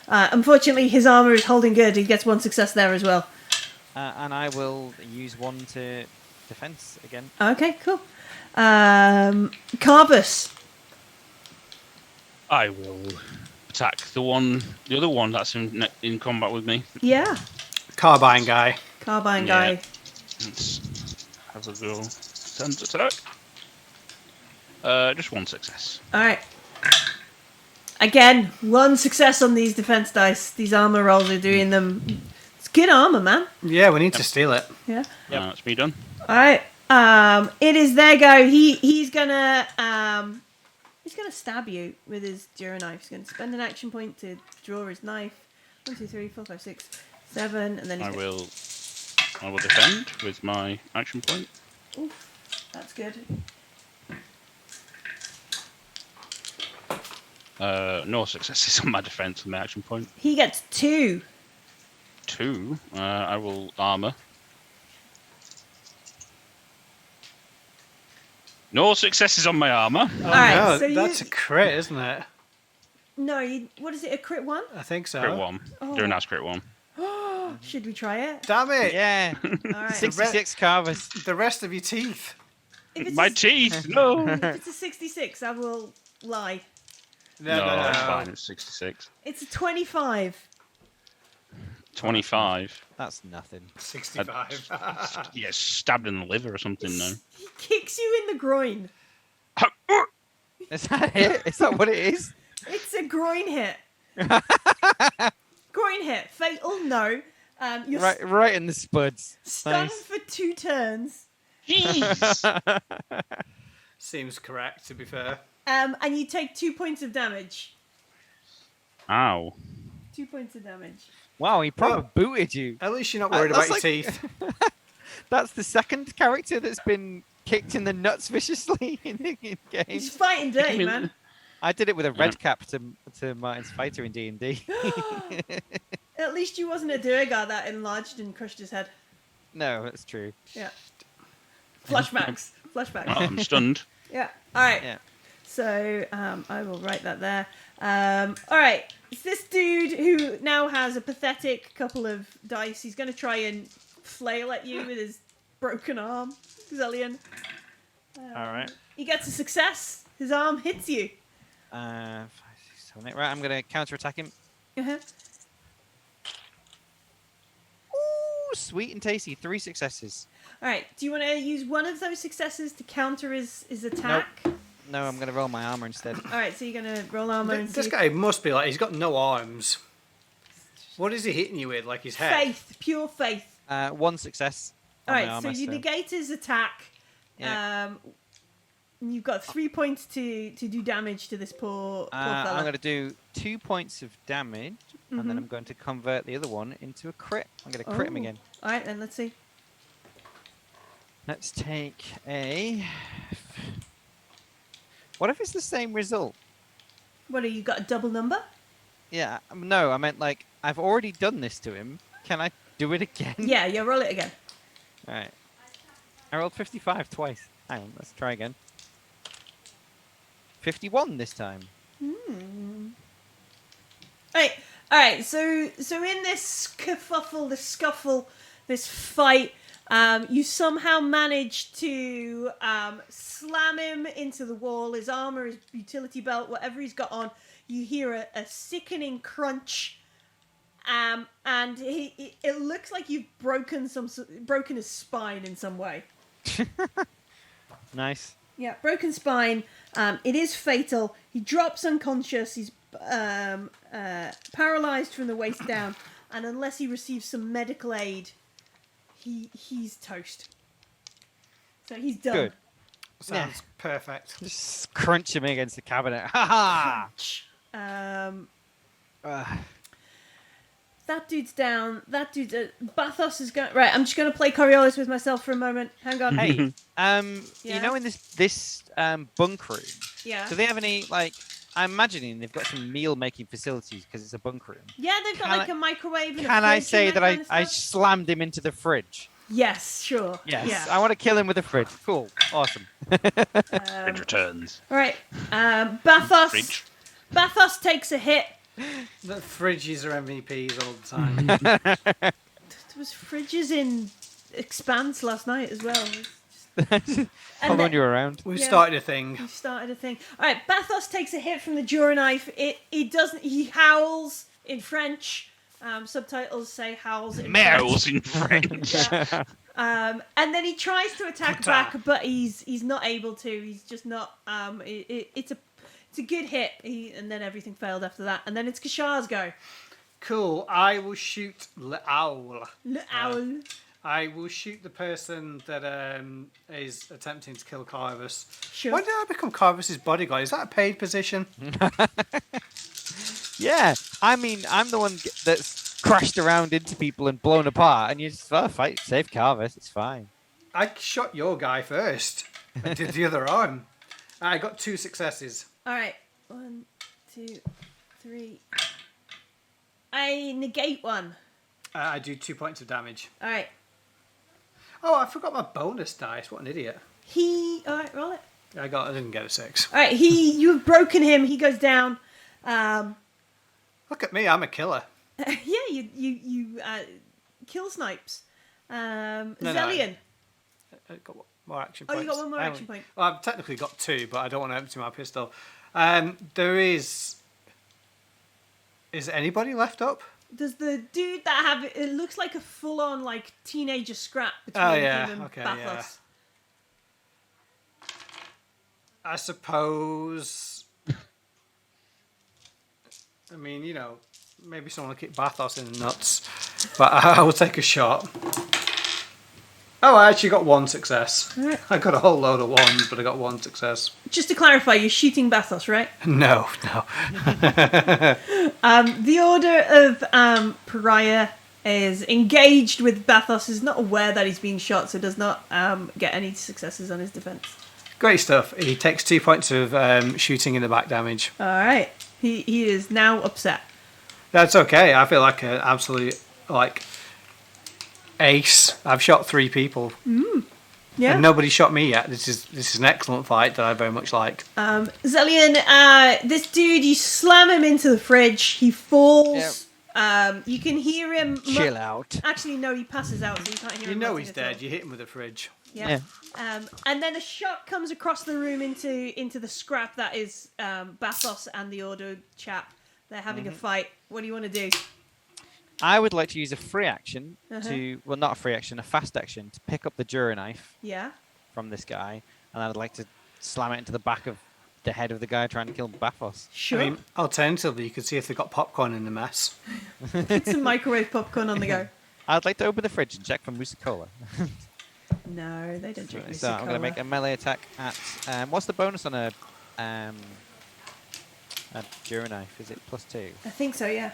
Unfortunately, his armor is holding good. He gets 1 success there as well. And I will use 1 to defense again. Okay, cool. Carbus. I will attack the other one that's in combat with me. Yeah. Carbine guy. Carbine Yeah. guy. Let's have a go. Send attack. Just 1 success. All right. Again, 1 success on these defense dice. These armor rolls are doing them. It's good armor, man. Yeah, we need to steal it. Yeah. That's me done. All right. It is their go. He's gonna stab you with his Dura knife. He's gonna spend an action point to draw his knife. 1, 2, 3, 4, 5, 6, 7, and then he's I will defend with my action point. Oof, that's good. No successes on my defense with my action point. He gets 2. 2. I will armor. No successes on my armor. Oh Alright, no, so that's a crit, isn't it? No, what is it? A crit one? I think so. Crit 1. Oh. Do a nice crit 1. Should we try it? Damn it! Yeah. All right. 66 carvers. The rest of your teeth. If it's My a, teeth! No! if it's a 66, I will lie. No. It's fine. It's 66. It's a 25. 25. That's nothing. 65. You get stabbed in the liver or something, no? He kicks you in the groin. Is that it? Is that what it is? It's a groin hit. Groin hit. Fatal, no. You're Right in the spuds. stunned Nice. for 2 turns. Jeez! Seems correct, to be fair. And you take 2 points of damage. Ow. 2 points of damage. Wow, he probably Well- booted you. At least you're not worried about That's your like- teeth. That's the second character that's been kicked in the nuts viciously in the game. He's fighting dirty, man. I did it with a red cap to Martin's fighter in D&D. At least you wasn't a Durgar that enlarged and crushed his head. No, that's true. Yeah. Flashbacks. Flashbacks. Oh, I'm stunned. Yeah. All right. Yeah. So I will write that there. All right. It's this dude who now has a pathetic couple of dice. He's going to try and flail at you with his broken arm, Xellian. All right. He gets a success. His arm hits you. 5, 6, 7, 8. Right, I'm going to counter-attack him. Uh-huh. Ooh, sweet and tasty. 3 successes. All right. Do you want to use one of those successes to counter his attack? No, I'm going to roll my armor instead. All right. So you're going to roll armor and This see guy must be like, he's got no arms. What is he hitting you with? Like his head? faith, pure faith. 1 success. All on right. my armor, So you negate his attack. Yeah. You've got 3 points to do damage to this poor fella. I'm going to do 2 points of damage, and then I'm going to convert the other one into a crit. I'm going to crit him Oh. again. All right, then let's see. Let's take a... What if it's the same result? What, have you got a double number? Yeah, no, I meant like, I've already done this to him. Can I do it again? Yeah, yeah, roll it again. Alright. I rolled 55 twice. Hang on, let's try again. 51 this time. All right. So in this kerfuffle, this scuffle, this fight, you somehow manage to slam him into the wall. His armor, his utility belt, whatever he's got on. You hear a sickening crunch, and it looks like you've broken his spine in some way. Nice. Yeah, broken spine. It is fatal. He drops unconscious. He's paralyzed from the waist down, and unless he receives some medical aid, he's toast. So he's done. Good. Sounds perfect. Just crunch him against the cabinet. Ha ha! That dude's down. That dude's Bathos is going. Right, I'm just going to play Coriolis with myself for a moment. Hang on. Hey, Yeah? you know, in this bunk room, Yeah. do they have any, like, I'm imagining they've got some meal making facilities because it's a bunk room. Yeah, they've got Can like a microwave. And Can a I fridge say and that kind of I stuff? slammed him into the fridge? Yes, sure. Yes. Yeah. I want to kill him with a fridge. Cool. Awesome. Fridge returns. All right. Bathos. Fridge. Bathos takes a hit. The fridges are MVPs all the time. There was fridges in Expanse last night as well. Following you around. We've Yeah. started a thing. We started a thing. All right, Bathos takes a hit from the Jura knife. It doesn't. He howls in French. Subtitles say howls in Meows in French. Yeah. And then he tries to attack back, but he's not able to. He's just not. It's a good hit. And then everything failed after that. And then it's Kashar's go. Cool. I will shoot L'Owl. Le owl. I will shoot the person that is attempting to kill Corvus. Sure. Why did I become Corvus's bodyguard? Is that a paid position? Yeah. I mean, I'm the one that's crashed around into people and blown apart, and you just fight, save Carvis. It's fine. I shot your guy first. I did the other arm. I got 2 successes. All right. 1, 2, 3. I negate 1. I do 2 points of damage. All right. Oh, I forgot my bonus dice. What an idiot. All right, roll it. I didn't get a 6. All right, you've broken him. He goes down. Look at me, I'm a killer. Yeah, you kill snipes. No, Xellian. I got more action Oh, points. you got one more action point. Well, I've technically got 2, but I don't want to empty my pistol. There is anybody left up? Does the dude that have it looks like a full-on like teenager scrap between Oh, yeah. him and Okay, Bathos. yeah. I suppose. I mean, maybe someone will kick Bathos in the nuts, but I will take a shot. Oh, I actually got 1 success. Right. I got a whole load of 1s, but I got 1 success. Just to clarify, you're shooting Bathos, right? No. The Order of Pariah is engaged with Bathos, is not aware that he's being shot, so does not get any successes on his defense. Great stuff. He takes 2 points of shooting in the back damage. All right. He is now upset. That's okay. I feel like an absolute ace. I've shot 3 people. Yeah. And nobody shot me yet. This is an excellent fight that I very much like. Xellian, this dude, you slam him into the fridge. He falls. Yep. You can hear him. Chill out. Actually, no, he passes out, so you can't hear him. He's dead. You hit him with a fridge. Yeah. And then a shot comes across the room into the scrap that is Bathos and the Order chap. They're having a fight. What do you want to do? I would like to use a free action Uh-huh. not a free action, a fast action to pick up the Jura knife Yeah. from this guy, and I'd like to slam it into the back of the head of the guy trying to kill Bathos. Sure. I mean, alternatively, you could see if they've got popcorn in the mess. Put some microwave popcorn on the go. I'd like to open the fridge and check for Musicola. No, they don't drink So I'm going to make a melee attack at... what's the bonus on a Jura knife? Is it +2? I think so, yeah.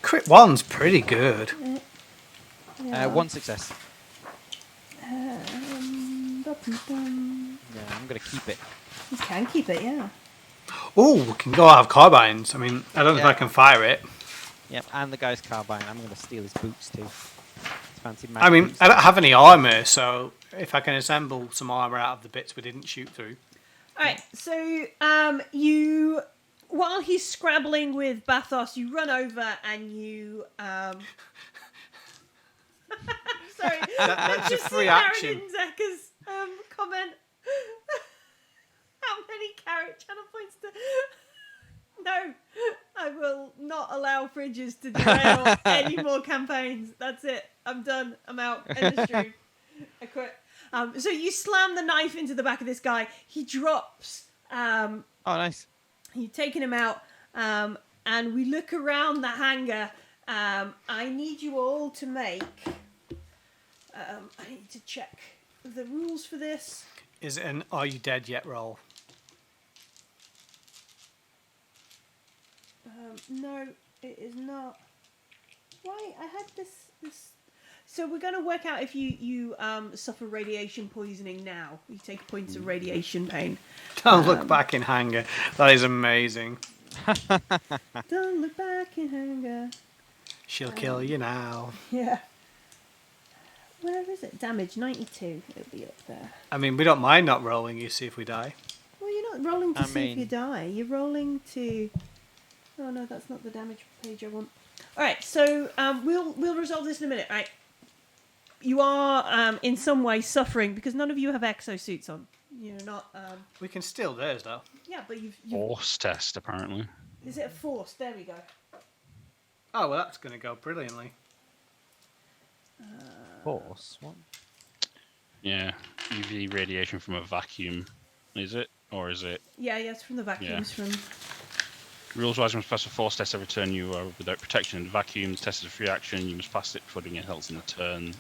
Crit 1's pretty good. Yeah. 1 success. Bum. Yeah, I'm going to keep it. You can keep it, yeah. Oh, we can go out of carbines. I mean, I don't know if I can fire it. Yep, and the guy's carbine. I'm going to steal his boots too. His fancy I mean, boots. I don't have any armour, so if I can assemble some armour out of the bits we didn't shoot through. Alright, so you... While he's scrabbling with Bathos, you run over and you... Sorry, That's a just free see action. Aaron Zekker's comment. How many carrot channel points to... No, I will not allow fridges to derail any more campaigns. That's it. I'm done. I'm out. End of stream. I quit. So you slam the knife into the back of this guy. He drops. Oh, nice. You've taken him out. And we look around the hangar. I need you all to make... I need to check the rules for this. Is it an "Are you dead yet" roll? No, it is not. Why? I had this. So we're going to work out if you suffer radiation poisoning now. You take points of radiation pain. Don't look back in hangar. That is amazing. Don't look back in hangar. She'll kill you now. Yeah. Where is it? Damage 92. It'll be up there. I mean, we don't mind not rolling. You see if we die. Well, you're not rolling to I see if mean- you die. You're rolling to... Oh no, that's not the damage page I want. Alright, so we'll resolve this in a minute, right? You are in some way suffering because none of you have exosuits on. You're not... We can steal theirs though. Yeah, but you've... Force test, apparently. Is it a force? There we go. Oh well, that's going to go brilliantly. Force? What? Yeah, UV radiation from a vacuum. Is it? Or is it? Yeah, it's from the vacuums from... Rules-wise, you must pass a force test every turn you are without protection in the vacuum. The test is a free action. You must pass it before doing anything else in the turn.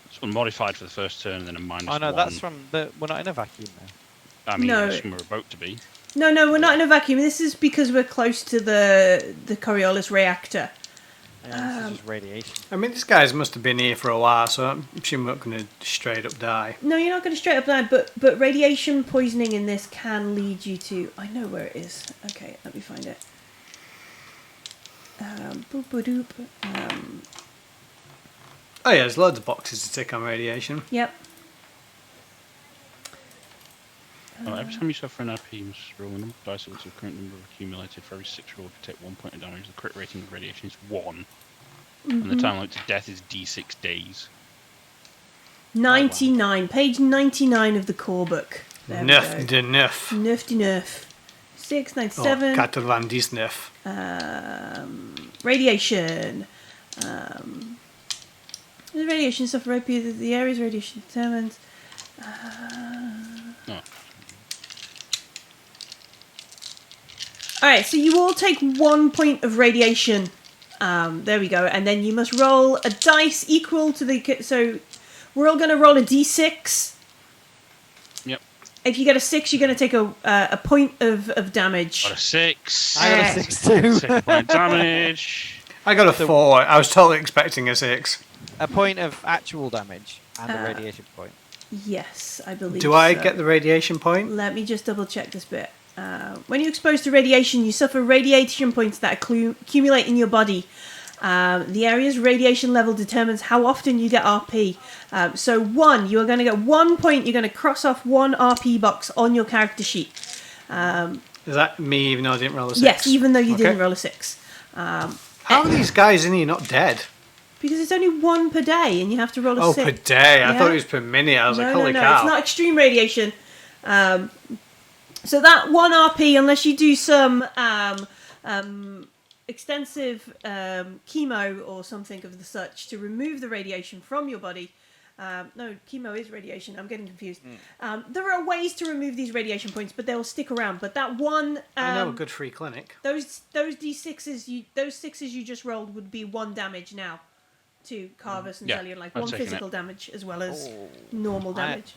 It's unmodified for the first turn and then a minus Oh no, 1. that's from the... We're not in a vacuum now. I mean, No. we're about to be. No, we're not in a vacuum. This is because we're close to the Coriolis reactor. Yeah, this is just radiation. I mean, these guys must have been here for a while, so I'm assuming we're not going to straight up die. No, you're not going to straight up die, but radiation poisoning in this can lead you to... I know where it is. Okay, let me find it. Boop-a-doop. Oh yeah, there's loads of boxes to tick on radiation. Yep. Every time you suffer an RP, you must roll a number of dice equal to the current number accumulated. For every 6 roll to take 1 point of damage. The crit rating of radiation is 1. And the time limit to death is D6 days. 99. Page 99 of the core book. There Nerf we de go. nerf. Nerf de nerf. 697. Catalandis nerf. Radiation. The radiation suffer repeated. The area's radiation determines. Alright, so you all take 1 point of radiation. There we go. And then you must roll a dice equal to the... So we're all going to roll a d6. Yep. If you get a 6, you're going to take a point of damage. Got a 6. I got a 6 too. Take a point of damage. I got a 4. I was totally expecting a 6. A point of actual damage and a radiation point. Yes, I believe Do I so. get the radiation point? Let me just double check this bit. When you're exposed to radiation, you suffer radiation points that accumulate in your body. The area's radiation level determines how often you get RP. So 1, you are going to get 1 point. You're going to cross off 1 RP box on your character sheet. Is that me even though I didn't roll a 6? Yes, even though you Okay. didn't roll a 6. How are these guys in here not dead? Because it's only 1 per day, and you have to roll a 6. Oh, per day. I Yeah. thought it was per minute. I was like, holy cow. It's not extreme radiation. So that 1 RP, unless you do some extensive chemo or something of the such to remove the radiation from your body. No, chemo is radiation. I'm getting confused. There are ways to remove these radiation points, but they'll stick around. But that one, I know a good free clinic. those d6s, those 6s you just rolled would be 1 damage now to Carvus and Xellian, like I'm 1 taking physical it. damage as well as normal damage.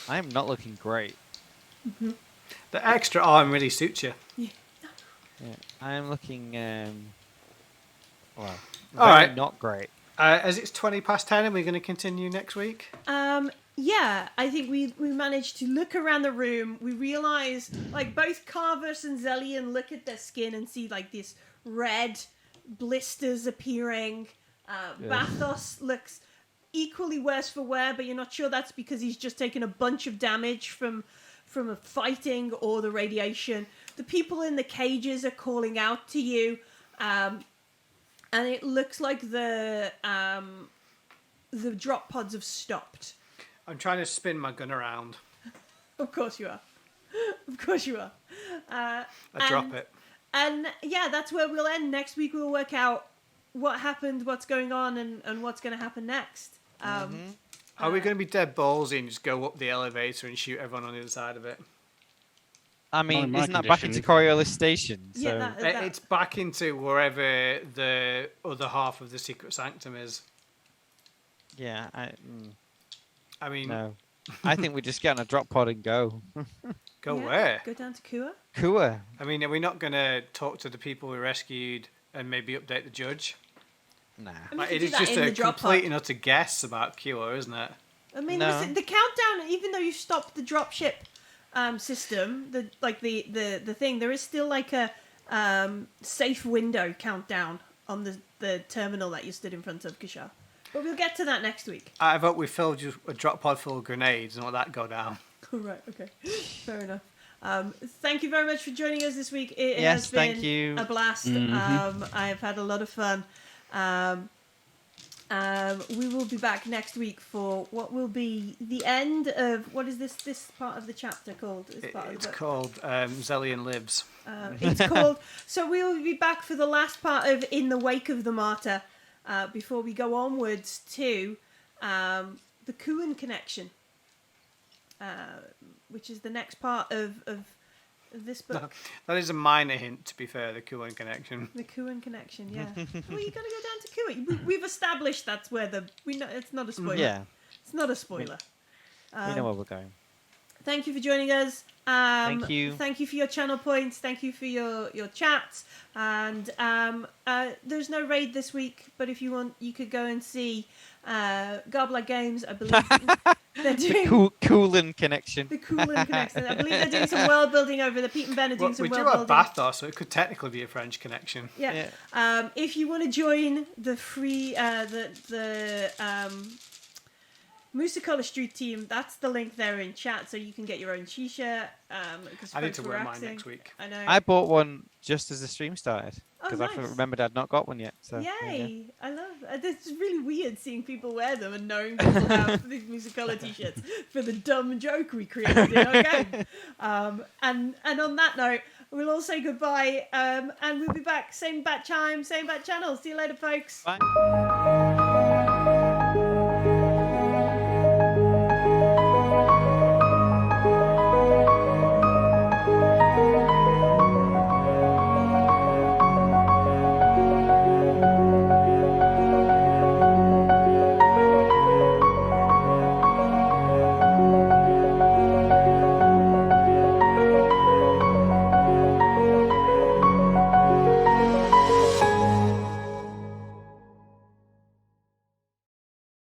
I am not looking great. The extra arm really suits you. Yeah, I am looking. Well, All very right. not great. As it's 20 past 10, and we're going to continue next week. Yeah, I think we managed to look around the room. We realise, like, both Carvus and Xellian look at their skin and see, like, this red blisters appearing. Bathos looks equally worse for wear, but you're not sure that's because he's just taken a bunch of damage from a fighting or the radiation. The people in the cages are calling out to you, and it looks like the drop pods have stopped. I'm trying to spin my gun around. Of course you are. Of course you are. I drop it. And yeah, that's where we'll end. Next week we'll work out what happened, what's going on, and what's going to happen next. Are we going to be dead ballsy and just go up the elevator and shoot everyone on the other side of it? I mean, my isn't that back into condition. Coriolis Station? So Yeah, that- It's back into wherever the other half of the secret sanctum is. yeah, I mean, no. I think we just get on a drop pod and go. go yeah, where? Go down to Kua. Kua. I mean, are we not going to talk to the people we rescued and maybe update the judge? Nah. And we Like, can it do is that just in a the drop complete pod. and utter guess about Cure, isn't it? I mean, No. listen, the countdown, even though you've stopped the dropship system, the thing, there is still like a safe window countdown on the terminal that you stood in front of, Kishar. But we'll get to that next week. I vote we filled you a drop pod full of grenades and let that go down. All right, okay. Fair enough. Thank you very much for joining us this week. It Yes, has been thank you. a blast. I have had a lot of fun. We will be back next week for what will be the end of... What is this part of the chapter called? Part of the It's book. called Xellian Lives. It's called... So we will be back for the last part of In the Wake of the Martyr before we go onwards to the Kuan Connection, which is the next part of this book. That is a minor hint, to be fair, the Kuan connection. The Kuan Connection, yeah. Well, you got to go down to Kua. We've established that's where we know it's not a spoiler. Yeah, It's not a spoiler. we know where we're going. Thank you for joining us. Thank you. Thank you for your channel points. Thank you for your chats. And there's no raid this week, but if you want, you could go and see Gobbler Games. I believe They're doing Coolin connection. the Coolin connection. I believe they're doing some world building over there. Pete and Ben are doing Well, some we do world have building. Bathos, so it could technically be a French connection. Yeah. If you want to join the free Musicola Street team, that's the link there in chat, so you can get your own T-shirt. I need to wear mine next week. I know. I bought one just as the stream started because nice. I remembered I'd not got one yet. So Yay! I love. It's really weird seeing people wear them and knowing people have these Musicola T-shirts for the dumb joke we created in our game. And on that note, we'll all say goodbye. And we'll be back same bat chime, same bat channel. See you later, folks. Bye.